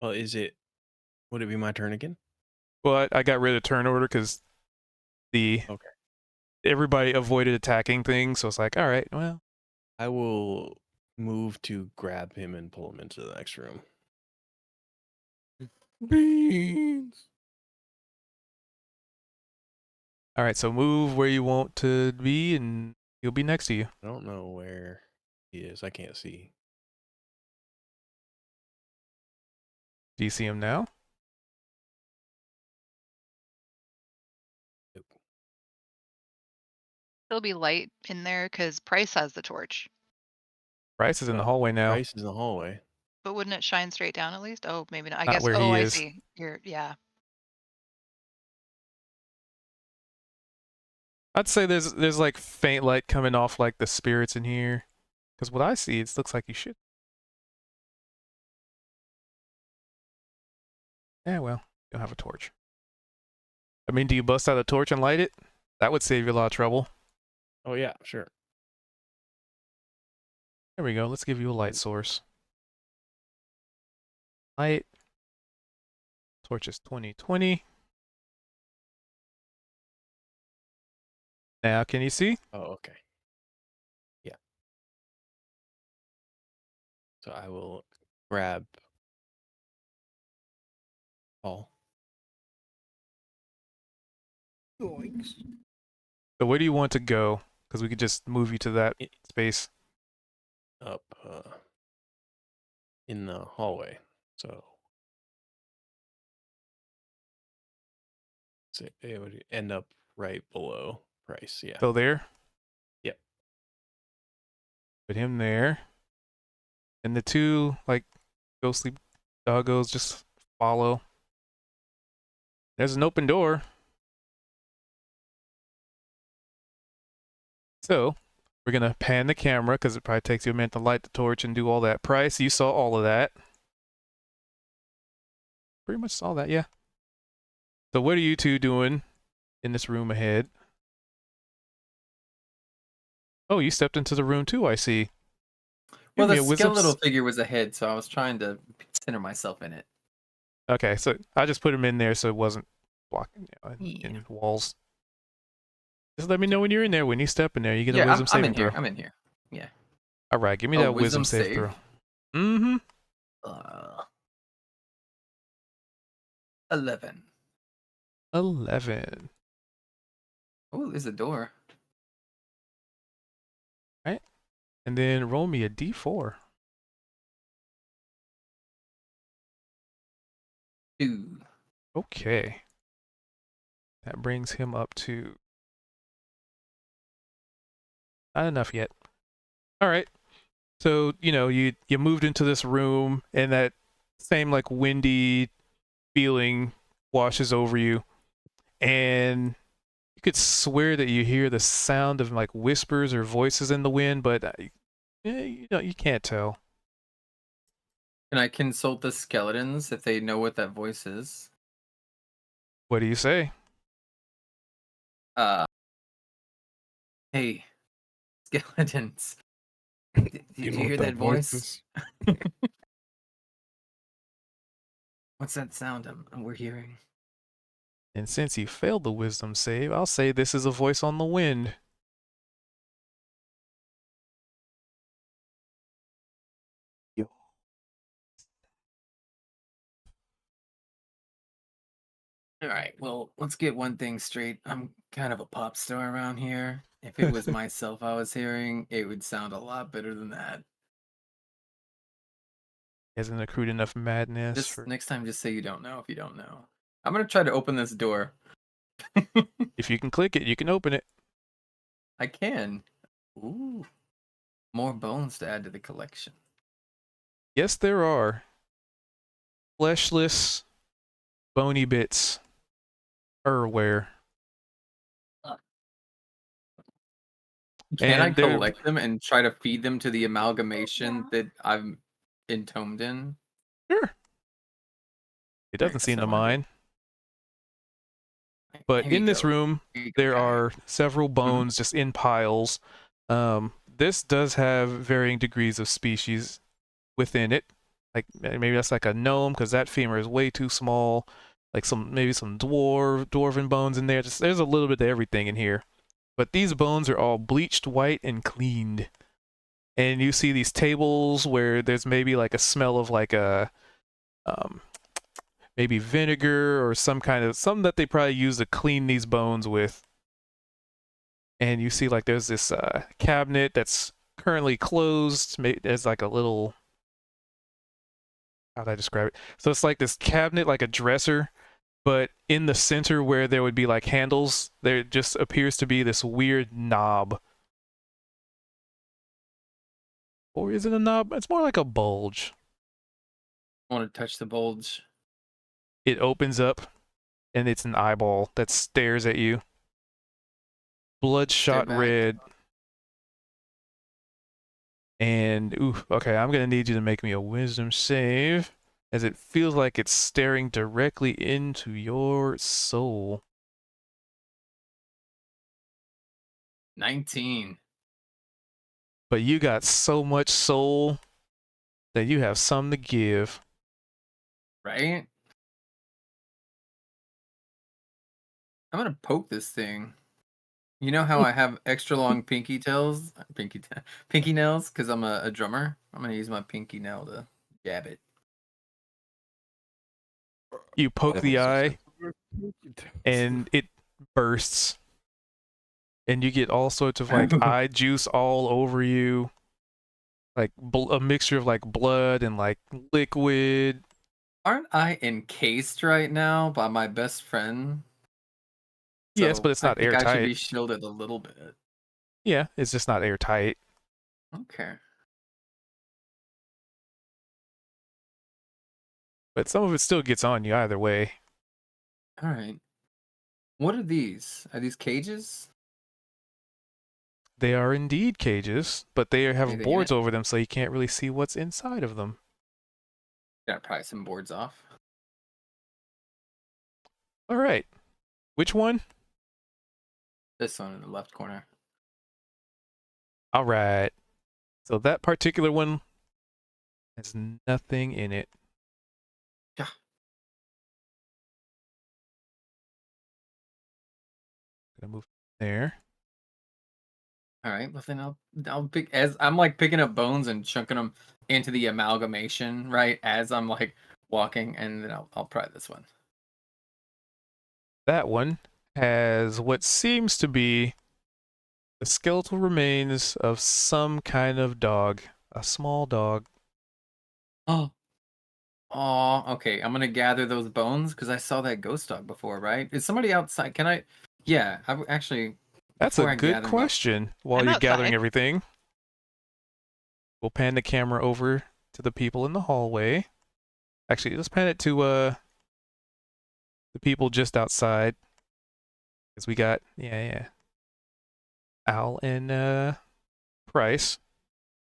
Well, would it be my turn again? Well, I got rid of turn order because everybody avoided attacking things. So it's like, all right, well. I will move to grab him and pull him into the next room. Beans. All right, so move where you want to be, and he'll be next to you. I don't know where he is. I can't see. Do you see him now? There'll be light in there because Price has the torch. Bryce is in the hallway now. Bryce is in the hallway. But wouldn't it shine straight down at least? Oh, maybe not. I Not guess. where Oh, he I is. see. Yeah. I'd say there's like faint light coming off like the spirits in here. Because what I see, it looks like you should. Yeah, well, you don't have a torch. I mean, do you bust out a torch and light it? That would save you a lot of trouble. Oh yeah, sure. There we go. Let's give you a light source. Light. Torch is 2020. Now, can you see? Oh, okay. Yeah. So I will grab Paul. Yoinks. So where do you want to go? Because we could just move you to that It- space. Up in the hallway. So it would end up right below Price. Yeah. So there. Yep. Put him there. And the two, like, ghostly doggos just follow. There's an open door. So we're going to pan the camera because it probably takes you a minute to light the torch and do all that. Price, you saw all of that. Pretty much saw that, yeah. So what are you two doing in this room ahead? Oh, you stepped into the room too, I see. Well, Give me the a wisdom. skeletal figure was ahead, so I was trying to center myself in it. Okay, so I just put him in there so it wasn't blocking Yeah. in walls. Just let me know when you're in there. When you step in there, you get a Yeah, wisdom I'm saving in here. throw. I'm in here. Yeah. All right, give me Oh, that wisdom wisdom save save? throw. Mm-hmm. 11. 11. Oh, there's a door. Right. And then roll me a d4. 2. Okay. That brings him up to... Not enough yet. All right. So, you moved into this room and that same like windy feeling washes over you. And you could swear that you hear the sound of like whispers or voices in the wind, but you can't tell. Can I consult the skeletons if they know what that voice is? What do you say? Hey, skeletons. Did you know hear what that voice? is? What's that sound we're hearing? And since you failed the wisdom save, I'll say this is a voice on the wind. All right, well, let's get one thing straight. I'm kind of a pop star around here. If it was myself I was hearing, it would sound a lot better than that. Hasn't accrued enough madness Just for... next time, just say you don't know if you don't know. I'm gonna try to open this door. If you can click it, you can open it. I can. Ooh, more bones to add to the collection. Yes, there are. Fleshless, bony bits. Everywhere. Can I And they're... collect them and try to feed them to the amalgamation that I'm entombed in? Sure. It doesn't Alright, seem so to I'm gonna do- mind. But Here you in this go. room, Here you go, there guy. are several bones just in piles. This does have varying degrees of species within it. Like maybe that's like a gnome because that femur is way too small. Like maybe some dwarven bones in there. Just there's a little bit of everything in here. But these bones are all bleached white and cleaned. And you see these tables where there's maybe like a smell of like a maybe vinegar or something that they probably use to clean these bones with. And you see like there's this cabinet that's currently closed. There's like a little... How do I describe it? So it's like this cabinet, like a dresser, but in the center where there would be like handles, there just appears to be this weird knob. Or is it a knob? It's more like a bulge. I want to touch the bulge. It opens up and it's an eyeball that stares at you. bloodshot back. red. And ooh, okay, I'm gonna need you to make me a wisdom save, as it feels like it's staring directly into your soul. 19. But you got so much soul that you have some to give. Right? I'm gonna poke this thing. You know how I have extra long pinky nails? Pinky nails, because I'm a drummer. I'm gonna use my pinky nail to jab it. You poke the eye, Pinky and it bursts. And you get all sorts of like eye juice all over you. Like a mixture of like blood and like liquid. Aren't I encased right now by my best friend? Yes, but So it's I not think I should airtight. be shielded a little bit. Yeah, it's just not airtight. Okay. But some of it still gets on you either way. All right. What are these? Are these cages? They are indeed cages, but they have Anything in boards it? over them, so you can't really see what's inside of them. Gotta pry some boards off. All right. Which one? This one in the left corner. All right. So that particular one has nothing in it. Yeah. Gonna move there. All right. Well, then I'll pick as I'm like picking up bones and chunking them into the amalgamation, right? As I'm like walking, and then I'll pry this one. That one has what seems to be the skeletal remains of some kind of dog, a small dog. Oh. Oh, okay. I'm gonna gather those bones because I saw that ghost dog before, right? Is somebody outside? Can I? Yeah, actually, That's a before I good gather them. question. While I'm you're gathering outside. everything, we'll pan the camera over to the people in the hallway. Actually, let's pan it to the people just outside. Because we got, yeah. Al and Price.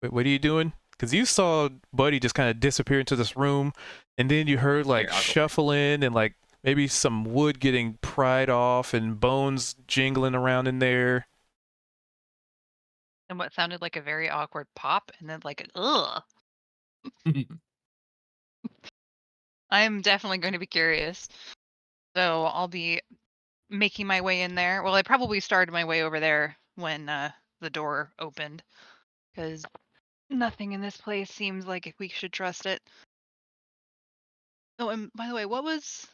Wait, what are you doing? Because you saw Buddy just kind of disappear into this room, and then you heard Here, like I'll go. shuffling and like maybe some wood getting pried off and bones jingling around in there. And what sounded like a very awkward pop, and then like an ugh. I'm definitely going to be curious. So I'll be making my way in there. Well, I probably started my way over there when the door opened, because nothing in this place seems like we should trust it. Oh, and by the way, what was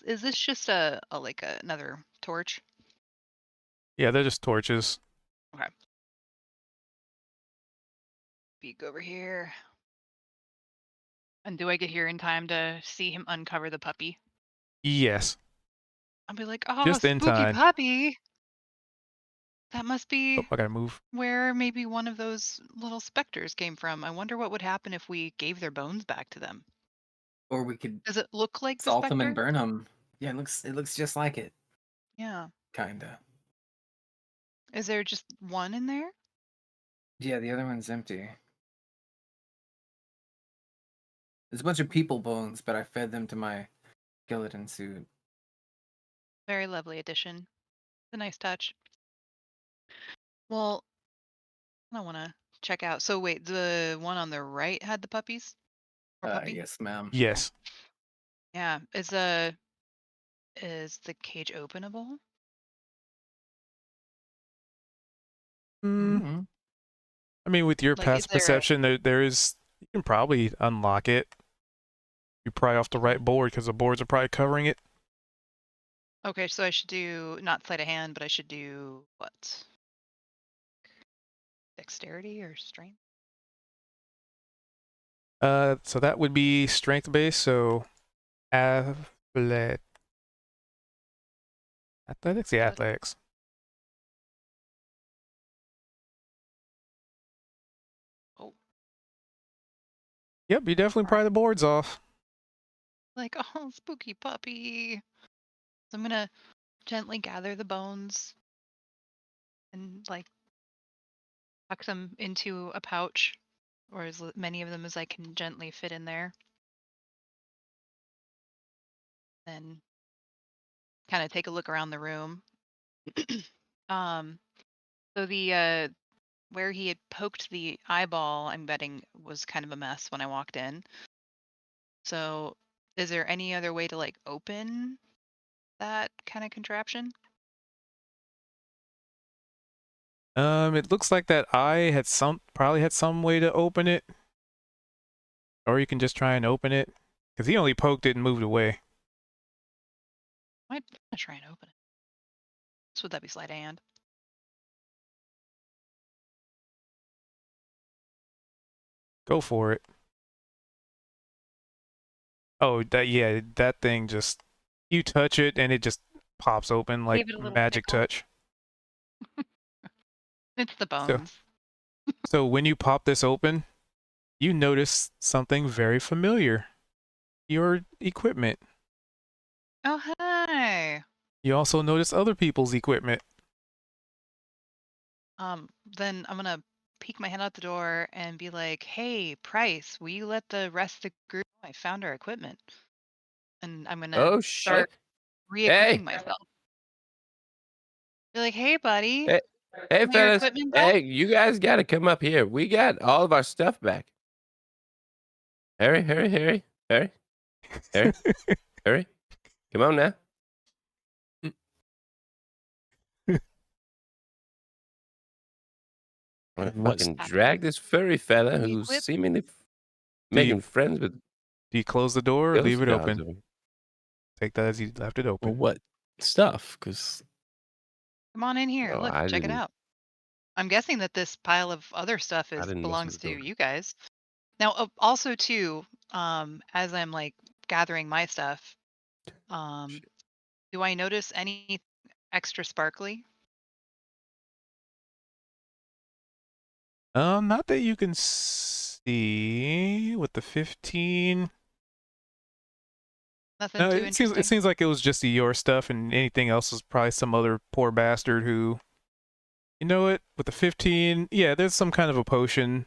is this just a like another torch? Yeah, they're just torches. Okay. Peek over here. And do I get here in time to see him uncover the puppy? Yes, I'll be like, oh, just in spooky time. puppy. That must Oh, be I gotta move. where maybe one of those little specters came from. I wonder what would happen if we gave their bones back to them. Or we could Does it look like the salt them and specter? burn them. Yeah, it looks just like it, Yeah. kinda. Is there just one in there? Yeah, the other one's empty. There's a bunch of people bones, but I fed them to my skeleton suit. Very lovely addition. It's a nice touch. Well, I want to check out. So wait, the one on the right had the puppies or puppy? Yes, ma'am. Yes. Yeah. Is the cage openable? Mm, Mm-hmm. I mean, with your Like, is past there perception, there is. You can probably unlock it. You pry off the right board because the boards are probably covering it. okay? So I should do not sleight of hand, but I should do what? Dexterity or strength? So that would be strength based. So, athlet, athletics, yeah, athletics. Oh, Yep, you definitely pry the boards off. like oh, spooky puppy. So I'm gonna gently gather the bones, and like tuck them into a pouch, or as many of them as I can gently fit in there. Then kind of take a look around the room. um, so the where he had poked the eyeball, I'm betting was kind of a mess when I walked in. So, is there any other way to like open that kind of contraption? It looks like that eye had probably had some way to open it, or you can just try and open it, because he only poked it and moved away. Might try and open it. So would that be sleight of hand? Go for it. Oh, that thing just, you touch it and it just pops open like Gave it a little magic tickle. touch. It's the So, bones. so when you pop this open, you notice something very familiar. Your equipment. Oh hi. You also notice other people's equipment. Then I'm gonna peek my head out the door and be like, "Hey, Price, will you let the rest of the group know I found our equipment?" And I'm gonna Oh start shit! re-equipping Hey, myself. Be like, "Hey, buddy, hey, hey, want your fellas! equipment back?" Hey, you guys got to come up here. We got all of our stuff back. Harry, Harry, Harry, Harry, Harry, Harry. Come on now. I'm gonna What's fucking Happy to drag this furry fella who's re-equip. seemingly Do you making friends with do you close the door or leave ghost it dogs. open? Take that as you left it well, open. what stuff? Because Come on in here. Oh, Look, check it out. I'm guessing that this pile of other stuff I is didn't mess with belongs the to door. you guys. Now, also too, as I'm like gathering my stuff, um, Shit. do I notice any extra sparkly? Not that you can see with the 15. Nothing No, too it interesting. seems like it was just your stuff, and anything else was probably some other poor bastard who, you know what? With the 15, yeah, there's some kind of a potion,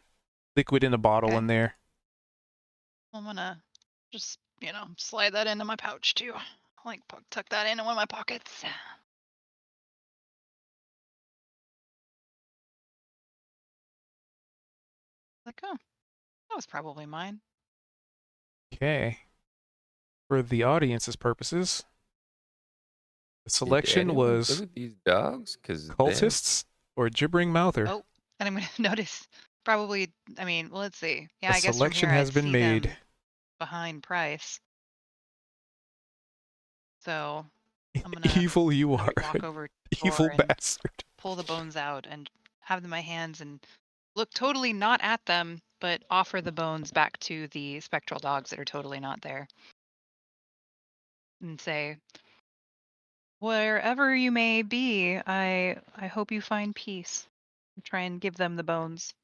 liquid in a bottle Okay. in there. I'm gonna just, slide that into my pouch too. Like tuck that into one of my pockets. Like, oh, that was probably mine. Okay. For the audience's purposes, the Did selection anyone look was at these dogs? Because they're cultists or gibbering mouther. Oh, and I'm gonna notice probably. I mean, well, let's see. Yeah, A I guess from selection here has I'd been see made. them behind Price. So I'm gonna Evil you are, walk over to the door evil and bastard. pull the bones out and have them in my hands and look totally not at them, but offer the bones back to the spectral dogs that are totally not there, and say, wherever you may be, I hope you find peace. Try and give them the bones.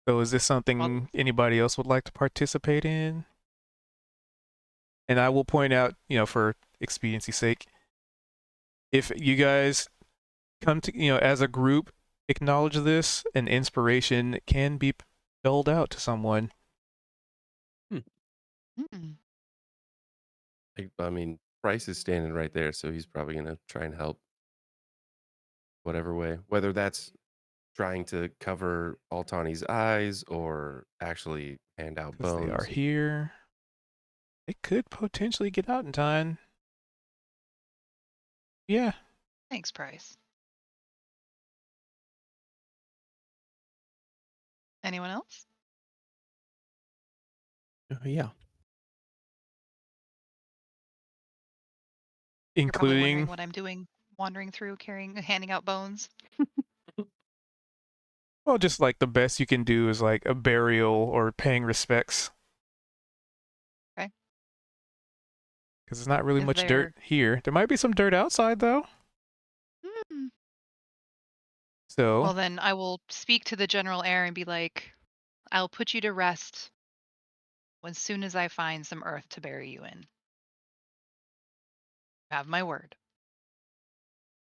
So is this Well, something anybody else would like to participate in? And I will point out, for expediency's sake, if you guys come to, as a group, acknowledge this, an inspiration can be held out to someone. mm, I mean, Price is standing right there, so he's probably gonna try and help whatever way. Whether that's trying to cover Altani's eyes or actually hand out Because they are bones. here. It could potentially get out in time. Yeah. thanks, Price. Anyone else? yeah, You're probably wondering Including, what I'm doing, wandering through, handing out bones. well, just like the best you can do is like a burial or paying respects. Okay. Because there's not really Is much dirt there? here. There might be some dirt outside, though. Hmm. So, Well, then I will speak to the general air and be like, I'll put you to rest as soon as I find some earth to bury you in. Have my word.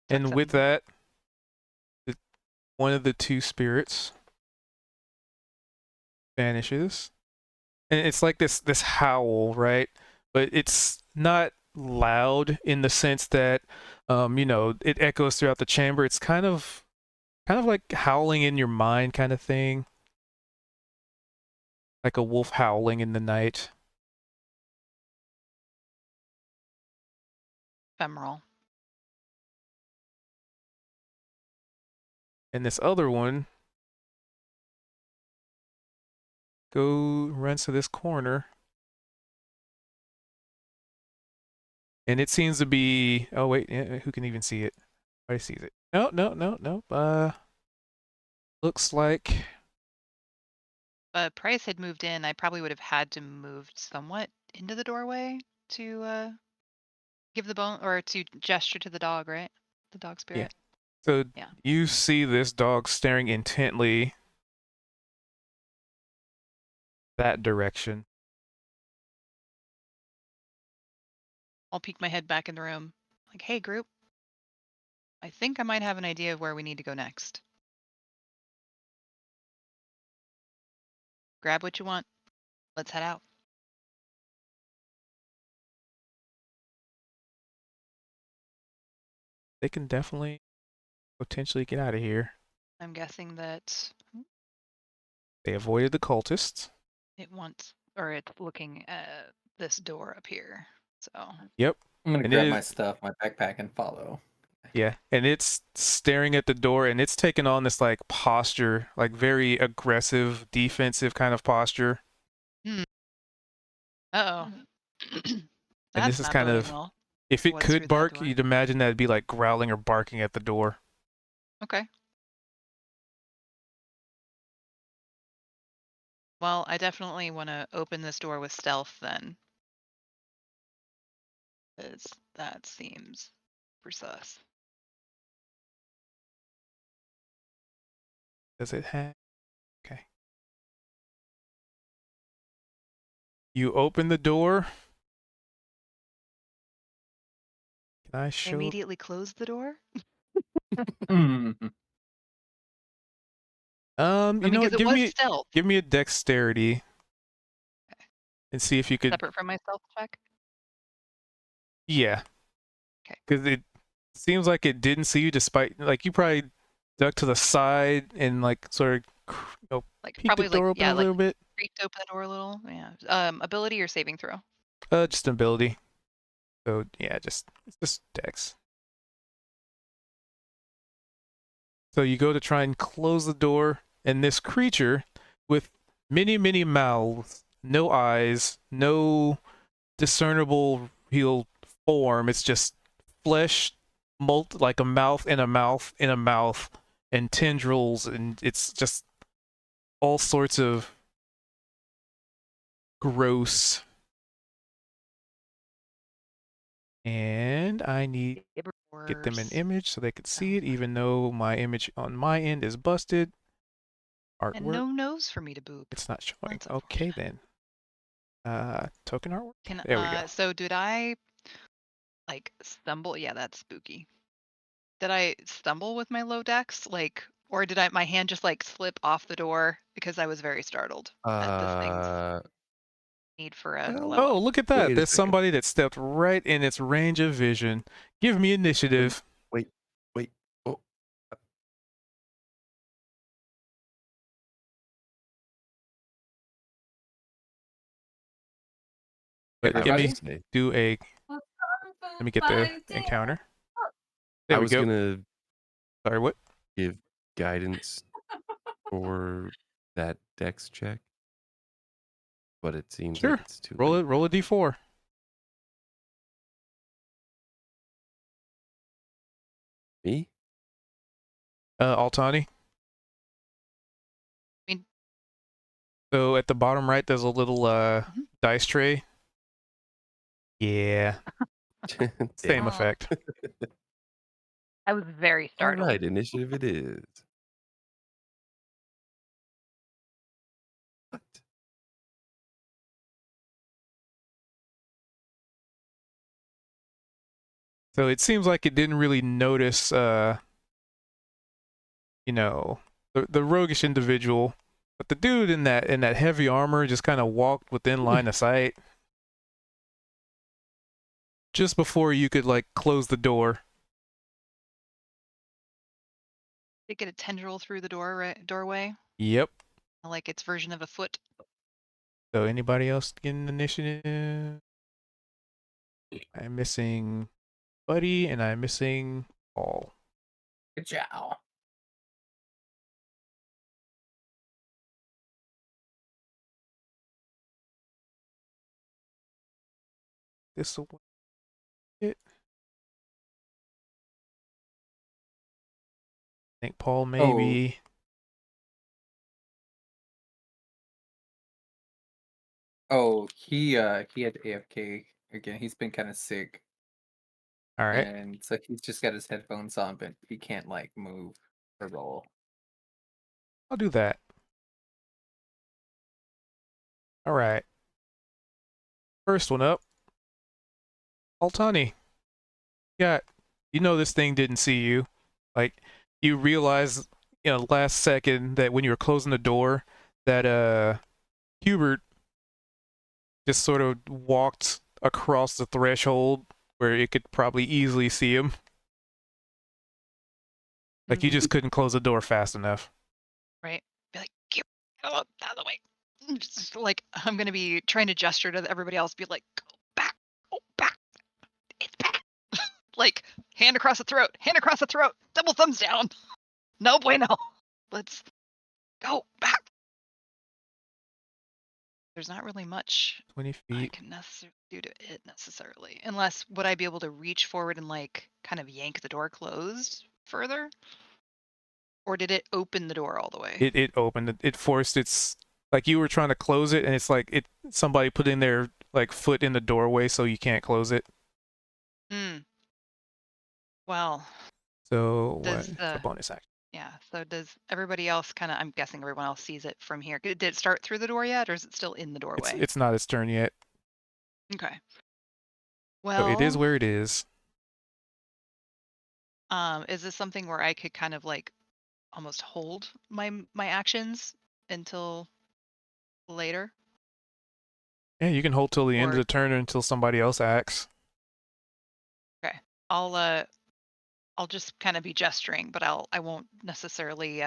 And with that, one of the two spirits vanishes. And it's like this howl, right? But it's not loud in the sense that it echoes throughout the chamber. It's kind of like howling in your mind kind of thing. Like a wolf howling in the night. Ephemeral. And this other one runs to this corner. And it seems to be, oh wait, who can even see it? Nobody sees it. No. Looks like Price had moved in. I probably would have had to move somewhat into the doorway to give the bone or to gesture to the dog, right? The dog spirit. So Yeah. you see this dog staring intently that direction. I'll peek my head back in the room. Like, hey, group. I think I might have an idea of where we need to go next. Grab what you want. Let's head out. They can definitely potentially get out of here. I'm guessing that They avoided the cultists. it's looking at this door up here. So Yep. I'm gonna And grab my stuff, my backpack, and follow. Yeah, and it's staring at the door, and it's taken on this like posture, like very aggressive, defensive kind of posture. Uh-oh. And That's this is not kind boding of, well. if it What's through could that bark, door? you'd imagine that it'd be like growling or barking at the door. Okay. Well, I definitely want to open this door with stealth then. Because that seems sus. Does it have? Okay. You open the door. Can I I show? immediately close the door? You know what? Because it was stealth. Give me a dexterity. Okay. And see if you could. Separate from my stealth check? Yeah. Okay. Because it seems like it didn't see you, despite like you probably ducked to the side and like sort of Like peeked the probably door open a little bit. Creaked open the door a little. Yeah. Ability or saving throw? Just ability. So yeah, it's just dex. So you go to try and close the door, and this creature with many mouths, no eyes, no discernible real form. It's just flesh, like a mouth and a mouth and a mouth, and tendrils, and it's just all sorts of gross. And I need to get them an image so they could see it, even though my image on my end is busted. Artwork. And no nose for me to boop. It's not showing. That's Okay then. Token artwork. There we go. So did I like stumble? Yeah, that's spooky. Did I stumble with my low dex? Or did my hand just like slip off the door because I was very startled at this thing's need for a well, level? Oh, look at that. Wait a There's second. somebody that stepped right in its range of vision. Give me initiative. Wait. Oh, But I give was me gonna say, do a. Let me get the encounter. There I we was go. gonna Sorry, what? give guidance for that dex check, but it seems Sure. like it's too Roll late. it. Roll a d4. Me? Altani. mean- So at the bottom right, there's a little dice tray. Yeah, same Damn. effect. I was very All startled. right, initiative it is. What? So it seems like it didn't really notice, you know, the roguish individual, but the dude in that heavy armor just kind of walked within line of sight just before you could like close the door. Did it get a tendril through the doorway? Yep. Like its version of a foot? So anybody else getting initiative? I'm missing Buddy and I'm missing Paul. Good job. This will it. I think Paul maybe. Oh, he had AFK again. He's been kind of sick, All right. and so he's just got his headphones on, but he can't like move or roll. I'll do that. All right. First one up. Altani. You know this thing didn't see you. Like you realize, last second that when you were closing the door, that Hubert just sort of walked across the threshold where it could probably easily see him. Like you just couldn't close the door fast enough. Right. Be like, get out of the way. Just like I'm gonna be trying to gesture to everybody else, be like, go back, it's back. Like hand across the throat, double thumbs down. No bueno. Let's go back. There's not really much 20 I feet. can necessarily do to it necessarily, unless would I be able to reach forward and like kind of yank the door closed further, or did it open the door all the way? It opened. It forced its, like you were trying to close it, and it's like somebody put in their like foot in the doorway, so you can't close it. Well, So does what? It's a bonus action. yeah. So does everybody else kind of? I'm guessing everyone else sees it from here. Did it start through the door yet, or is it still in the doorway? It's not its turn yet. Okay. So it is Well, where it is. is this something where I could kind of like almost hold my actions until later? Yeah, you can hold till the end of Or the turn or until somebody else acts. okay, I'll just kind of be gesturing, but I won't necessarily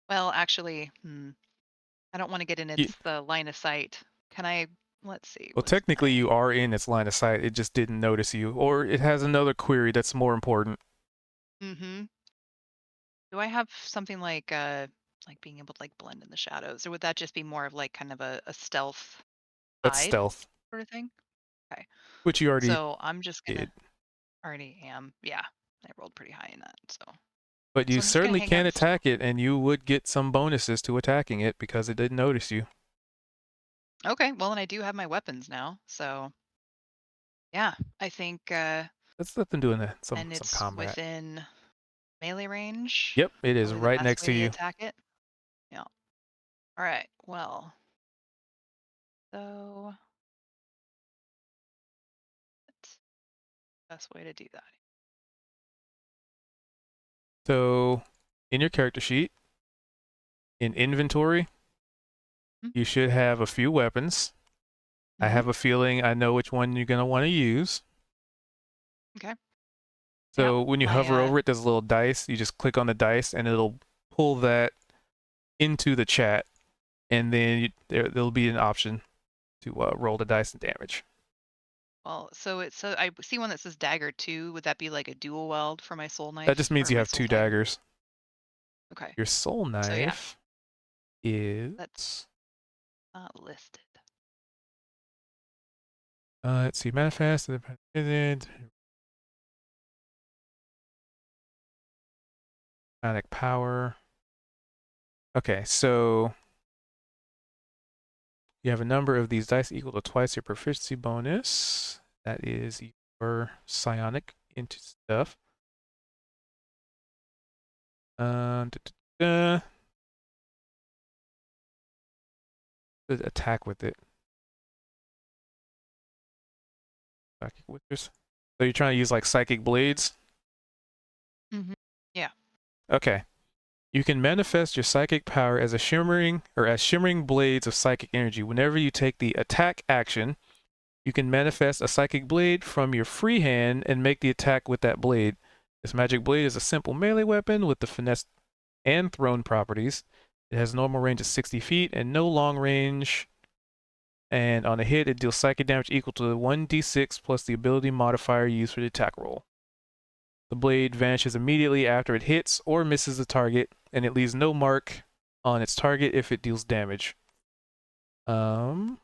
well actually I don't want to get in its the line of sight. Can I let's see. Well, technically you are in its line of sight. It just didn't notice you, or it has another query that's more important. Mm-hmm. Do I have something like being able to like blend in the shadows, or would that just be more of like kind of a stealth That's hide stealth, sort of thing? Okay. which you already So I'm just gonna did. already am. Yeah. I rolled pretty high in that. So But you I'm just gonna certainly hang out can and stealth. attack it, and you would get some bonuses to attacking it because it didn't notice you. Okay, well and I do have my weapons now, so yeah, I think Let's let them do some and it's combat. within melee range. Yep, it is Probably the right best next way to to you. attack it. Yeah. All right. Well, so that's the best way to do that. So, in your character sheet, in inventory, you should have a few weapons. I have a feeling I know which one you're going to want to use. Okay. So Yep, when you hover over it, there's a little dice. You just click on the dice, and it'll pull that into the chat, and then there'll be an option to roll the dice and damage. Well, so I see one that says dagger 2. Would that be like a dual weld for my soul knife? That just means or you my have soul 2 dagger? daggers. Okay. Your soul So yeah, knife is that's not listed. let's see, manifest, panic power. Okay, so you have a number of these dice equal to twice your proficiency bonus. That is your psionic into stuff. Da, da, da. Attack with it. Psychic whispers. So you're trying to use like psychic blades? Mm-hmm. Yeah. Okay. You can manifest your psychic power as shimmering blades of psychic energy. Whenever you take the attack action, you can manifest a psychic blade from your free hand and make the attack with that blade. This magic blade is a simple melee weapon with the finesse and thrown properties. It has normal range of 60 feet and no long range. And on a hit, it deals psychic damage equal to 1d6 plus the ability modifier used for the attack roll. The blade vanishes immediately after it hits or misses the target, and it leaves no mark on its target if it deals damage. Second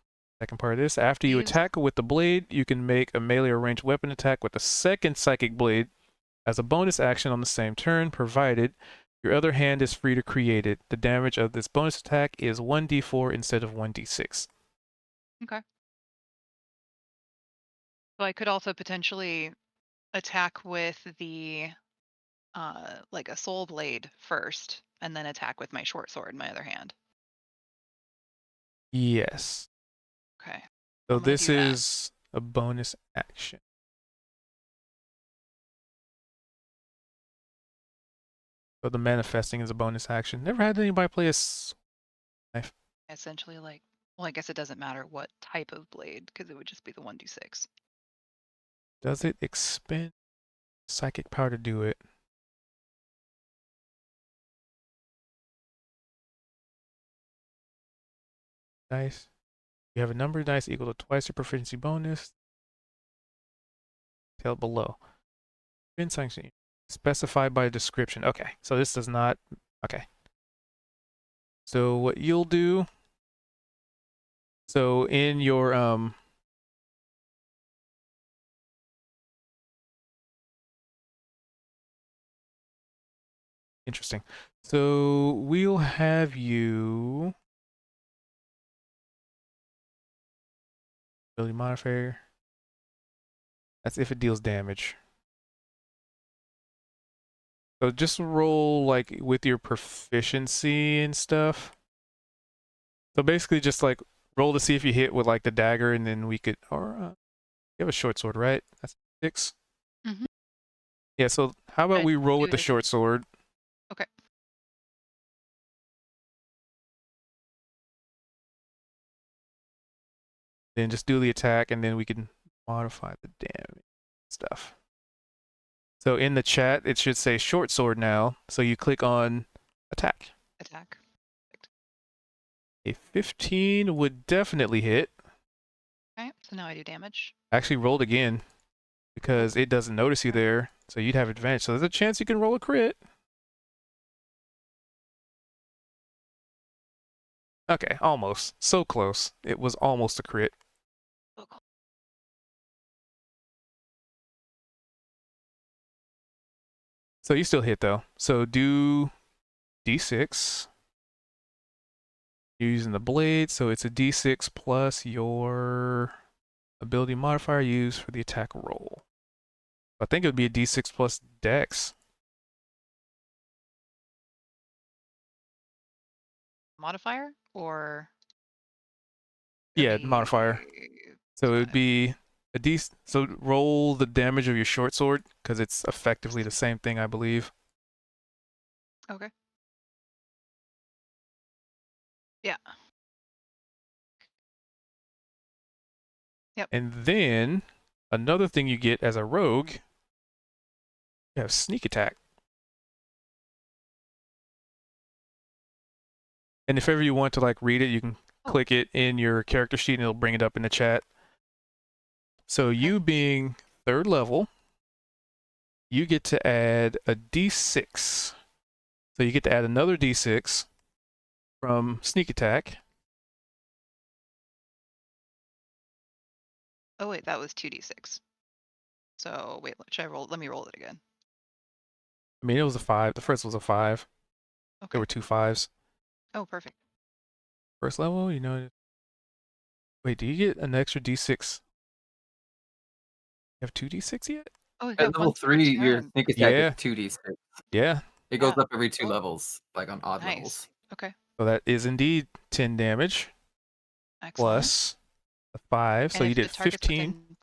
part of this, after you Use- attack with the blade, you can make a melee or ranged weapon attack with a second psychic blade as a bonus action on the same turn, provided your other hand is free to create it. The damage of this bonus attack is 1d4 instead of 1d6. Okay. So I could also potentially attack with the like a soul blade first, and then attack with my short sword in my other hand. Yes. Okay. So I'm gonna this do that. is a bonus action. So the manifesting is a bonus action. Never had anybody play a knife. Essentially, like, well, I guess it doesn't matter what type of blade because it would just be the 1d6. Does it expend psychic power to do it? Dice. You have a number of dice equal to twice your proficiency bonus. Tell below. Spend sanction specified by description. Okay, so this does not. Okay. So what you'll do. So in your Interesting. So we'll have you ability modifier. That's if it deals damage. So just roll like with your proficiency and stuff. So basically just like roll to see if you hit with like the dagger and then we could, or you have a short sword, right? That's 6. Mm-hmm. Yeah, so how about I we roll do with the it as short sword? Okay. Then just do the attack and then we can modify the damage stuff. So in the chat, it should say short sword now. So you click on attack. Attack. A 15 would definitely hit. Okay. So now I do damage. Actually rolled again because it doesn't notice you there. So you'd have advantage. So there's a chance you can roll a crit. Okay, almost. So close. It was almost a crit. Oh, cool. So you still hit though. So do d6. You're using the blade, so it's a d6 plus your ability modifier used for the attack roll. I think it would be a d6 plus dex. Modifier or Yeah, modifier. So it would be a d. So roll the damage of your short sword because it's effectively the same thing, I believe. Okay. Yeah. Yep. And then another thing you get as a rogue, you have sneak attack. And if ever you want to like read it, you can click it in your character sheet and it'll bring it up in the chat. So you being 3rd level, you get to add a d6. So you get to add another d6 from sneak attack. Oh wait, that was 2d6. So wait, should I roll? Let me roll it again. I mean, it was a 5. The first was a 5. Okay. There were 2 5s. Oh, perfect. First level, you know. Wait, do you get an extra d6? You have 2d6 yet? Oh, At level 3, your sneak attack Yeah. is 2d6. Yeah. It goes Yeah. up every 2 Cool. levels, like on odd Nice. levels. Okay. So that is indeed 10 damage Excellent. plus a 5. So And you if the did target's 15. within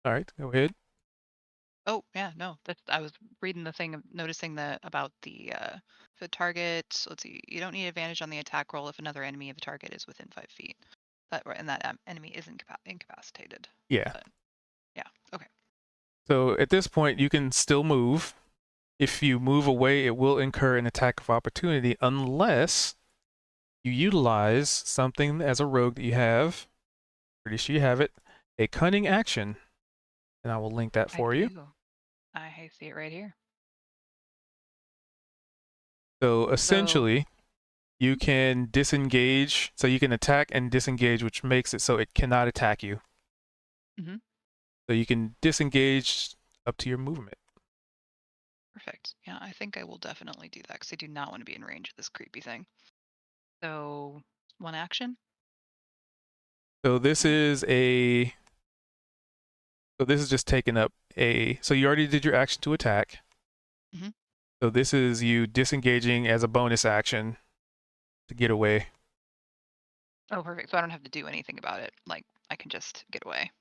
All right, go ahead. Oh yeah, no, that's I was reading the thing, noticing about the target. Let's see, you don't need advantage on the attack roll if another enemy of a target is within 5 feet. And that enemy is incapacitated. Yeah. But, yeah. Okay. So at this point, you can still move. If you move away, it will incur an attack of opportunity unless you utilize something as a rogue that you have. Pretty sure you have it. A cunning action. And I will link that I for you. do. I see it right here. So So essentially, you can disengage. So you can attack and disengage, which makes it so it cannot attack you. Mhm. So you can disengage up to your movement. perfect. Yeah, I think I will definitely do that because I do not want to be in range of this creepy thing. So one action. So this is a. So this is just taking up a. So you already did your action to attack. Mhm. So this is you disengaging as a bonus action to get away. Oh, perfect. So I don't have to do anything about it. Like I can just get away.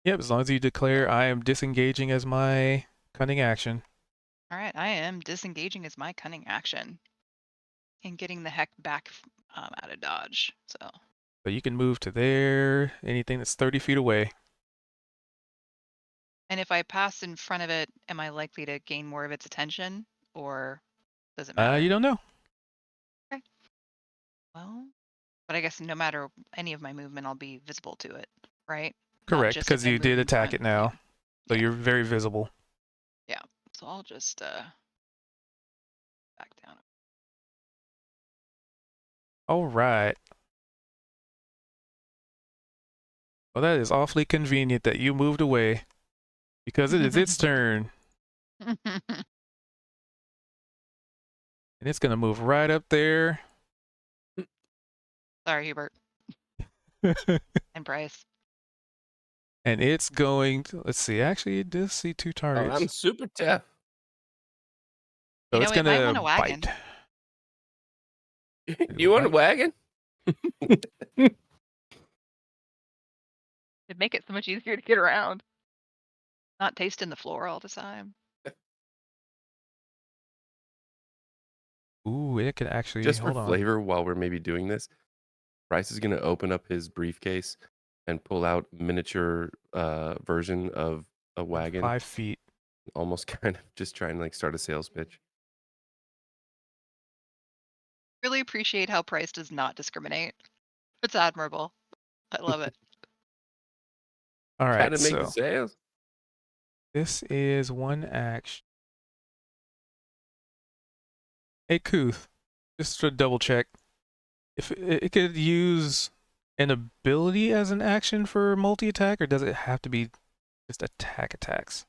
Yep, as long as you declare I am disengaging as my cunning action. All right, I am disengaging as my cunning action and getting the heck back out of dodge. So So you can move to there, anything that's 30 feet away. and if I pass in front of it, am I likely to gain more of its attention, or does it matter? You don't know. Okay. Well, but I guess no matter any of my movement, I'll be visible to it, right? Not Correct, just if because I you move did in attack front. it now. So Yeah. you're very visible. Yeah. So I'll just back down. All right. Well, that is awfully convenient that you moved away because it is its turn. And it's going to move right up there. Sorry, Hubert and Bryce. And it's going to, let's see, actually, it does see two Oh, I'm targets. super tough. So You it's know, it going might want to a wagon. bite. You want a wagon? It'd make it so much easier to get around. Not tasting the floor all the time. Ooh, it could actually, Just for hold on. flavor, while we're maybe doing this, Bryce is going to open up his briefcase and pull out miniature version of a wagon, 5 feet. almost kind of just trying to like start a sales pitch. Really appreciate how Price does not discriminate. It's admirable. I love it. All Try right, to make the so sales. this is one action. Hey, Kuth, just to double check, if it could use an ability as an action for multi-attack, or does it have to be just attack attacks?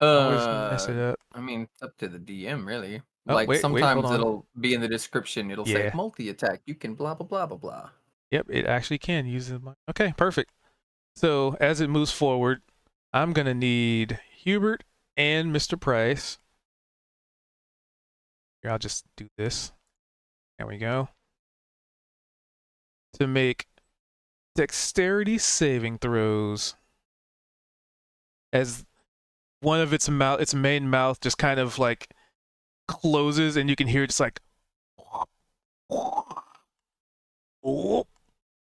I always mess it up. I mean, it's up to the DM, really. Oh, Like wait, hold sometimes on. it'll be in the description. It'll say Yeah. multi-attack. You can blah blah blah blah blah. Yep, it actually can use it. Okay, perfect. So as it moves forward, I'm gonna need Hubert and Mr. Price. Here, I'll just do this. There we go. To make dexterity saving throws as one of its main mouth just kind of like closes and you can hear just like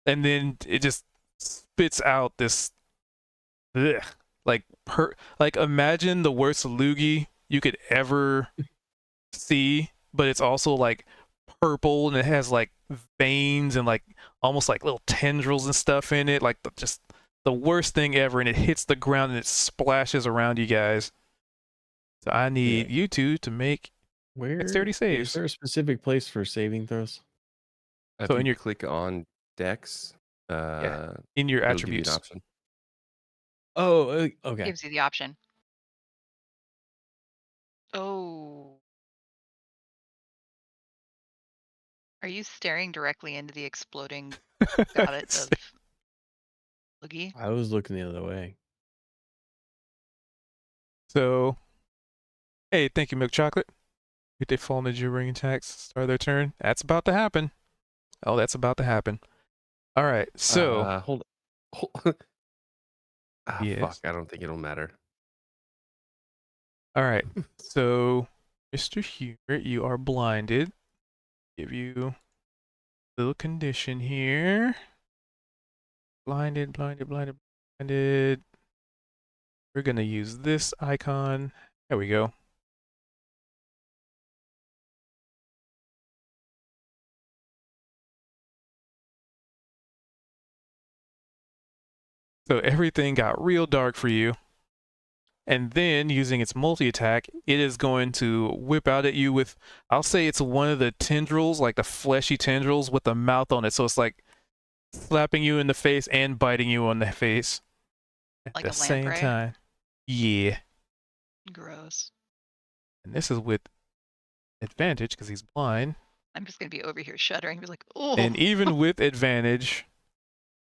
and then it just spits out this ugh, like imagine the worst loogie you could ever see, but it's also like purple and it has like veins and like almost like little tendrils and stuff in it, like just the worst thing ever, and it hits the ground and it splashes around you guys. So I need you two to make Where dexterity is saves. there a specific place for saving throws? If So you in your click on Dex, in your it'll give you an attributes. option. Oh, okay. Gives you the option. Oh. Are you staring directly into the exploding gobbet of Loogie? I was looking the other way. So, hey, thank you, Milk Chocolate. If they fall into your ring attacks, start their turn. That's about to happen. Oh, that's about to happen. All right, so hold Ah, Yes. fuck. I don't think it'll matter. All right. So, Mr. Hubert, you are blinded. Give you a little condition here. Blinded, blinded, blinded, blinded. We're going to use this icon. There we go. So everything got real dark for you. And then using its multi-attack, it is going to whip out at you with, I'll say it's one of the tendrils, like the fleshy tendrils with the mouth on it. So it's like slapping you in the face and biting you on the face at Like the a same lamprey? time. Yeah. Gross. And this is with advantage because he's blind. I'm just gonna be over here shuddering, be like, oh. And even with advantage,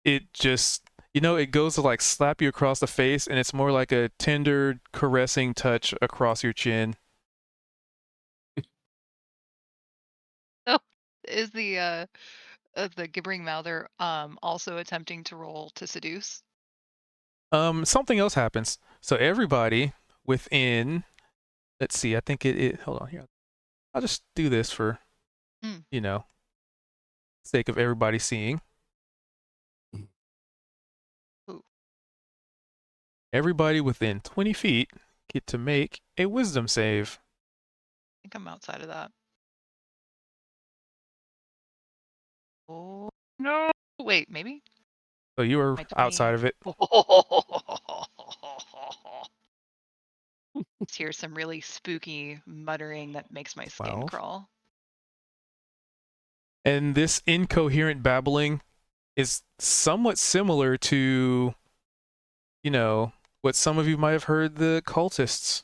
it just, it goes to like slap you across the face, and it's more like a tender, caressing touch across your chin. Oh, is the gibbering mouther also attempting to roll to seduce? Something else happens. So everybody within, let's see, I think hold on here. I'll just do this for, Mm. sake of everybody seeing. Ooh. Everybody within 20 feet get to make a wisdom save. I think I'm outside of that. Oh no! Wait, maybe? So you are My 20. outside of it. Just hear some really spooky muttering that makes my skin 12. crawl. And this incoherent babbling is somewhat similar to, what some of you might have heard the cultists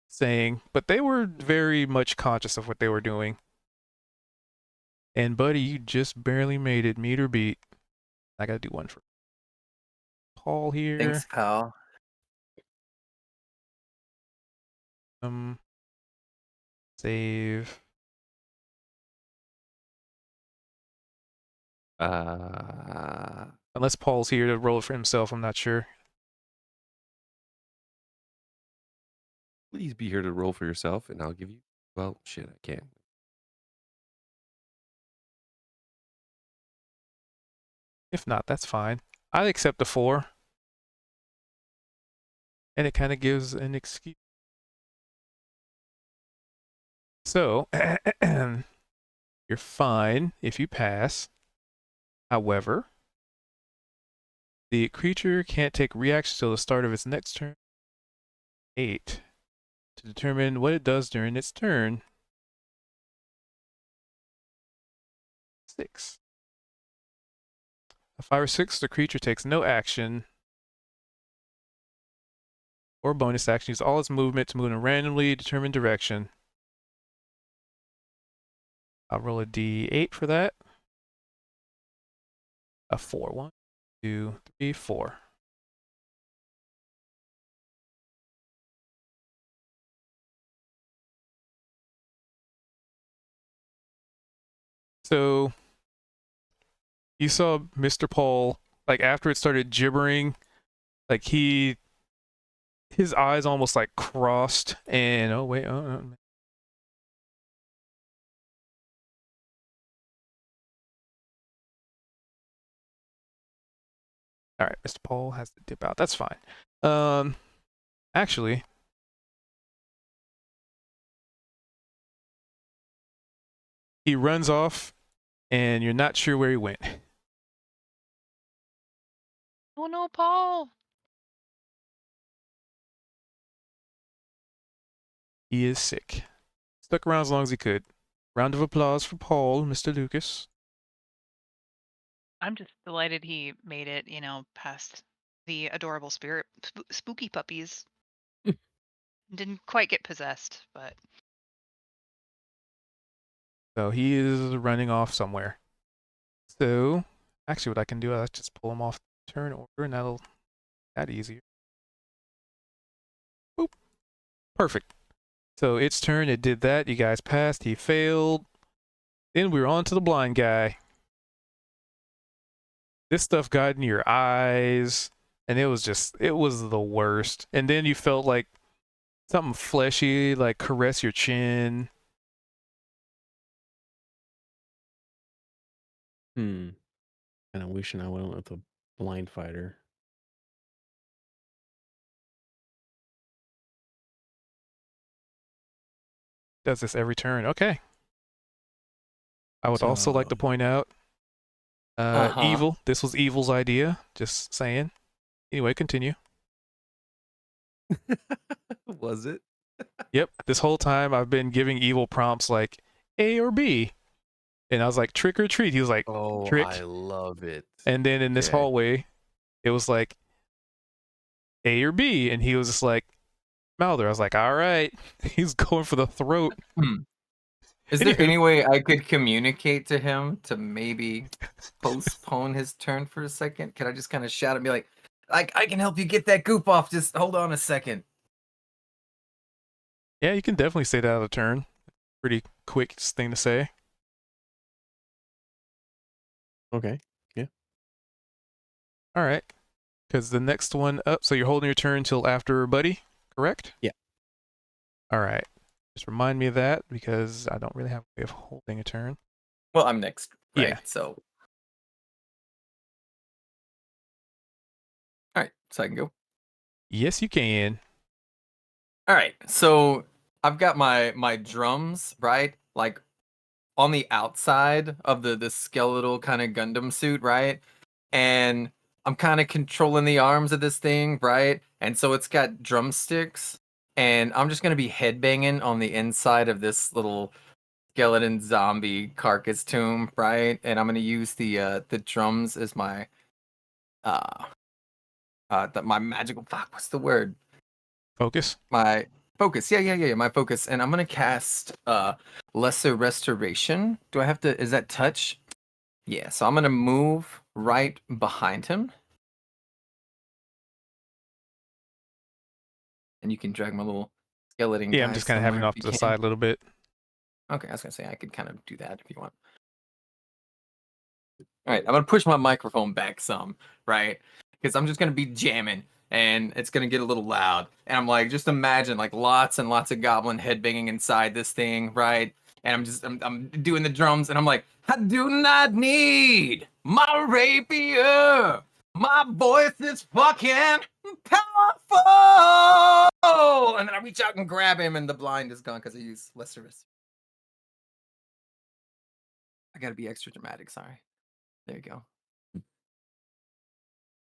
saying, but they were very much conscious of what they were doing. And buddy, you just barely made it, meet or beat. I gotta do one for Paul here. Thanks, pal. Save. Unless Paul's here to roll it for himself, I'm not sure. Please be here to roll for yourself, and I'll give you. Well, shit, I can't. If not, that's fine. I'd accept the 4. And it kind of gives an excuse. So, you're fine if you pass. However, the creature can't take reactions till the start of its next turn. 8. To determine what it does during its turn. 6. A 5 or 6, the creature takes no action or bonus action. Use all its movement to move in a randomly determined direction. I'll roll a d8 for that. A 4. 1, 2, 3, 4. So you saw Mr. Paul, like after it started gibbering, like his eyes almost like crossed, and oh wait, all right, Mr. Paul has to dip out. That's fine. Actually, he runs off, and you're not sure where he went. Oh no, Paul! He is sick. Stuck around as long as he could. Round of applause for Paul, Mr. Lucas. I'm just delighted he made it, past the adorable spooky puppies. Didn't quite get possessed, but So he is running off somewhere. So, actually, what I can do is just pull him off the turn order, and that'll that easier. Boop. Perfect. So its turn, it did that. You guys passed. He failed. Then we're on to the blind guy. This stuff got in your eyes. and it was the worst. And then you felt like something fleshy, like caress your chin. Kind of wishing I went with a blind fighter. Does this every turn? Okay. I would also like to So- point out, Uh-huh. Evil. This was Evil's idea. Just saying. Anyway, continue. Was it? Yep. This whole time I've been giving Evil prompts like A or B, and I was like trick or treat. He was like Oh, trick. I love it. And then in this Okay. hallway, it was like A or B, and he was just like Mouther. I was like, all right. He's going for the throat. Is there Anywho. any way I could communicate to him to maybe postpone his turn for a second? Can I just kind of shout and be like, I can help you get that goop off. Just hold on a second. Yeah, you can definitely say that out of turn. Pretty quick thing to say. Okay. All right. Because the next one up, so you're holding your turn until after Buddy, correct? Yeah. All right. Just remind me of that because I don't really have a way of holding a turn. Well, I'm next, right? Yeah. So, all right, so I can go. Yes, you can. All right, so I've got my drums, right? Like on the outside of the skeletal kind of Gundam suit, right? And I'm kind of controlling the arms of this thing, right? And so it's got drumsticks, and I'm just gonna be headbanging on the inside of this little skeleton zombie carcass tomb, right? And I'm gonna use the drums as my uh my magical fuck. What's the word? Focus. My focus. Yeah. My focus, and I'm gonna cast lesser restoration. Do I have to? Is that touch? Yeah. So I'm gonna move right behind him, and you can drag my little skeleton Yeah, guy I'm just kind of having it somewhere off if to you the can. side a little bit. Okay, I was gonna say I could kind of do that if you want. All right, I'm gonna push my microphone back some, right? Because I'm just gonna be jamming, and it's gonna get a little loud. And I'm like, just imagine like lots and lots of goblin headbanging inside this thing, right? And I'm doing the drums, and I'm like, I do not need my rapier. My voice is fucking powerful. And then I reach out and grab him, and the blind is gone because I use lesser risk. I gotta be extra dramatic. Sorry. There you go.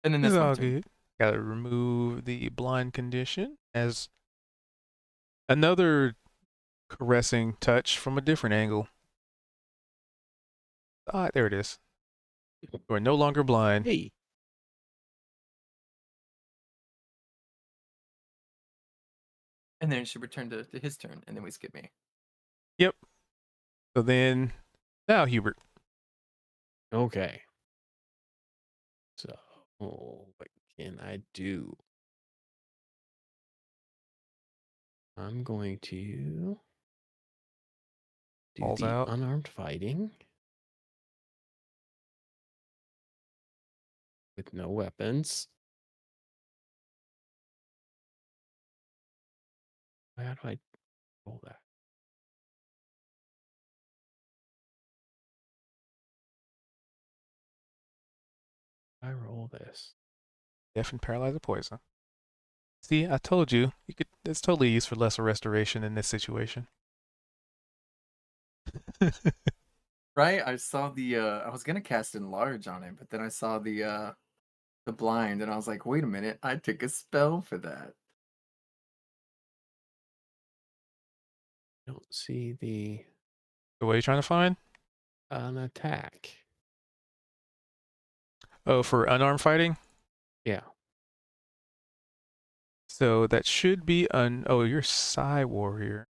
And then It's this one all turn. good. Gotta remove the blind condition as another caressing touch from a different angle. Ah, there it is. You are no longer blind. Hey. And then it should return to his turn, and then we skip me. Yep. So then, now Hubert. Okay. So, what can I do? I'm going to do Falls the out. unarmed fighting with no weapons. How do I roll that? I roll this. Deaf and paralyzed poison. See, I told you. You could. It's totally used for lesser restoration in this situation. Right? I saw the I was gonna cast enlarge on it, but then I saw the blind, and I was like, wait a minute, I took a spell for that. Don't see the So what are you trying to find? an attack. Oh, for unarmed fighting? Yeah. So that should be oh, you're Psy Warrior.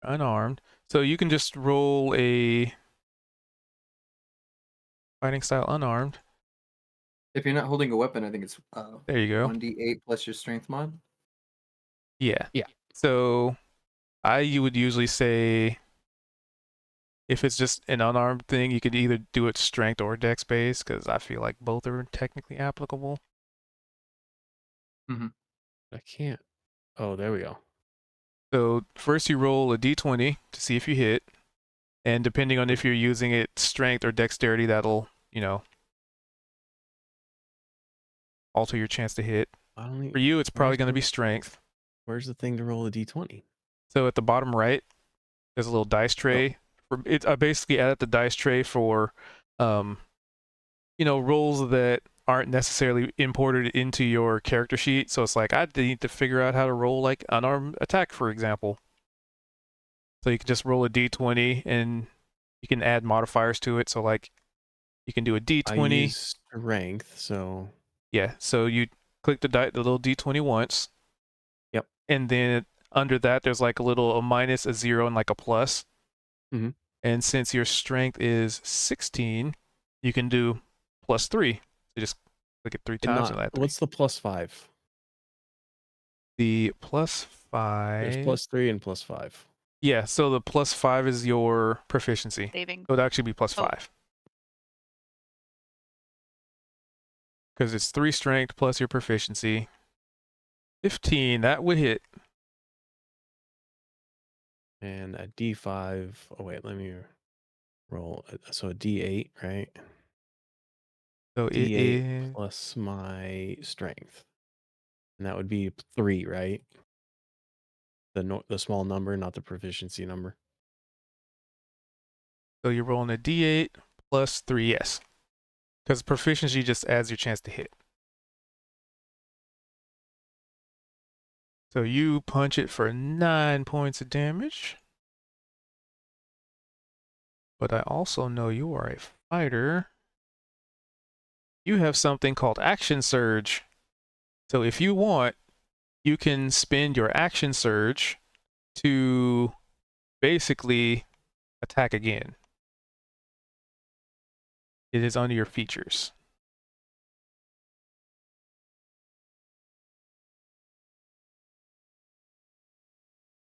Unarmed. So you can just roll a fighting style unarmed. If you're not holding a weapon, I think it's There you go. 1d8 plus your strength mod. Yeah. Yeah. So you would usually say If it's just an unarmed thing, you could either do it strength or dex based, because I feel like both are technically applicable. I can't. Oh, there we go. So first you roll a d20 to see if you hit, and depending on if you're using it strength or dexterity, that'll, alter your chance to hit. I don't For even, you, it's probably where's going to be the strength. where's the thing to roll a d20? So at the bottom right, there's a little dice tray. I basically added the dice tray for, rolls that aren't necessarily imported into your character sheet. So it's like I need to figure out how to roll like unarmed attack, for example. So you can just roll a d20 and you can add modifiers to it. So like you can do a I d20. use strength, so Yeah. So you click the little d20 once. Yep. And then under that, there's like a minus, a 0, and like a plus. Mhm. And since your strength is 16, you can do +3. So just click it 3 times and add 3. what's the +5? The +5. There's +3 and +5. Yeah, so the +5 is your proficiency. Saving. So it'd actually be +5. Oh. Because it's 3 strength plus your proficiency. 15, that would hit. And a d5. Oh wait, let me roll. So a d8, right? So it D8 is plus my strength, and that would be 3, right? The small number, not the proficiency number. so you're rolling a d8 plus 3, yes. Because proficiency just adds your chance to hit. So you punch it for 9 points of damage. But I also know you are a fighter. You have something called Action Surge. So if you want, you can spend your Action Surge to basically attack again. It is under your features.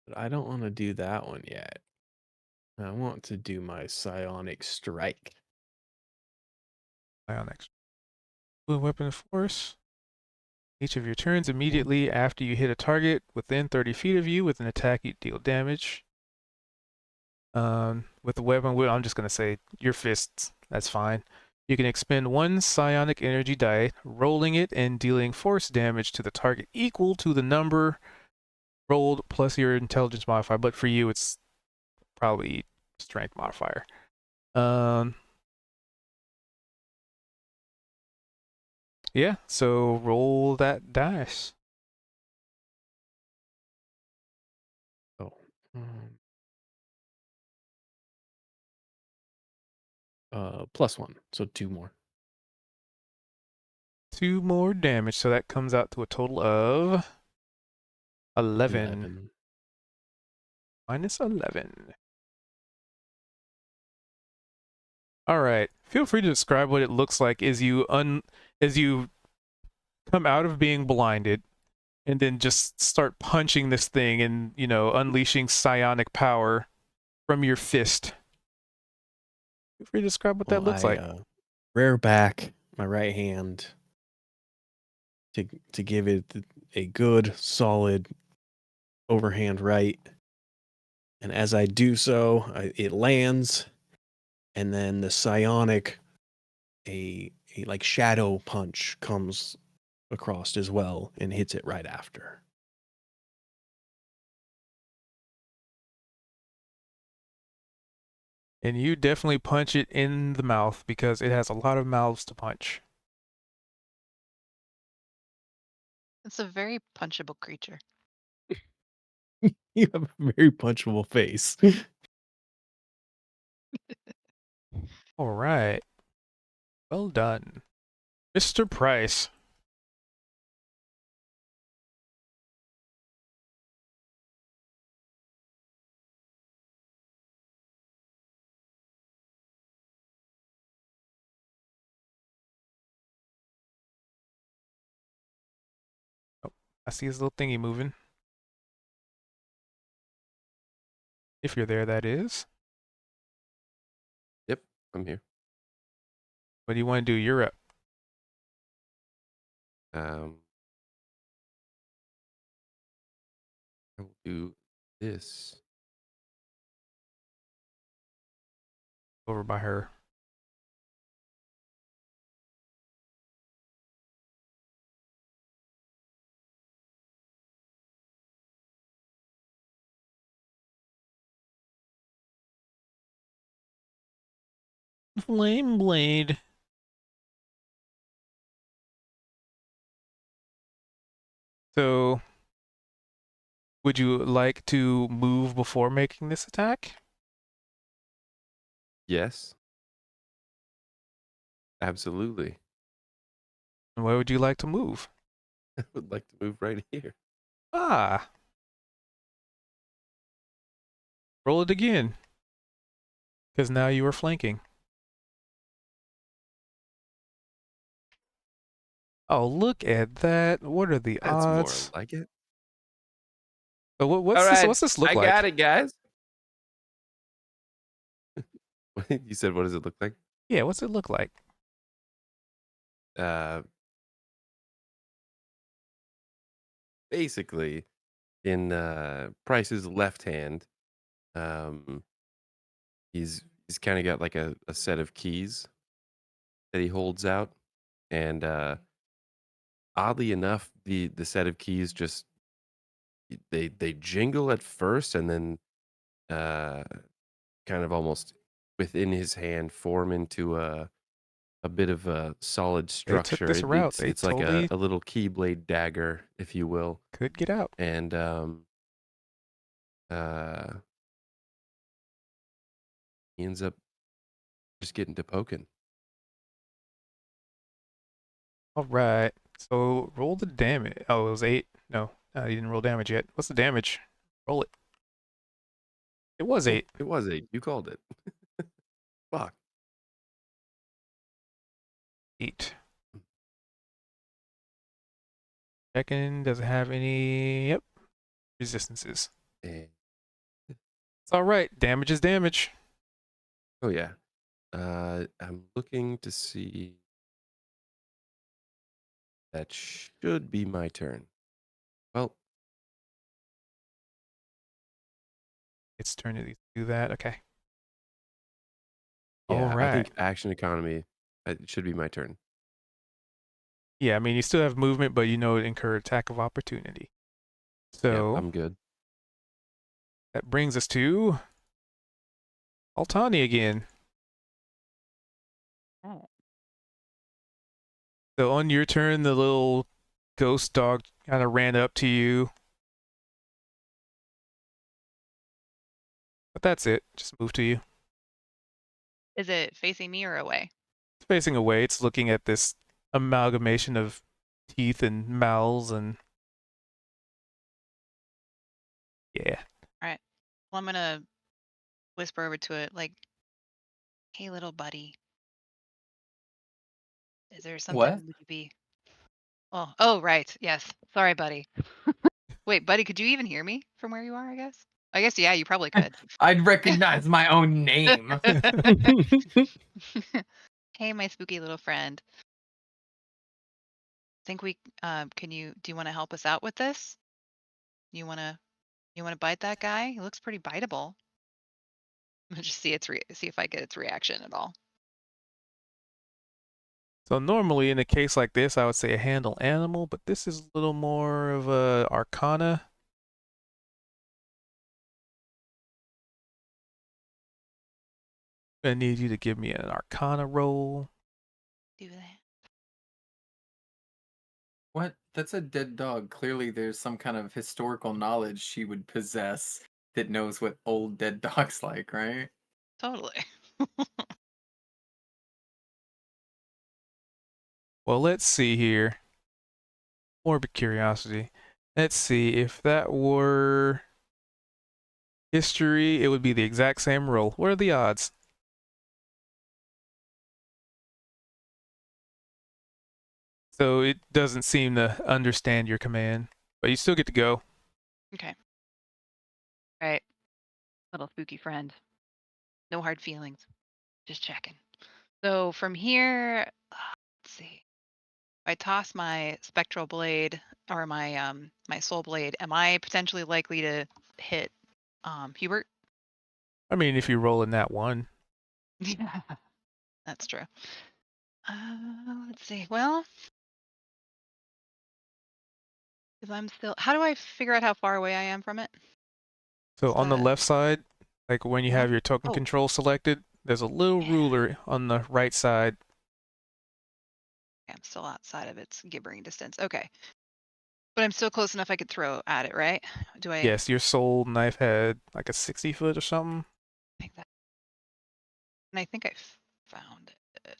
But I don't want to do that one yet. I want to do my psionic strike. Psionic. Weapon of force. Each of your turns immediately after you hit a target within 30 feet of you with an attack, you deal damage. With the weapon, I'm just going to say your fists. That's fine. You can expend 1 psionic energy die, rolling it and dealing force damage to the target equal to the number rolled plus your intelligence modifier. But for you, it's probably strength modifier. Yeah, so roll that dice. Oh. +1, so 2 more. 2 more damage, so that comes out to a total of 11. Minus 11. All right. Feel free to describe what it looks like as you come out of being blinded and then just start punching this thing and, unleashing psionic power from your fist. Feel free to describe what that looks like. Rear back my right hand to give it a good, solid overhand right. And as I do so, it lands, and then the psionic, a like shadow punch comes across as well and hits it right after. And you definitely punch it in the mouth because it has a lot of mouths to punch. It's a very punchable creature. You have a very punchable face. All right. Well done. Mr. Price. Oh, I see his little thingy moving. If you're there, that is. I'm here. What do you want to do? You're up. I will do this. Over by her. Flame blade. So, would you like to move before making this attack? Yes. Absolutely. And where would you like to move? I would like to move right here. Ah. Roll it again. Because now you are flanking. Oh, look at that. What are the That's more odds? like it. So what's All this? right, What's this look I like? got it, guys. You said, what does it look like? Yeah, what's it look like? Basically, in Price's left hand, um, he's kind of got like a set of keys that he holds out, and oddly enough, the set of keys just they jingle at first, and then uh, kind of almost within his hand form into a bit of a solid They took structure. this route. They It's like a totally little keyblade dagger, if you will, could get out. and uh, he ends up just getting to poking. All right. So roll the damage. Oh, it was 8. No, you didn't roll damage yet. What's the damage? Roll it. It was 8. It was 8. You called it. Fuck. 8. Checking. Does it have any? Yep. Resistances. And, It's all right. Damage is damage. oh yeah. I'm looking to see. That should be my turn. Well, It's turn to do that. Okay. yeah, All I right. think action economy. It should be my turn. Yeah, I mean, you still have movement, but you know it incur attack of opportunity. Yeah, So I'm good. that brings us to Altani again. Oh. So on your turn, the little ghost dog kind of ran up to you. But that's it. Just move to you. Is it facing me or away? It's facing away. It's looking at this amalgamation of teeth and mouths and yeah. All right. Well, I'm gonna whisper over to it, like, "Hey, little buddy, is there something? What? Would you be?" Oh, right. Yes. Sorry, buddy. Wait, buddy, could you even hear me from where you are? I guess. Yeah, you probably could. I'd recognize my own name. Hey, my spooky little friend. Think we do you want to help us out with this? You want to bite that guy? He looks pretty biteable. Just see if I get its reaction at all. So normally in a case like this, I would say a handle animal, but this is a little more of a arcana. I need you to give me an arcana roll. Do that. What? That's a dead dog. Clearly, there's some kind of historical knowledge she would possess that knows what old dead dogs like, right? Totally. Well, let's see here. Morbid curiosity. Let's see if that were history, it would be the exact same roll. What are the odds? So it doesn't seem to understand your command, but you still get to go. Okay. All right. Little spooky friend. No hard feelings. Just checking. So from here, let's see. If I toss my spectral blade or my soul blade, am I potentially likely to hit Hubert? I mean, if you roll in that one, Yeah, that's true. Let's see. Well, because I'm still. How do I figure out how far away I am from it? so Is on the that? left side, like when you Uh-huh. have your token Oh, control selected, there's a little yeah. ruler on the right side. I'm still outside of its gibbering distance. Okay, but I'm still close enough I could throw at it, right? Do I Yes, your soul knife had like a 60 foot or something. think that? And I think I found it.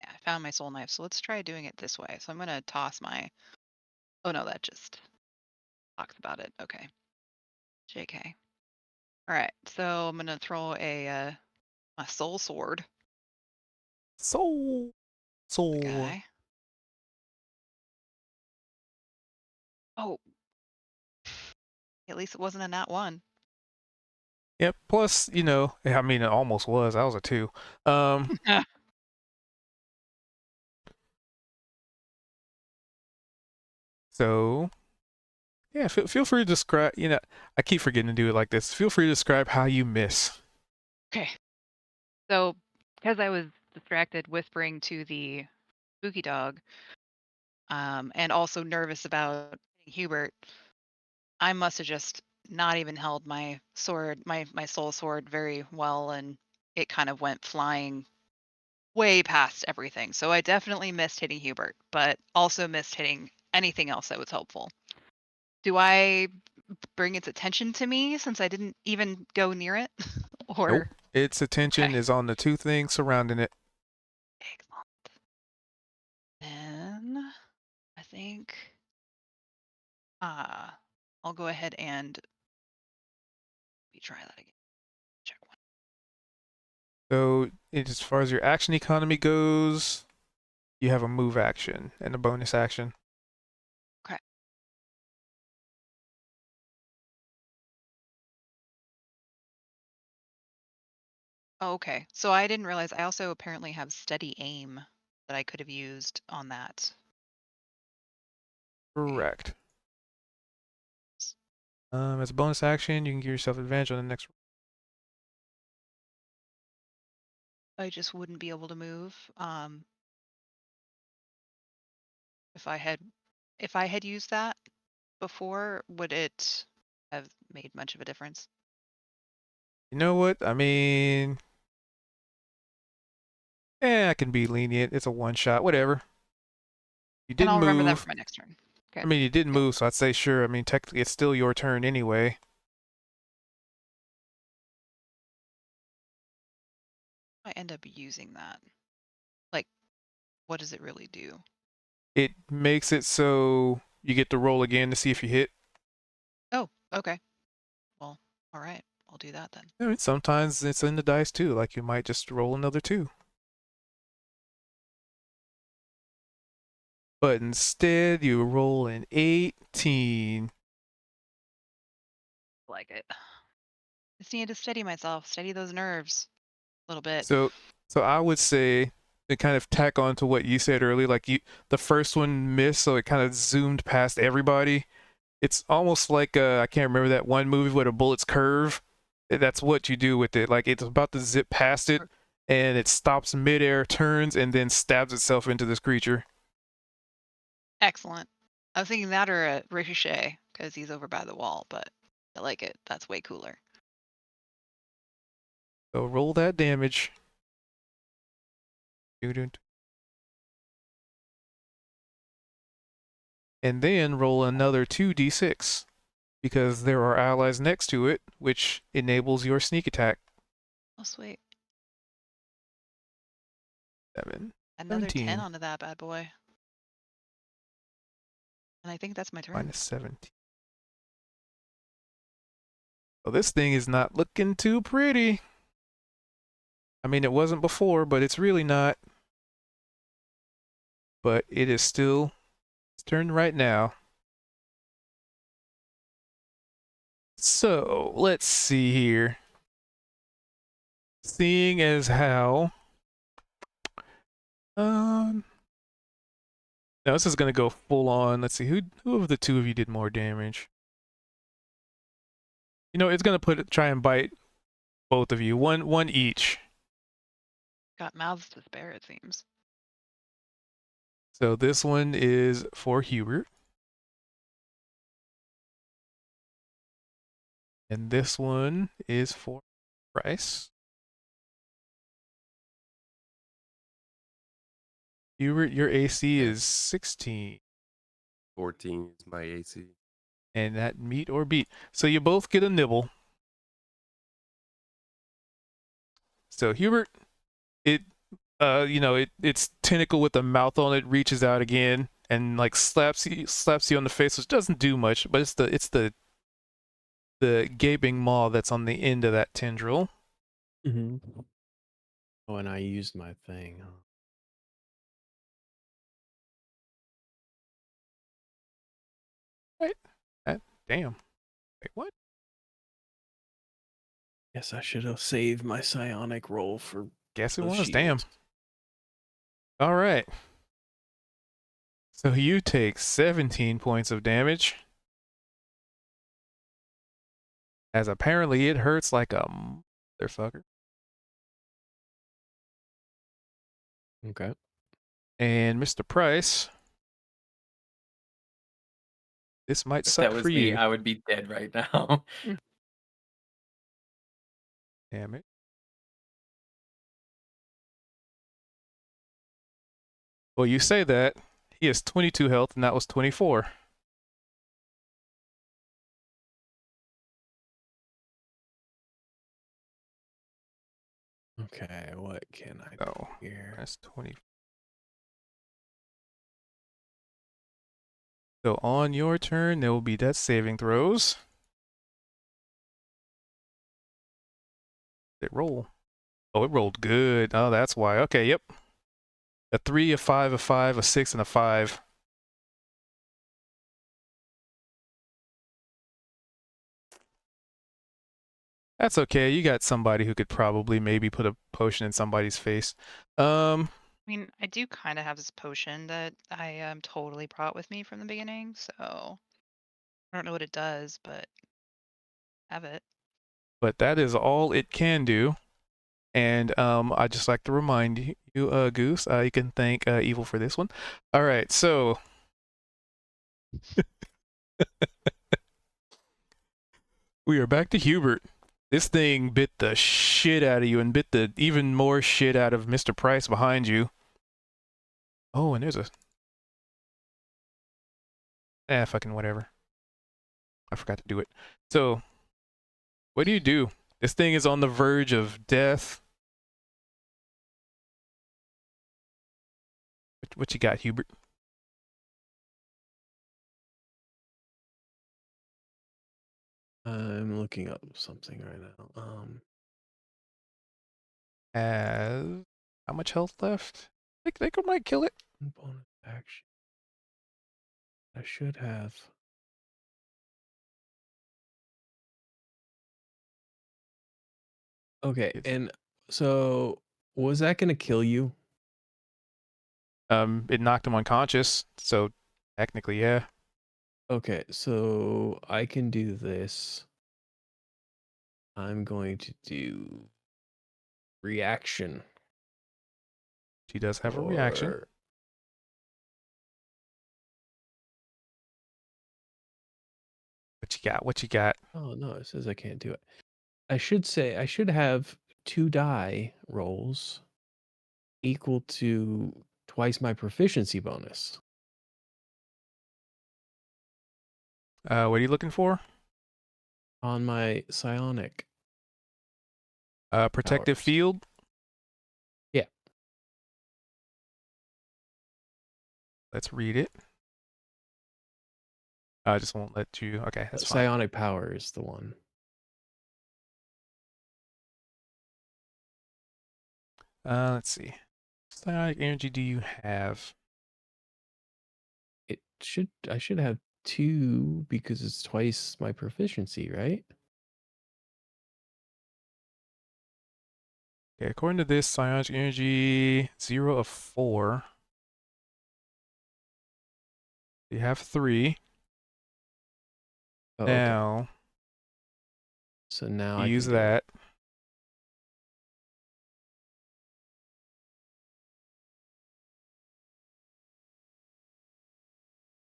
Yeah, I found my soul knife. So let's try doing it this way. So I'm gonna toss my. Oh no, that just talks about it. Okay. JK. All right. So I'm gonna throw a soul sword. Soul, The soul. guy. Oh, at least it wasn't a nat one. Yep. Plus, I mean, it almost was. That was a 2. So yeah, feel free to describe. I keep forgetting to do it like this. Feel free to describe how you miss. Okay. So because I was distracted whispering to the spooky dog, and also nervous about Hubert, I must have just not even held my sword, my soul sword very well, and it kind of went flying way past everything. So I definitely missed hitting Hubert, but also missed hitting anything else that was helpful. Do I bring its attention to me since I didn't even go near it? Nope. Or Its attention okay, is on the 2 things surrounding it. excellent. Then I think uh I'll go ahead and try that again. Check one. So as far as your action economy goes, you have a move action and a bonus action. Okay. Oh, okay. So I didn't realize I also apparently have steady aim that I could have used on that. Correct. As a bonus action, you can give yourself advantage on the next. I just wouldn't be able to move. If I had used that before, would it have made much of a difference? You know what? I mean, I can be lenient. It's a one shot. Whatever. You And didn't I'll remember that move. for my next turn. I Okay. mean, you didn't Yep. move, so I'd say sure. I mean, technically, it's still your turn anyway. I end up using that. Like, what does it really do? It makes it so you get to roll again to see if you hit. Oh, okay. Well, all right. I'll do that then. I mean, sometimes it's in the dice too. Like you might just roll another 2. But instead, you roll an 18. Like it. Just need to steady myself, steady those nerves a little bit. So, I would say to kind of tack on to what you said earlier, like the first one missed, so it kind of zoomed past everybody. It's almost like I can't remember that one movie where the bullets curve. That's what you do with it. Like it's about to zip past it, and it stops midair, turns, and then stabs itself into this creature. Excellent. I was thinking that or a ricochet because he's over by the wall, but I like it. That's way cooler. So roll that damage. And then roll another 2d6 because there are allies next to it, which enables your sneak attack. Oh, sweet. 7, Another 10 17, onto that bad boy. And I think that's my turn. minus 17. So this thing is not looking too pretty. I mean, it wasn't before, but it's really not. But it is still its turn right now. So let's see here. seeing as how no, this is gonna go full on. Let's see, who of the two of you did more damage? You know, it's gonna try and bite both of you. One each. Got mouths to spare, it seems. So this one is for Hubert. And this one is for Bryce. Hubert, your AC Yeah. is 16. 14 is my AC. And that meet or beat. So you both get a nibble. So Hubert, its tentacle with a mouth on it reaches out again and like slaps you on the face, which doesn't do much, but it's the gaping maw that's on the end of that tendril. Mm-hmm. Oh, and I used my thing. Huh? Right? Damn. Wait, what? Guess I should have saved my psionic roll for Guess it those was. Damn. shields. All right. So you take 17 points of damage. As apparently it hurts like a motherfucker. Okay. And Mr. Price, this might If suck that for was me, you. I would be dead right now. Damn it. Well, you say that. He has 22 health, and that was 24. Okay, what can I do So here? that's 20. So on your turn, there will be death saving throws. Did it roll? Oh, it rolled good. Oh, that's why. Okay, yep. A 3, a 5, a 5, a 6, and a 5. That's okay. You got somebody who could probably maybe put a potion in somebody's face. I mean, I do kind of have this potion that I totally brought with me from the beginning, so I don't know what it does, but have it. But that is all it can do. And I'd just like to remind you, Goose, you can thank Evil for this one. All right, so we are back to Hubert. This thing bit the shit out of you and bit the even more shit out of Mr. Price behind you. Oh, and there's a... fucking whatever. I forgot to do it. So, what do? This thing is on the verge of death. What you got, Hubert? I'm looking up something right now. Has how much health left? I think I might kill it. Bonus action. I should have. Okay, and so was that gonna kill you? It knocked him unconscious, so technically, yeah. Okay, so I can do this. I'm going to do reaction. She does have a reaction. Or What you got? What you got? oh no, it says I can't do it. I should say I should have 2 die rolls equal to twice my proficiency bonus What are you looking for? on my psionic. Protective Powers. field. Yeah. Let's read it. I just won't let you. Okay, that's fine. Psionic power is the one. Let's see. Psionic energy do you have? I should have 2 because it's twice my proficiency, right? Okay, according to this, psionic energy 0 of 4. You have 3. Oh, okay. Now, So now you I use can go. that.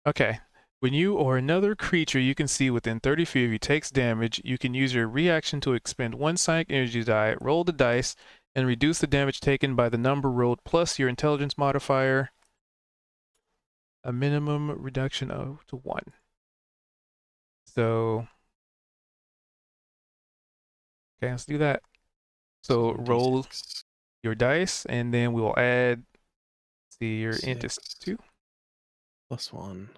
Okay. When you or another creature you can see within 30 feet of you takes damage, you can use your reaction to expend 1 psionic energy die, roll the dice, and reduce the damage taken by the number rolled plus your intelligence modifier. A minimum reduction of to 1. So, okay, let's do that. So roll D6. your dice, and then we'll add, see, your int is 6 2. plus 1.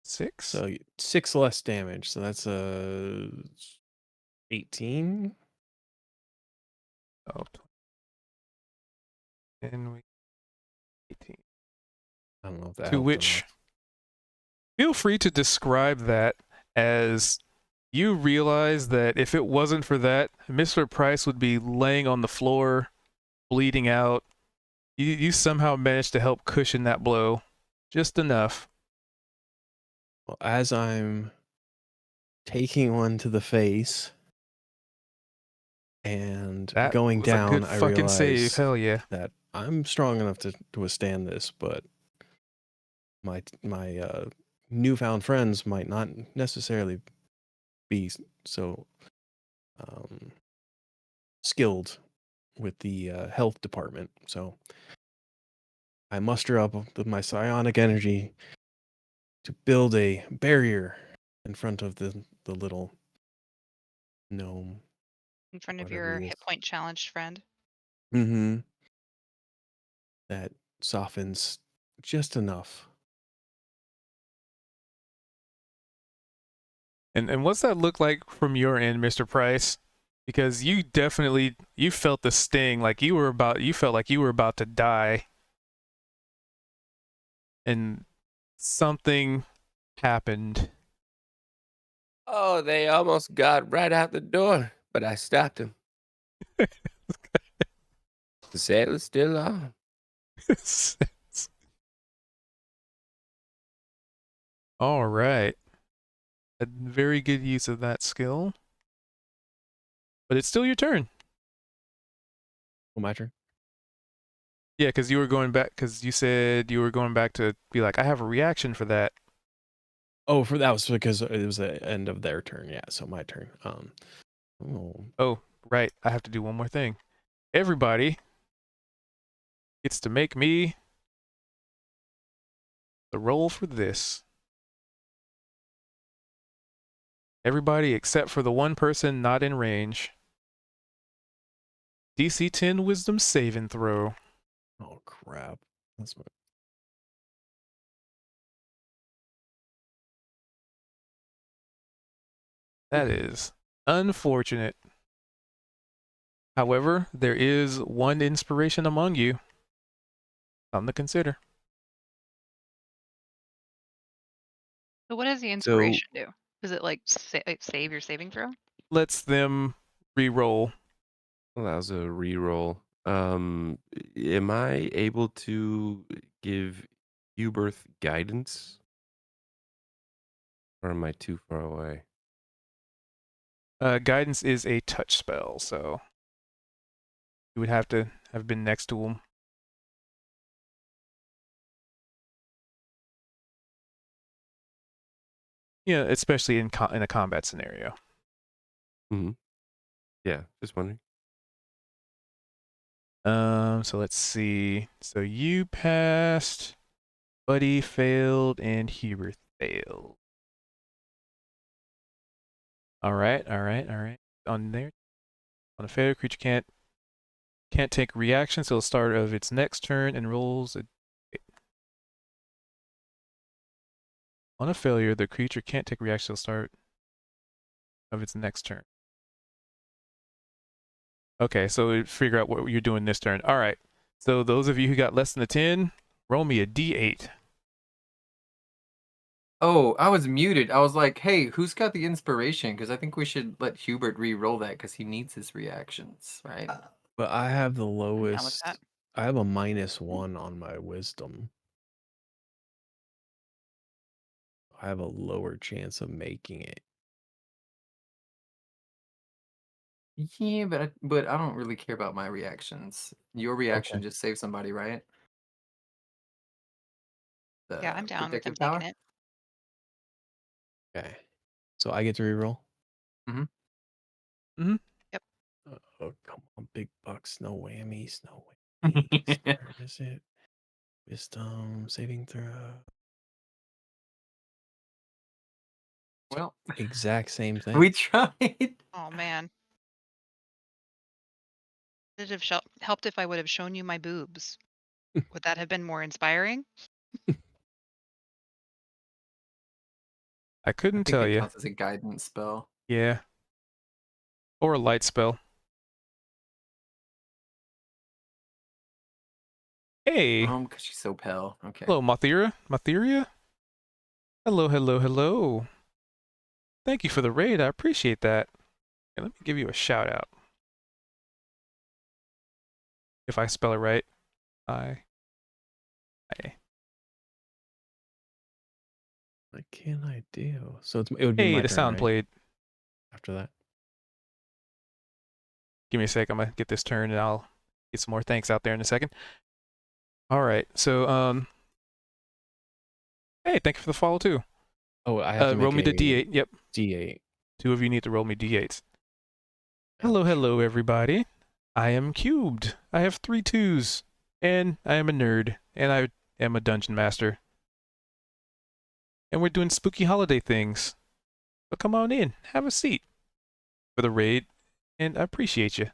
6. So 6 less damage. So that's 18. Oh, and we 18. I don't know if that To helped which, enough. feel free to describe that as you realize that if it wasn't for that, Mr. Price would be laying on the floor, bleeding out. You somehow managed to help cushion that blow just enough. Well, as I'm taking one to the face and That going was a down, good I fucking save. realize Hell yeah. that I'm strong enough to withstand this, but my newfound friends might not necessarily be so um, skilled with the health department. So I muster up with my psionic energy to build a barrier in front of the little gnome, In front of whatever your he is. hit point challenged friend. Mm-hmm. That softens just enough. And what's that look like from your end, Mr. Price? Because you definitely you felt the sting, like you felt like you were about to die. And something happened. Oh, they almost got right out the door, but I stopped them. The sailor's still on. All right. A very good use of that skill. But it's still your turn. Oh, my turn. Yeah, because you were going back, because you said you were going back to be like, I have a reaction for that. Oh, for that was because it was the end of their turn. Yeah, so my turn. Oh, Oh, right. I have to do one more thing. Everybody gets to make me the roll for this. Everybody except for the one person not in range. DC 10 Wisdom saving throw. oh crap. That's my That is unfortunate. However, there is one inspiration among you. Something to consider. So what does the So inspiration do? Does it like save your saving throw? Lets them re-roll. allows a reroll. Am I able to give Hubert guidance, or am I too far away? Guidance is a touch spell, so you would have to have been next to him. Yeah, especially in a combat scenario. Mm-hmm. Yeah, just wondering. So let's see. So you passed, Buddy failed, and Hubert failed. All right. On there, on a failure, creature can't take reactions till the start of its next turn and rolls a. On a failure, the creature can't take reaction till the start of its next turn. Okay, so figure out what you're doing this turn. All right. So those of you who got less than a 10, roll me a d8. Oh, I was muted. I was like, hey, who's got the inspiration? Because I think we should let Hubert re-roll that because he needs his reactions, right? But I have the I'm down with that. lowest. I have a -1 on my wisdom. I have a lower chance of making it. Yeah, but I don't really care about my reactions. Your reaction just saved somebody, right? Yeah, I'm The down with them predictive taking power. it. Okay. So I get to reroll? Yep. Oh, come on, big bucks. No whammies. No whammies. Where is it? Wisdom, saving throw. Well, Exact same thing. we tried. Oh man. Would it have helped if I would have shown you my boobs? Would that have been more inspiring? I I couldn't think tell it you. counts as a guidance spell. Yeah. Or a light spell. Hey. Because she's so pale. Okay. Hello, Mothira. Motheria? Hello, hello, hello. Thank you for the raid. I appreciate that. Here, let me give you a shout out. If I spell it right. I. What can I do? So it would be Hey, my the turn, sound right? played. After that. Give me a sec. I'm gonna get this turned and I'll get some more thanks out there in a second. All right. So hey, thank you for the follow too. Oh, I have to Roll make me the a D8. Yep. D8. 2 of you need to roll me D8s. Hello, hello, everybody. I am cubed. I have 3 2s, and I am a nerd, and I am a dungeon master. And we're doing spooky holiday things. So come on in, have a seat for the raid, and I appreciate you.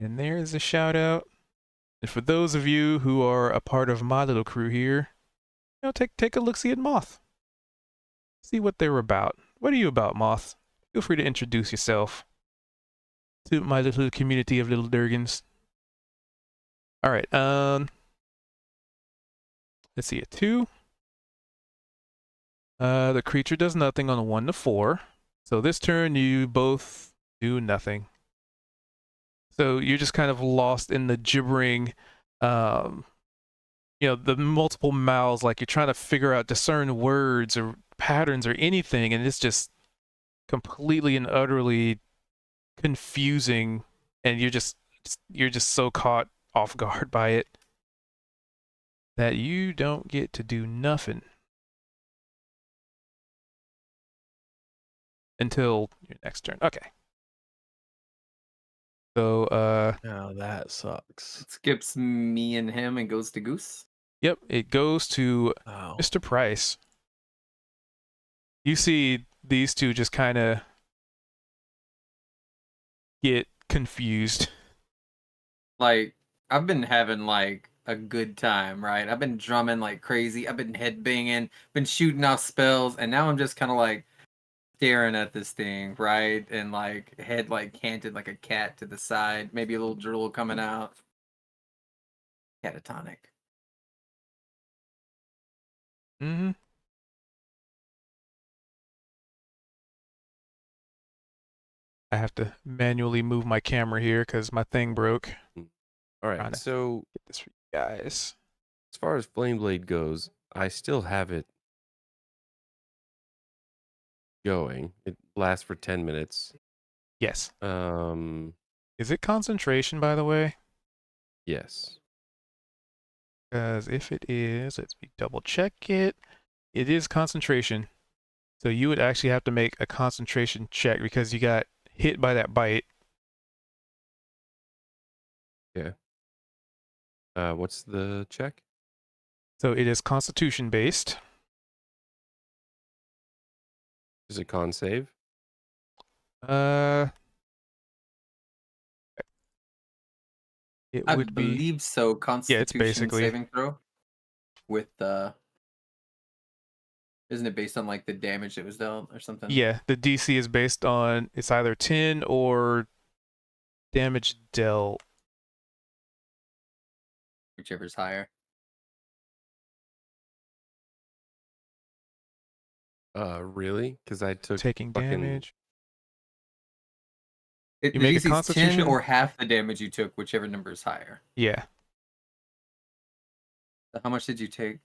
And there is a shout out. And for those of you who are a part of my little crew here, take a look see at Moth. See what they're about. What are you about, Moth? Feel free to introduce yourself to my little community of little Durgans. All right. Let's see, a 2. The creature does nothing on a 1 to 4. So this turn you both do nothing. So you're just kind of lost in the gibbering, um, the multiple mouths, like you're trying to figure out, discern words or patterns or anything, and it's just completely and utterly confusing, and you're just so caught off guard by it that you don't get to do nothing until your next turn. Okay. So, Oh, that sucks. It skips me and him and goes to Goose. yep, it goes to Oh. Mr. Price. You see these two just kind of get confused. Like, I've been having like a good time, right? I've been drumming like crazy. I've been headbanging, been shooting off spells, and now I'm just kind of like staring at this thing, right? And like head like canted like a cat to the side, maybe a little drool coming out. Catatonic. Mm-hmm. I have to manually move my camera here because my thing broke. All Trying right, to so get this for you guys. as far as Flame Blade goes, I still have it going. It lasts for 10 minutes. Yes. Um, Is it concentration, by the way? yes. Because if it is, let's double check it. It is concentration. So you would actually have to make a concentration check because you got hit by that bite. Yeah. What's the check? So it is constitution based. Is it con save? Uh, it I would be, believe so. yeah, it's Constitution basically, saving throw with isn't it based on like the damage that was dealt or something? yeah, the DC is based on, it's either 10 or damage dealt. Whichever's higher. Really? Because I took taking fucking. damage. The You make a DC's 10 Constitution? or half the damage you took, whichever number is higher. Yeah, So how much did you take?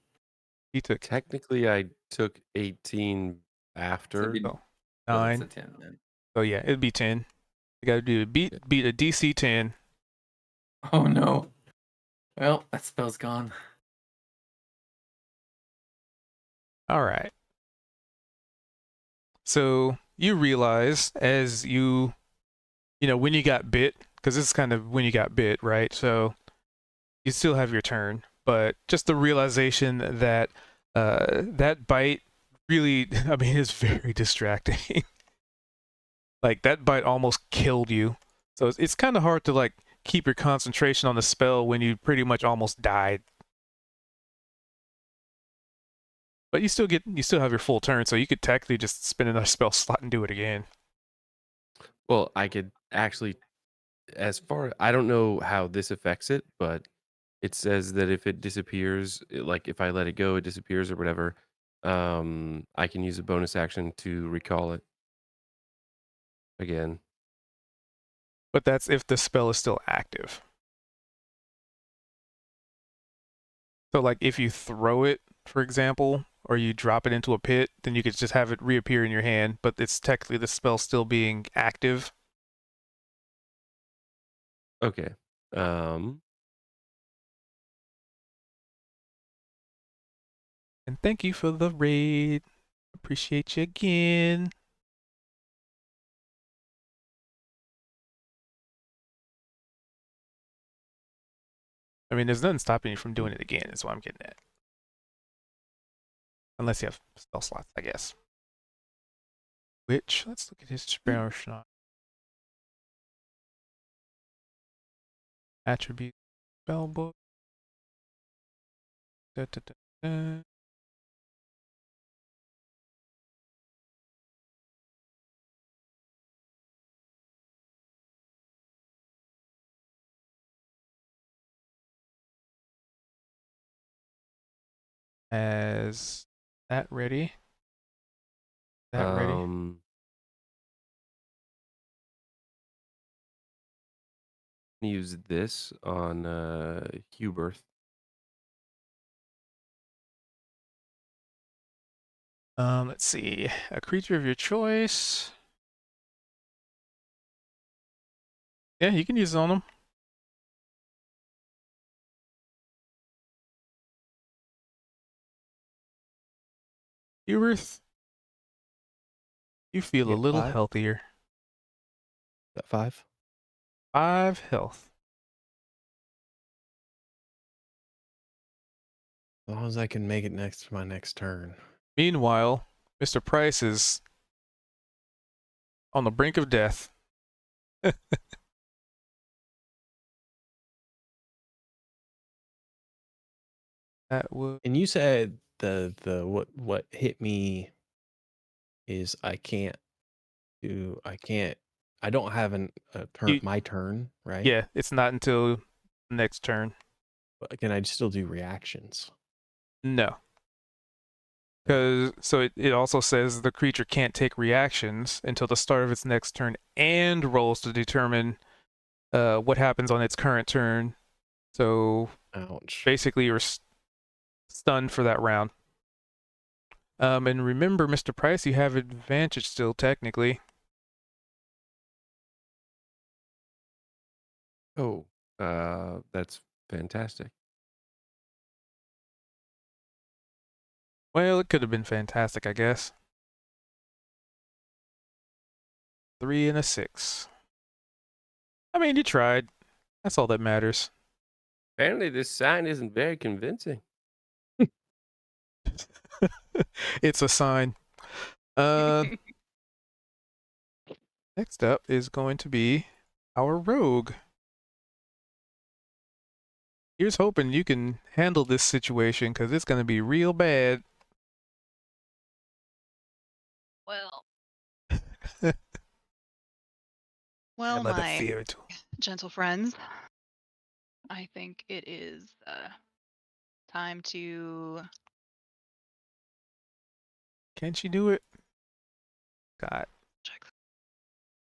he took Technically, I took 18 So after. it'd be, oh, that's a 9. 10 then. So yeah, it'd be 10. You gotta do beat a DC 10. Oh no. Well, that spell's gone. All right. So you realize as you know, when you got bit, because this is kind of when you got bit, right? So you still have your turn, but just the realization that that bite really, I mean, is very distracting. Like that bite almost killed you. So it's kind of hard to like keep your concentration on the spell when you pretty much almost died. But you still have your full turn, so you could technically just spin another spell slot and do it again. Well, I could actually, I don't know how this affects it, but it says that if it disappears, like if I let it go, it disappears or whatever. I can use a bonus action to recall it again. But that's if the spell is still active. So like if you throw it, for example, or you drop it into a pit, then you could just have it reappear in your hand, but it's technically the spell still being active. Okay. And thank you for the raid. Appreciate you again. I mean, there's nothing stopping you from doing it again, is what I'm getting at. Unless you have spell slots, I guess. Which, let's look at his spell slot. Attribute spell book. Da, da, da, da. As that ready. That ready. Use this on Hubert. Let's see. A creature of your choice. Yeah, you can use it on them. Hubert, you feel a Yeah, little 5. healthier. That 5. 5 health. As long as I can make it next to my next turn. Meanwhile, Mr. Price is on the brink of death. That would. And you said the what hit me is I don't have a turn, You, my turn, right? yeah, it's not until next turn. But can I still do reactions? No. Because so it also says the creature can't take reactions until the start of its next turn and rolls to determine what happens on its current turn. So Ouch. basically, you're stunned for that round. And remember, Mr. Price, you have advantage still technically. Oh, that's fantastic. Well, it could have been fantastic, I guess. 3 and a 6. I mean, you tried. That's all that matters. Apparently, this sign isn't very convincing. It's a sign. Next up is going to be our rogue. Here's hoping you can handle this situation because it's going to be real bad. Well, I well, let it my fear it. gentle friends, I think it is time to Can she do it? God. Check.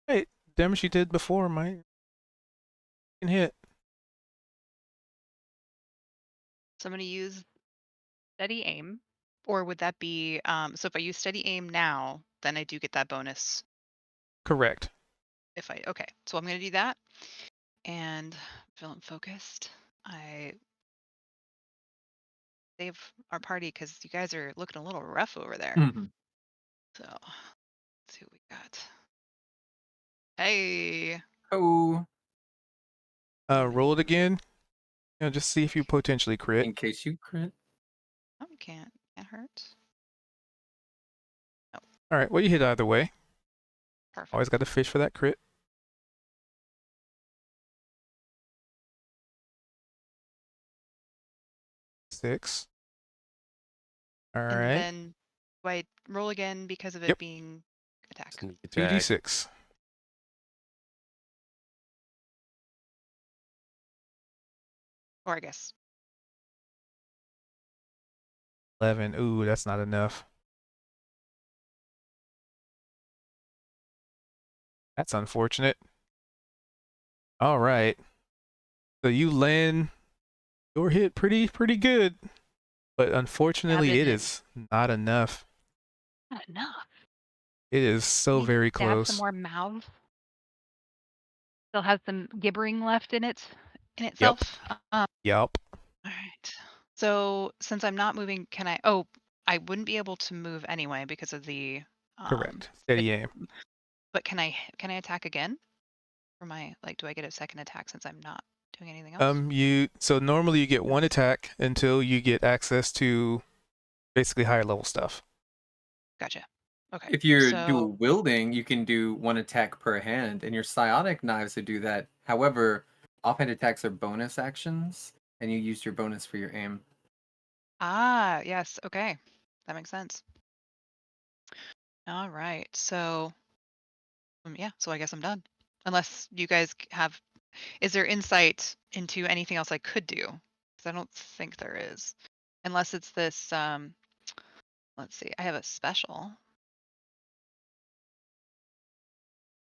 Hey, damn, she did before my can hit. So I'm going to use steady aim, or would that be so if I use steady aim now, then I do get that bonus. Correct. If I okay, so I'm going to do that, and feeling focused. I save our party because you guys are looking a little rough over there. Mhm. So let's see what we got. Hey, Oh, Roll it again. You know, just see if you potentially crit. in case you crit. oh, can't hurt. All right. Well, you hit either way. Perfect. Always got to fish for that crit. Six. All And right. then do I roll again because of it Yep. being attack? Sneak Two attack. d6. Or I guess 11. Ooh, that's not enough. That's unfortunate. All right. So you land your hit pretty good, but unfortunately, Stab it it in. is not enough. Not enough. It is so Maybe very stab close. some more mouths. Still has some gibbering left in it, in Yep. itself. Yup. All right. So since I'm not moving, can I? Oh, I wouldn't be able to move anyway because of the Correct. steady Steady aim. aim. But can I attack again? For my like, do I get a second attack since I'm not doing anything else? So normally you get one attack until you get access to basically higher level stuff. Gotcha. Okay. If you're So dual wielding, you can do one attack per hand, and your psionic knives would do that. However, offhand attacks are bonus actions, and you use your bonus for your aim. yes, okay, that makes sense. All right. So yeah. So I guess I'm done. Unless you guys have, is there insight into anything else I could do? Because I don't think there is, unless it's this. Let's see. I have a special.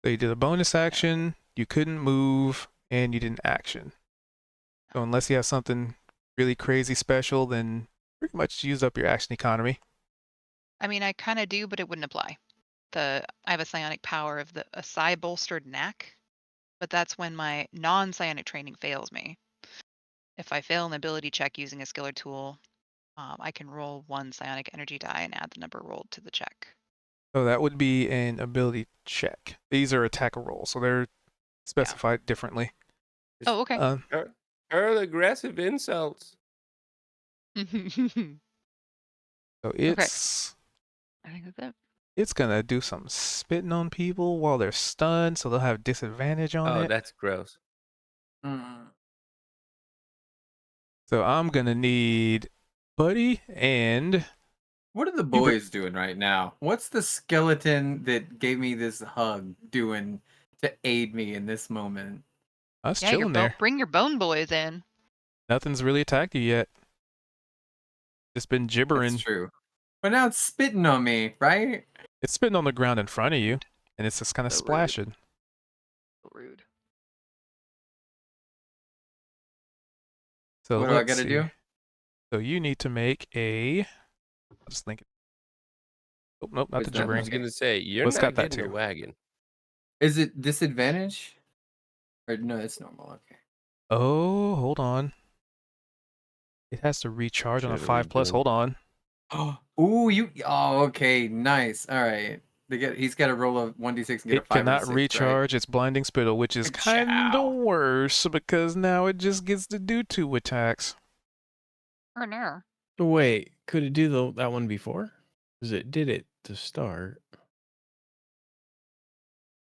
So you did a bonus action, you couldn't move, and you didn't action. So unless you have something really crazy special, then pretty much use up your action economy. I mean, I kind of do, but it wouldn't apply. I have a psionic power of a psi bolstered knack, but that's when my non-psionic training fails me. If I fail an ability check using a skill or tool, I can roll one psionic energy die and add the number rolled to the check. So that would be an ability check. These are attack rolls, so they're specified differently. Oh, okay. Hurl aggressive insults. So Okay. I think that's it. it's gonna do some spitting on people while they're stunned, so they'll have disadvantage on Oh, it. that's gross. So I'm gonna need Buddy and What are the Hubert. boys doing right now? What's the skeleton that gave me this hug doing to aid me in this moment? Us Yeah, chilling there. bring your bone boys in. Nothing's really attacked you yet. Just been That's gibbering. true. But now it's spitting on me, right? It's spitting on the ground in front of you, and it's just kind of So rude. splashing. So rude. So What do I let's gotta see. do? So you need to make a. I'll just think. Oh, nope, not What's the that? I was gibbering. gonna say you're Well, it's not got that getting a too. wagon. Is it disadvantage? Or no, it's normal. Okay. Oh, hold on. It has to recharge on a Should've 5+. redone. Hold on. Oh, okay, nice. All right. He's got to roll a 1d6 and get a It 5 or a cannot 6, right? recharge its blinding spittle, which is kind of Ka-chow. worse because now it just gets to do 2 attacks. Or no. Wait, could it do that one before? Because it did it to start.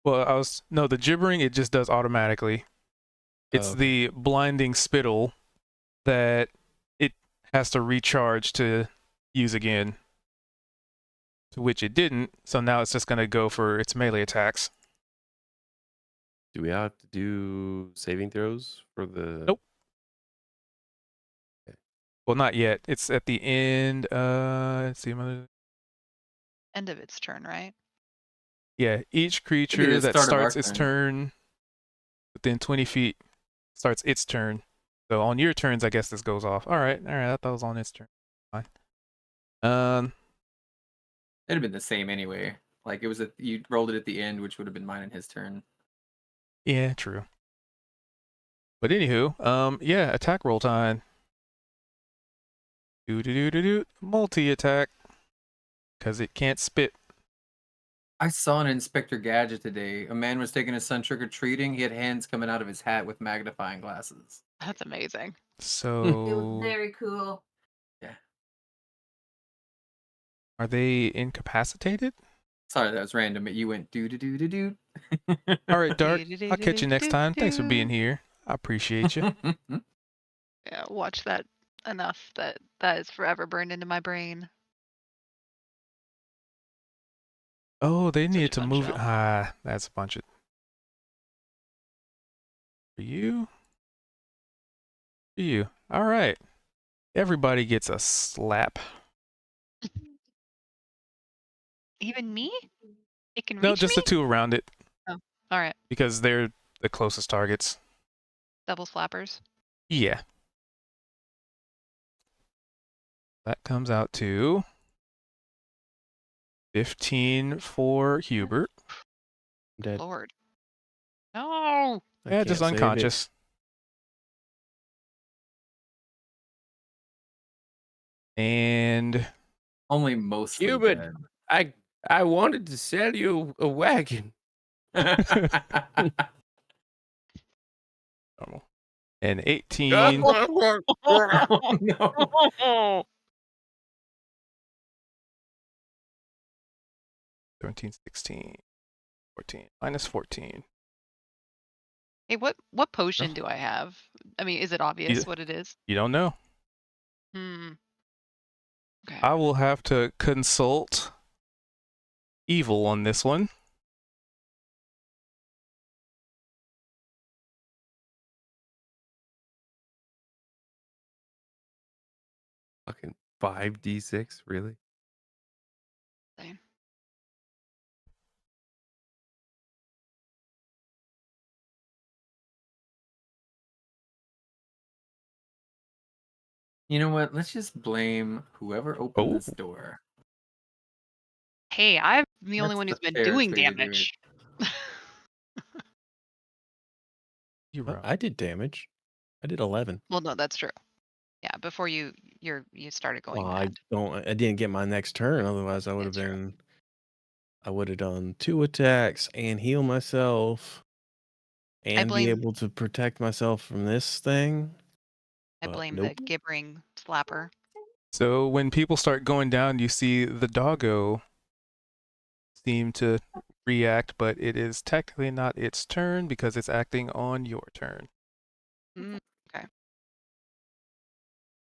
Well, no, the gibbering it just does automatically. It's Okay. the blinding spittle that it has to recharge to use again, to which it didn't. So now it's just going to go for its melee attacks. Do we have to do saving throws for the? Nope. Well, not yet. It's at the end. Let's see. end of its turn, right? Yeah, each It'd be creature the that start of our starts its turn. turn within 20 feet starts its turn. So on your turns, I guess this goes off. All right. I thought it was on its turn. Fine. It'd have been the same anyway. Like it was you rolled it at the end, which would have been mine and his turn. Yeah, true. But anywho, yeah, attack roll time. Do multi attack, because it can't spit. I saw an Inspector Gadget today. A man was taking his son trick or treating. He had hands coming out of his hat with magnifying glasses. That's amazing. It was So very cool. Yeah. are they incapacitated? Sorry, that was random. But you went do. All right, Dark. I'll catch you next time. Thanks for being here. I appreciate you. Yeah, watch that enough that is forever burned into my brain. Oh, they Such needed a to fun move it. show. Ah, that's a bunch of. For you? For you. All right. Everybody gets a slap. Even me? It can No, reach just me? the two around it, Oh, all right. because they're the closest targets. Double slappers. Yeah. That comes out to 15 for Hubert. Dead. Lord. No. I Yeah, can't just save it. unconscious. And Only mostly Hubert, dead. I wanted to sell you a wagon. normal. And 18, Oh no. 17, 16, 14. Minus 14. Hey, what potion do I have? I mean, is it obvious what it is? You don't know. Hmm. Okay. I will have to consult evil on this one. Fucking 5d6, really? Same. You know what? Let's just blame whoever opened Oh. this door. Hey, I'm the only That's one the who's been fairest doing way to do it. damage. You're wrong. I did damage. I did 11. Well, no, that's true. Yeah, before you started going Well, mad. I didn't get my next turn. Otherwise, I would have That's true. been. I would have done 2 attacks and heal myself, and be blame- able to protect myself from this thing. I But blame nope. the gibbering slapper. So when people start going down, you see the doggo seem to react, but it is technically not its turn because it's acting on your turn. Okay.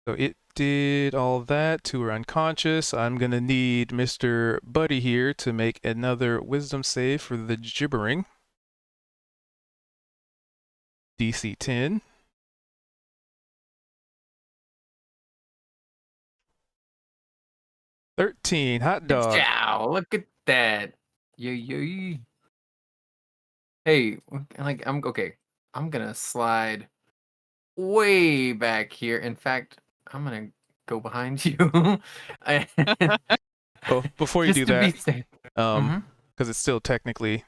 So it did all that. 2 are unconscious. I'm going to need Mr. Buddy here to make another wisdom save for the gibbering. DC 10. $13. Hot dog. Ciao, look at that. Yo. Hey, like I'm okay. I'm gonna slide way back here. In fact, I'm gonna go behind you. Oh, before you Just do to be that, safe. because it's still technically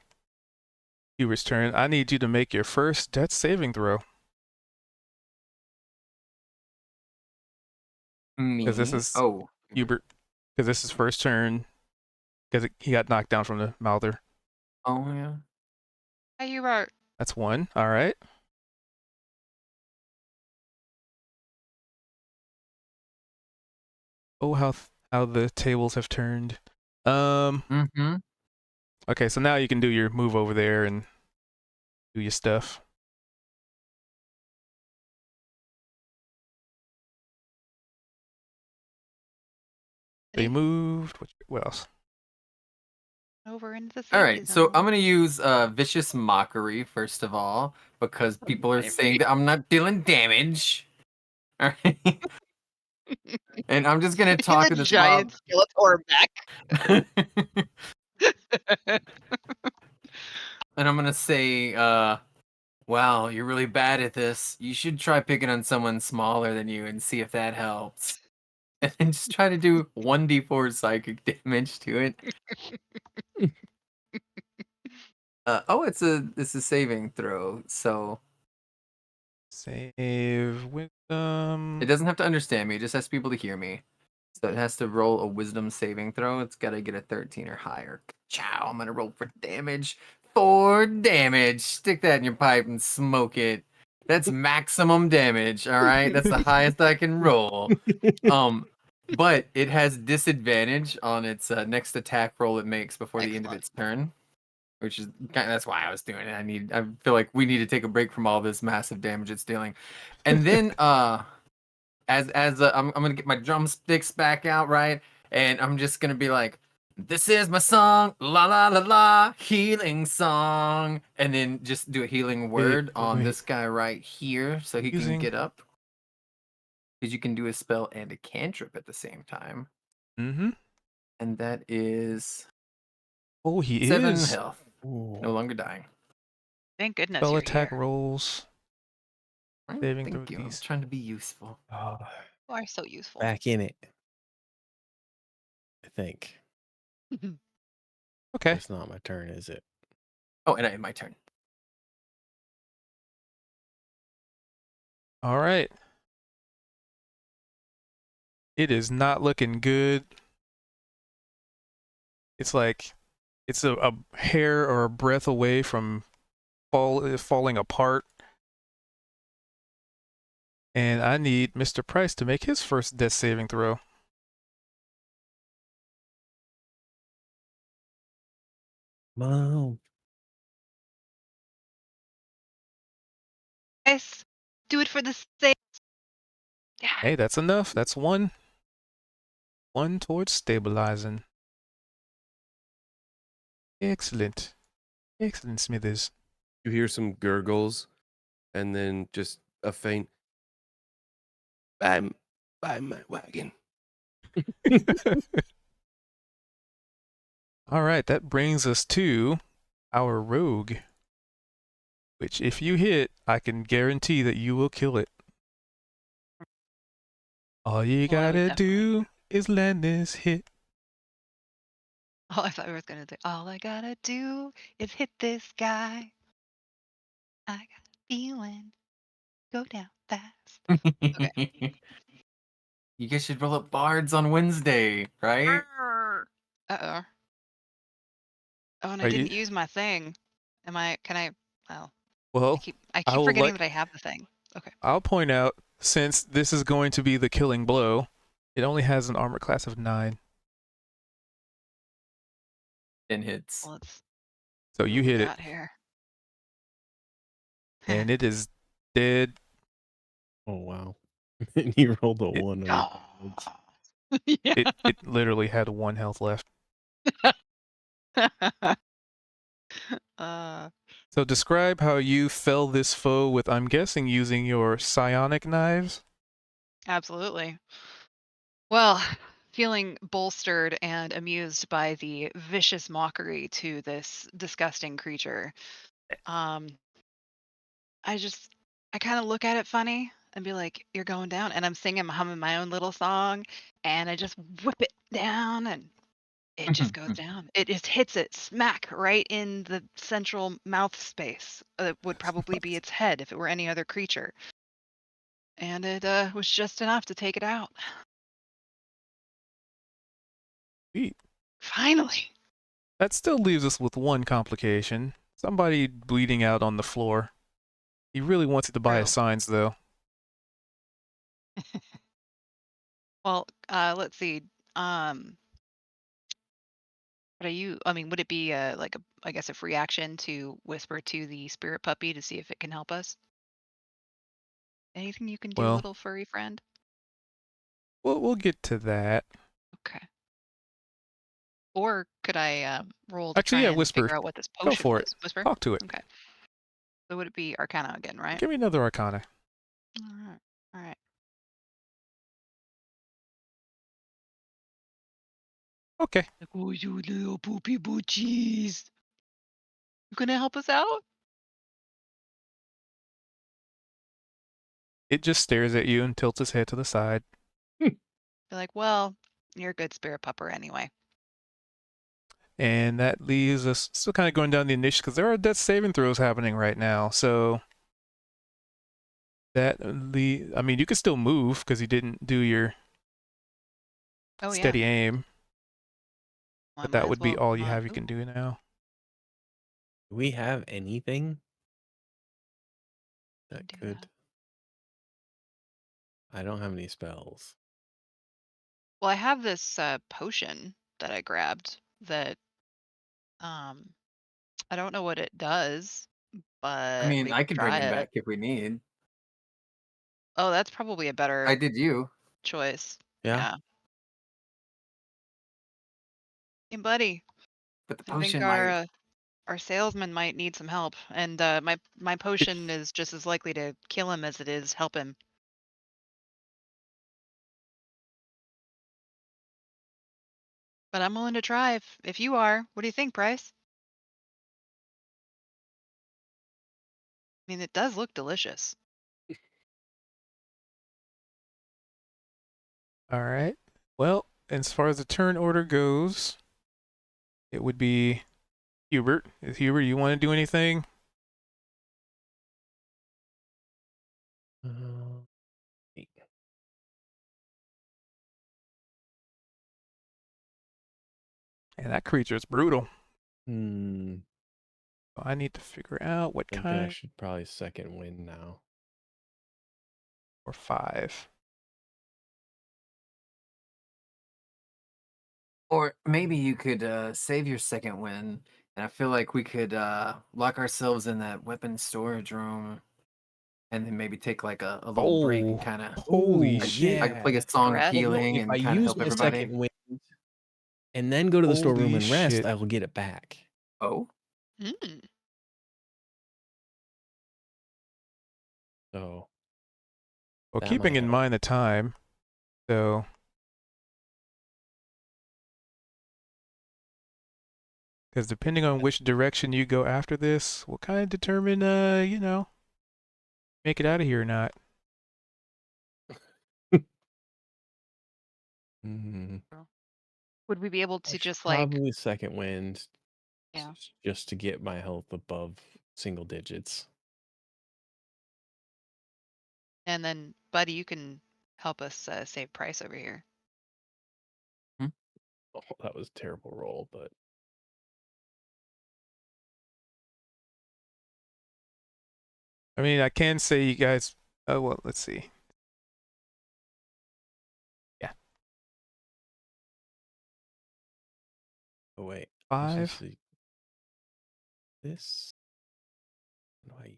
Hubert's turn, I need you to make your first death saving throw. Me? 'Cause this is- Oh, Hubert, because this is first turn, because he got knocked down from the mouther. oh yeah. Hey, you are. That's 1. All right. Oh, how the tables have turned. Mm-hmm. Okay, so now you can do your move over there and do your stuff. They moved. What else? Over into the All safety right, so zone. I'm gonna use vicious mockery first of all because people are Same saying that I'm not dealing damage. All right. And I'm just gonna In talk the to this giant Skeletor mob. mech. And I'm gonna say, wow, you're really bad at this. You should try picking on someone smaller than you and see if that helps. And then just try to do 1d4 psychic damage to it. It's a saving throw, so Save wisdom. it doesn't have to understand me, it just has to be able to hear me. So it has to roll a wisdom saving throw. It's gotta get a 13 or higher. Chow, I'm gonna roll for damage. 4 damage. Stick that in your pipe and smoke it. That's maximum damage, alright? That's the highest I can roll. But it has disadvantage on its next attack roll it makes before the end of Excellent. its turn. Which is that's why I was doing it. I feel like we need to take a break from all this massive damage it's dealing. And then I'm gonna get my drumsticks back out, right? And I'm just gonna be like, this is my song, la la la la, healing song. And then just do a healing word on wait. this guy right here so he can Using- get up. Because you can do a spell and a cantrip at the same time. Mm-hmm. And that is Oh, he 7 is. health. Ooh. No longer dying. Thank goodness Spell you're attack here. rolls. Saving throw Thank you. I'm these. trying to be useful. Oh, You are so useful. back in it. I think. Okay. It's not my turn, is it? Oh, and my turn. All right. It is not looking good. It's like it's a hair or a breath away from falling apart. And I need Mr. Price to make his first death saving throw. Mom. Guys, do it for the sake. Yeah. Hey, that's enough. That's one. One towards stabilizing. Excellent. Excellent, Smithers. You hear some gurgles, and then just a faint. Buy my wagon. All right, that brings us to our rogue. Which, if you hit, I can guarantee that you will kill it. All you Well, I would gotta definitely. do is land this hit. Oh, I thought we were gonna do. All I gotta do is hit this guy. I got a feeling. Go down fast. Okay. You guys should roll up bards on Wednesday, right? Uh-oh. Oh, and I Are didn't you? use my thing. Can I? Well, Well, I I keep will forgetting that I have the thing. Okay. I'll point out, since this is going to be the killing blow, it only has an armor class of 9. 10 hits. Well, let's So see you what we hit it, got here. and it is dead. Oh, wow. You rolled a 1 on Oh. your cards. Yeah. It literally had 1 health left. uh, So describe how you fell this foe with, I'm guessing, using your psionic knives. absolutely. Well, feeling bolstered and amused by the vicious mockery to this disgusting creature, um, I kind of look at it funny and be like, "You're going down," and I'm singing, humming my own little song, and I just whip it down, and it just goes down. It just hits it smack right in the central mouth space. It would probably be its head if it were any other creature, and it was just enough to take it out. Sweet. Finally. That still leaves us with one complication. Somebody bleeding out on the floor. He really wants you to buy True. his signs, though. Well, let's see. What are you? I mean, would it be like a, I guess, a free action to whisper to the spirit puppy to see if it can help us? Anything you can do, Well, little furry friend? we'll get to that. Okay. Or could I roll to Actually, try yeah, and whisper. figure out what this Go potion for it. was? Whisper? Talk to it. Okay. So would it be Arcana again, right? Give me another Arcana. All right. All right. Okay. Like, oh, you little poopy boochies. You gonna help us out? It just stares at you and tilts its head to the side. Be like, well, you're a good spirit pupper anyway. And that leaves us still kind of going down the initiative because there are death saving throws happening right now. So I mean, you can still move because you didn't do your Oh yeah. steady aim, Well, I but might that as would be well all you not have you move. can do now. Do we have anything that Do could? that. I don't have any spells. Well, I have this potion that I grabbed that um I don't know what it does, I but mean, we I could could bring try him it. back if we need. Oh, that's probably a I better did you, choice. Yeah. Yeah. Hey, buddy, but the I think potion might. our salesman might need some help, and my potion is just as likely to kill him as it is help him. But I'm willing to try if you are. What do you think, Bryce? I mean, it does look delicious. All right. Well, as far as the turn order goes, it would be Hubert. Hubert, you want to do anything? Uh, And that creature is brutal. hmm. So I need to figure out what Thinking I kind should probably second wind now. or 5. Or maybe you could save your second win, and I feel like we could lock ourselves in that weapon storage room, and then maybe take like a little break and Oh, kind of. holy Oh, shit. I could play a yeah. song of Rest? Well, no, healing if I and kind of use help my everybody. second wind and then go to the storeroom Holy and rest, shit. I will get it back. Oh, Mm. So Well, that keeping might in help. mind the time, so because depending on which direction you go after this will kind of determine, make it out of here or not. Mhm. Would we be able I to should just like, probably second wind yeah, just to get my health above single digits. and then, buddy, you can help us save price over here. Oh, that was a terrible roll, but I mean, I can say you guys. Oh well, let's see. Yeah, oh wait, let's 5. just see. This how do I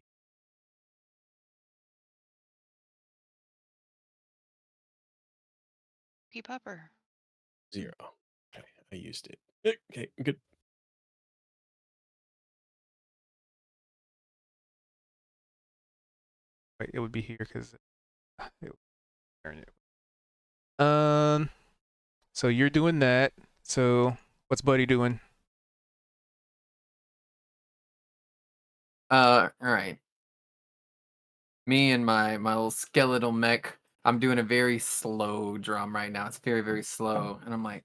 Peep upper. 0. Okay, I used it. Okay, good. Wait, it would be here because it turn it. So you're doing that. So what's Buddy doing? all right. Me and my little skeletal mech. I'm doing a very slow drum right now. It's very slow, and I'm like,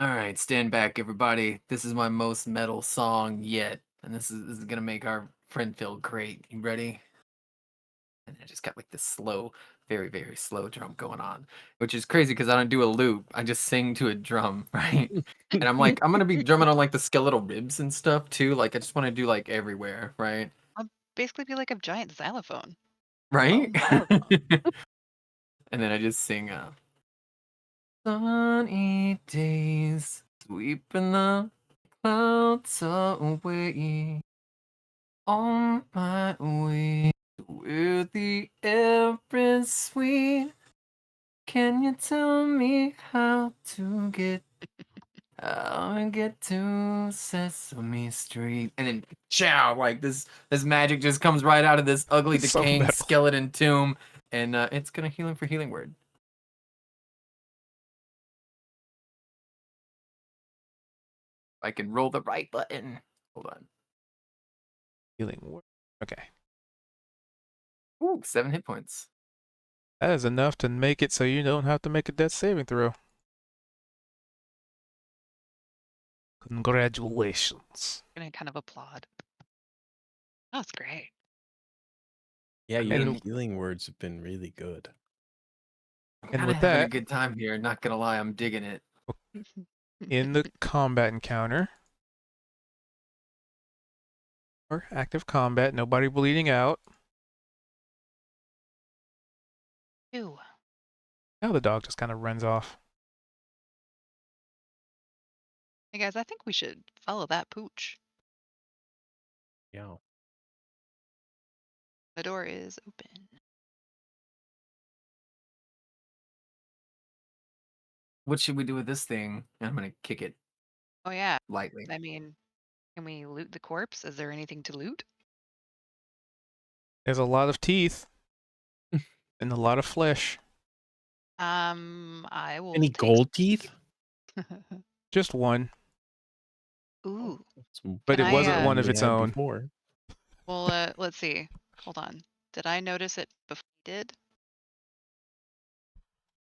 all right, stand back, everybody. This is my most metal song yet, and this is gonna make our friend feel great. You ready? And I just got like this slow, very slow drum going on, which is crazy because I don't do a loop. I just sing to a drum, right? And I'm like, I'm gonna be drumming on like the skeletal ribs and stuff too. Like I just want to do like everywhere, right? I'll basically be like a giant xylophone. Right? Xylophone. And then I just sing sunny days sweeping the clouds away on my way where the air is sweet. Can you tell me how to get to Sesame Street? And then chow, like this magic just comes right out of this ugly So decaying metal. skeleton tomb, and it's gonna heal him for healing word. I can roll the right button. Hold on. Healing word. Okay. Ooh, 7 hit points. That is enough to make it so you don't have to make a death saving throw. Congratulations. I'm gonna kind of applaud. That's great. Yeah, I your mean- healing words have been really good. I'm And kind of with having a that- good time here. Not gonna lie, I'm digging it. In the combat encounter, or active combat, nobody bleeding out. Ew. Now the dog just kind of runs off. Hey guys, I think we should follow that pooch. Yeah. The door is open. What should we do with this thing? I'm gonna kick it Oh yeah. lightly. I mean, can we loot the corpse? Is there anything to loot? There's a lot of teeth and a lot of flesh. I will Any take gold teeth? Just one, Ooh. but Can it I, wasn't one of we its had own. before. Well, let's see. Hold on. Did I notice it before you did?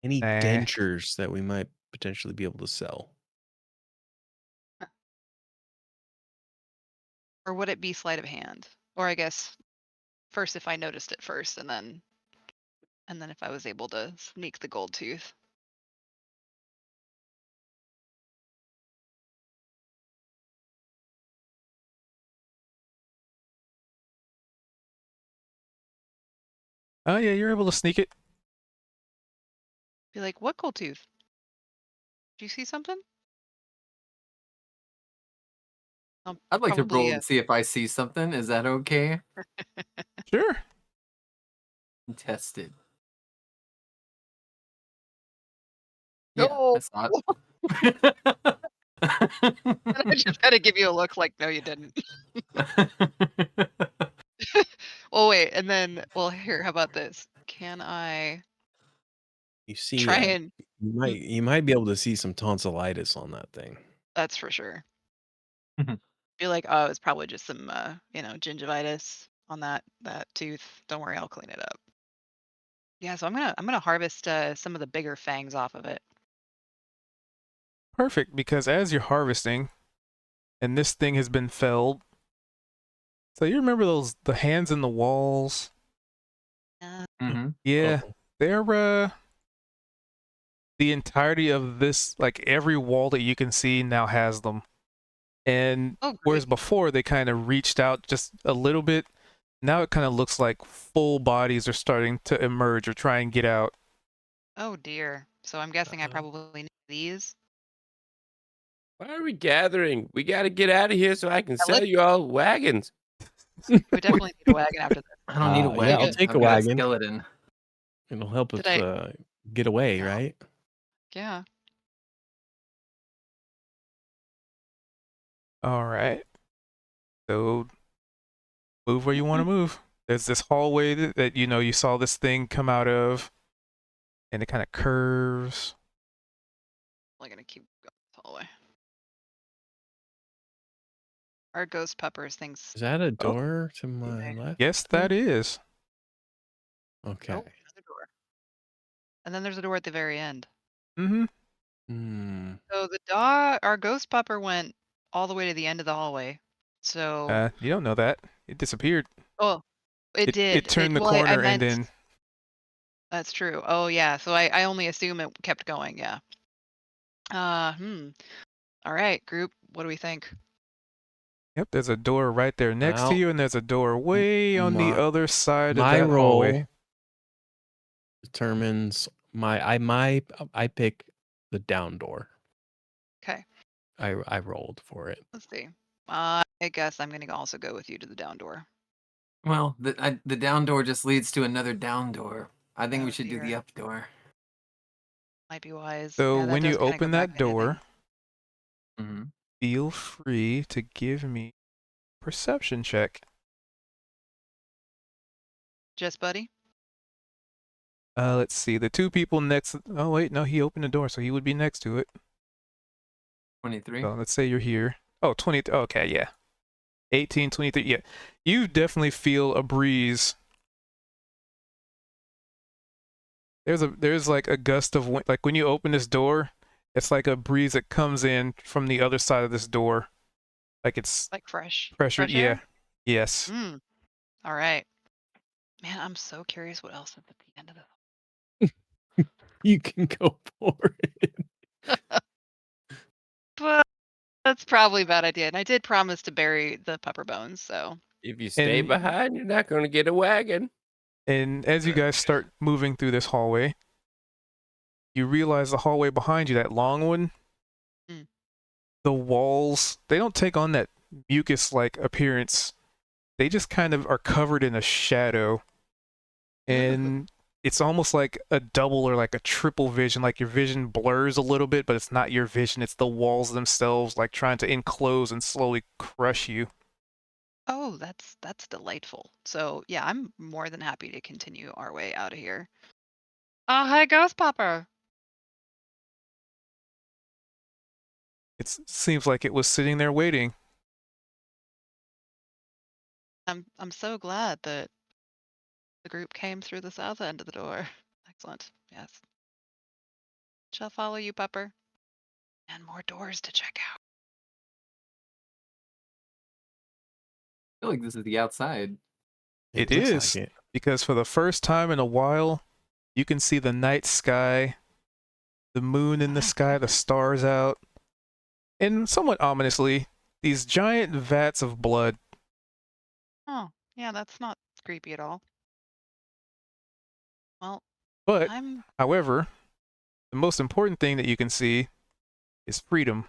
Any Nah. dentures that we might potentially be able to sell? Or would it be sleight of hand? Or I guess first if I noticed it first and then if I was able to sneak the gold tooth. Oh yeah, you're able to sneak it. Be like, what gold tooth? Do you see something? I'll I'd like to probably, roll and see if I see something. Is that okay? Sure. Test it. No. Yeah, I saw it. I just gotta give you a look like, no, you didn't. Well, wait, and then, well, here, how about this? Can I You see, try and? you might be able to see some tonsillitis on that thing. That's for sure. Be like, oh, it's probably just some, gingivitis on that tooth. Don't worry, I'll clean it up. Yeah, so I'm gonna harvest some of the bigger fangs off of it. Perfect, because as you're harvesting, and this thing has been felled. So you remember the hands in the walls? Mm-hmm. Yeah, Uh-oh. they're the entirety of this, like every wall that you can see now has them. And Oh, whereas great. before they kind of reached out just a little bit, now it kind of looks like full bodies are starting to emerge or try and get out. Oh dear. So I'm guessing I Uh-oh. probably need these. Why are we gathering? We got to get out of here so I can Yeah, sell you all wagons. We definitely need a wagon after this. I don't need a Yeah, wagon. I'll take I've a got wagon. skeleton. It'll help Did us get away, Yeah. right? Yeah. All right. So move where you want to move. There's this hallway that you saw this thing come out of, and it kind of curves. I'm gonna keep going this hallway. Our ghost peppers thinks. Is that a door to my Okay. left? Yes, that is. Okay. Oh, another door. And then there's a door at the very end. Mm-hmm. Hmm. So our ghost pepper went all the way to the end of the hallway. So, You don't know that. It disappeared. oh, it did. It turned the Well, I corner and meant, then that's true. Oh yeah. So I only assume it kept going. Yeah. All right, group. What do we think? yep, there's a door right there next to Well, you, and there's a door way on the my- other side of My that hallway. roll determines I pick the down door. Okay. I rolled for it. Let's see. I guess I'm gonna also go with you to the down door. Well, the down door just leads to another down door. I think Oh, we should do the dear. up door. Might be wise. So Yeah, that when does you kinda go open back that to anything. door, Mm-hmm. feel free to give me a perception check. Just buddy. Let's see. The two people next. Oh wait, no, he opened the door, so he would be next to it. 23. So let's say you're here. Oh, 20. Okay, yeah. 18, 23. Yeah. You definitely feel a breeze. There's like a gust of wind. Like when you open this door, it's like a breeze that comes in from the other side of this door. Like it's Like fresh pressured. fresh Yeah. air? Yes. All right. Man, I'm so curious what else is at the end of the You can go for it. But that's probably a bad idea. And I did promise to bury the pupper bones, so If you stay And behind, you're not going to get a wagon. and as you guys start moving through this hallway, you realize the hallway behind you, that long one, Mm. the walls, they don't take on that mucus-like appearance. They just kind of are covered in a shadow. And it's almost like a double or like a triple vision. Like your vision blurs a little bit, but it's not your vision. It's the walls themselves, like trying to enclose and slowly crush you. oh, that's delightful. So yeah, I'm more than happy to continue our way out of here. Oh, hi, Ghost Popper. It seems like it was sitting there waiting. I'm so glad that the group came through the south end of the door. Excellent. Yes. Shall follow you, Pupper. And more doors to check out. I feel like this is the outside. It looks is, like it. because for the first time in a while, you can see the night sky, the moon in the My sky, the goodness. stars out, and somewhat ominously, these giant vats of blood. Oh, yeah, that's not creepy at all. Well, But, I'm however, the most important thing that you can see is freedom,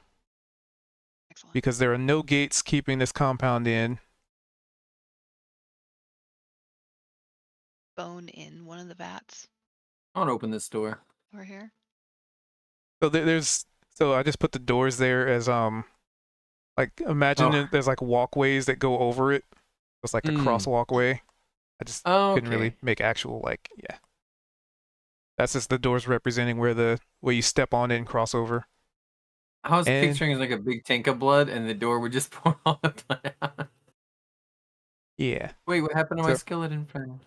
excellent. because there are no gates keeping this compound in. Bone in one of the vats I want to open this door. over here. So so I just put the doors there as like imagine Oh. there's like walkways that go over it. It's like a cross walkway. I just Oh, couldn't really okay. make actual like yeah. That's just the doors representing where you step on it and cross over. I was And picturing like a big tank of blood, and the door would just pour all the blood out. yeah. Wait, what happened to my So skeleton friend?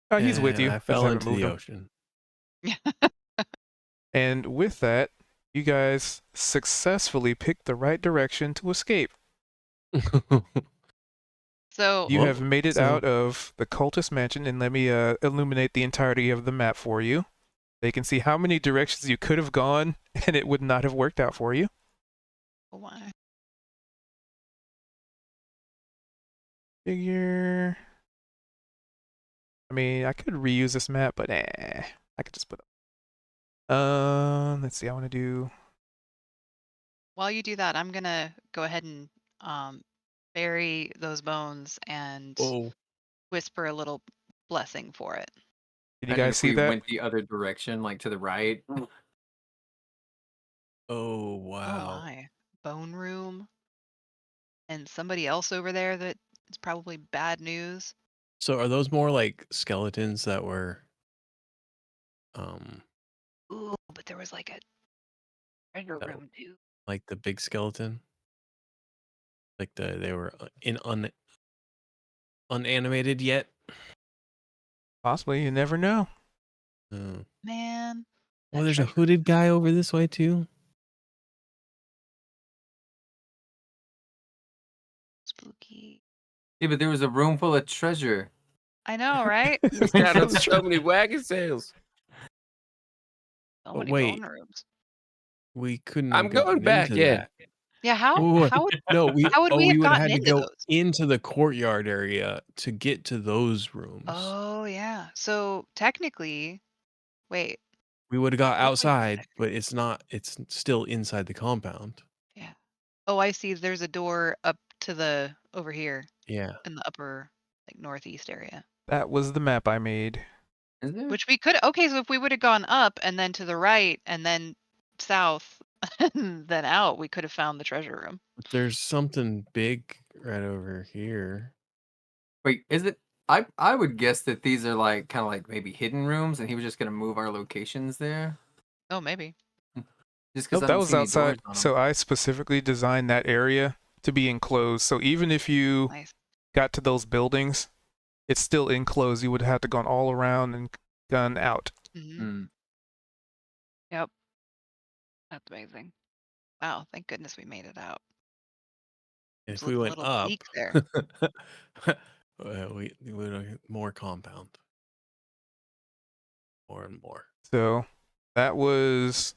oh, he's with And you. I I just fell haven't into moved the him. ocean. And with that, you guys successfully picked the right direction to escape. So You Well, have made it so- out of the cultist mansion, and let me illuminate the entirety of the map for you. They can see how many directions you could have gone, and it would not have worked out for you. oh my. Figure. I mean, I could reuse this map, but I could just put. Let's see. I want to do. While you do that, I'm gonna go ahead and bury those bones and Oh, whisper a little blessing for it. Did you Imagine guys if see we that? went the other direction, like to the right. oh, Oh wow. my. Bone room. And somebody else over there that is probably bad news. So are those more like skeletons that were, um, Ooh, but there was like a treasure that, room too. like the big skeleton? Like they were unanimated yet? Possibly. You never know. Oh. Man. Oh, that there's a treasure- hooded guy over this way too. Spooky. Yeah, but there was a room full of treasure. I know, right? It's got on so many wagon sails. So But many wait. bone rooms. We couldn't I'm have gotten going back into in. that. Yeah, how Wait. how would No, how would we we have would have gotten had to into go those? into the courtyard area to get to those rooms. Oh yeah. So technically, wait, We would have got what would outside, but it's still inside the compound. yeah. Oh, I see. There's a door up to the over here Yeah. in the upper like northeast area. That was the map I made. Is there? Which we could okay, so if we would have gone up and then to the right and then south and then out, we could have found the treasure room. But there's something big right over here. Wait, is it? I would guess that these are like kind of like maybe hidden rooms, and he was just gonna move our locations there. Oh, maybe. Just because Nope, I that don't was see any outside. doors on them. So I specifically designed that area to be enclosed. So even if you Nice. got to those buildings, it's still enclosed. You would have to gone all around and gone out. Hmm. Mm. Yep. That's amazing. Wow. Thank goodness we made it out. If Just we looking a went little up, bleak there. we would have more compound. More and more. So that was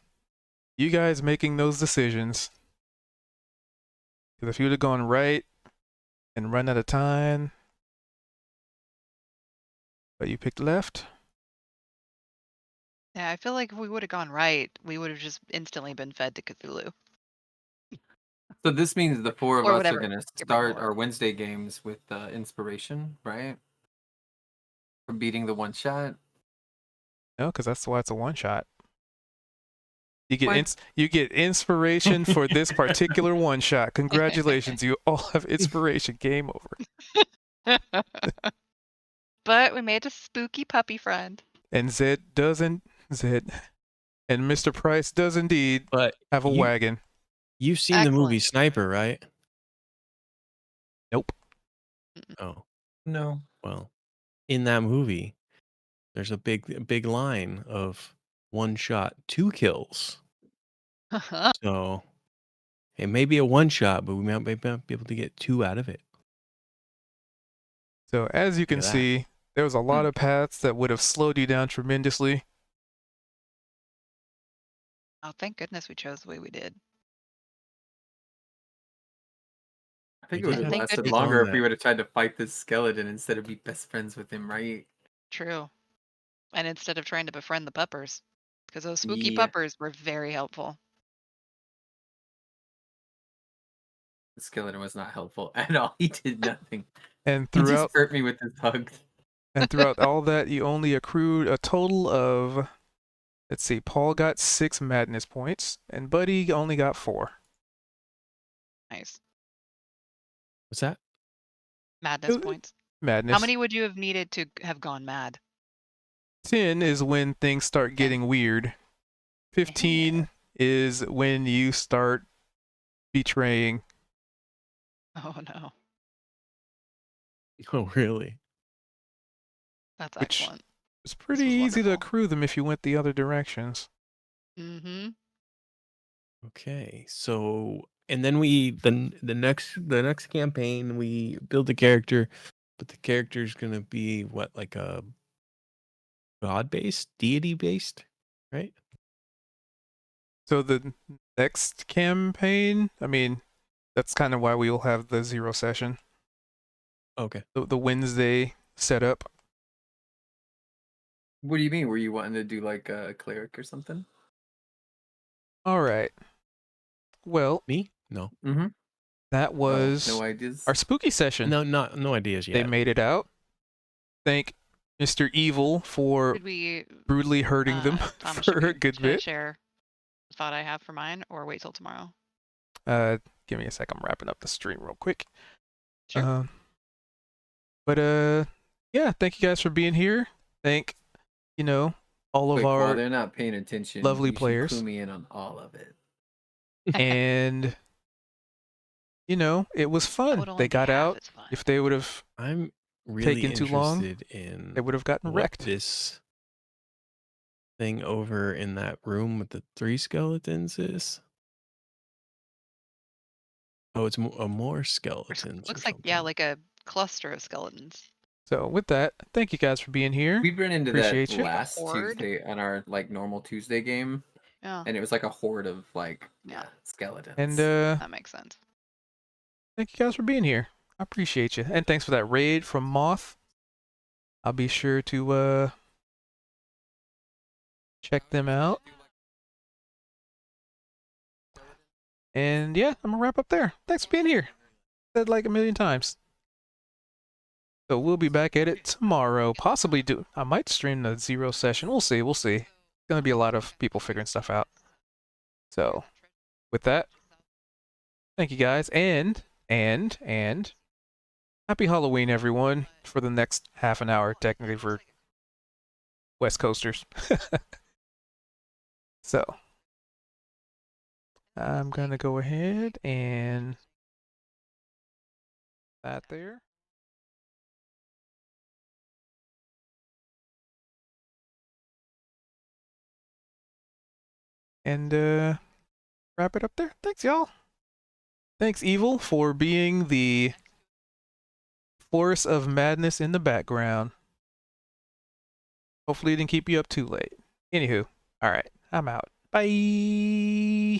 you guys making those decisions. Because if you would have gone right and run out of time, but you picked left. Yeah, I feel like if we would have gone right, we would have just instantly been fed to Cthulhu. So this means the four of Or us are whatever going to you're bringing start forward. our Wednesday games with inspiration, right? For beating the one shot. No, because that's why it's a one shot. You get What? you get inspiration for this particular one shot. Congratulations, you all have inspiration. Game over. But we made a spooky puppy friend. And Zed doesn't Zed and Mr. Price does indeed But have a wagon. you've seen the movie Excellent. Sniper, right? Nope. Oh, No. well. In that movie, there's a big line of one shot, 2 kills. So it may be a one shot, but we might be able to get 2 out of it. So as you Look can at that. see, there was a lot of paths that would have slowed you down tremendously. Oh, thank goodness we chose the way we did. I think We it would did have Thank lasted goodness. longer if we combat. would have tried to fight this skeleton instead of be best friends with him, right? True. And instead of trying to befriend the puppers, because those spooky Yeah. puppers were very helpful. The skeleton was not helpful at all. He did nothing. And He just throughout hurt me with his hug. all that, you only accrued a total of, let's see, Paul got 6 madness points, and Buddy only got 4. Nice. What's that? Madness points. Madness. How many would you have needed to have gone mad? 10 is when things start 10. getting weird. 15 is when you start betraying. Oh no. Oh, really? That's Which excellent. It's pretty was easy to wonderful. accrue them if you went the other directions. Mm-hmm. Okay. So, and then the next campaign we build a character, but the character's going to be what, like a god-based, deity-based, right? So the next campaign, I mean, that's kind of why we will have the 0 session. Okay. The Wednesday setup. What do you mean? Were you wanting to do like a cleric or something? All right. Well, Me? No. Mm-hmm. that was No ideas. our spooky session. No ideas yet. They made it out. Thank Mr. Evil for Did we brutally hurting them Thomas, for a good should I bit. share the thought I have for mine or wait till tomorrow? Give me a sec. I'm wrapping up the stream real quick. Sure. Yeah, thank you guys for being here. Thank, all of Quick, while our they're not paying attention, lovely you should players. clue me in on all of it. And it was That fun. would only They be got half out. as fun. If they would have I'm really taken too long, interested in they would have gotten what wrecked. this thing over in that room with the 3 skeletons is. Oh, it's more skeletons. Looks or like, yeah, something. like a cluster of skeletons. So with that, thank you guys for being here. We ran into Appreciate that you. last Horde? Tuesday on our normal Tuesday game, Yeah, and it was like a horde of Yeah. skeletons. And that makes sense. thank you guys for being here. I appreciate you. And thanks for that raid from Moth. I'll be sure to check them out. And yeah, I'm gonna wrap up there. Thanks for being here. Said like a million times. So we'll be back at it tomorrow. Possibly I might stream the 0 session. We'll see. We'll see. It's gonna be a lot of people figuring stuff out. So with that, thank you guys, and happy Halloween, everyone, for the next half an hour, technically for West Coasters. So I'm gonna go ahead and that there. And wrap it up there. Thanks, y'all. Thanks, Evil, for being the force of madness in the background. Hopefully it didn't keep you up too late. Anywho, all right, I'm out. Bye.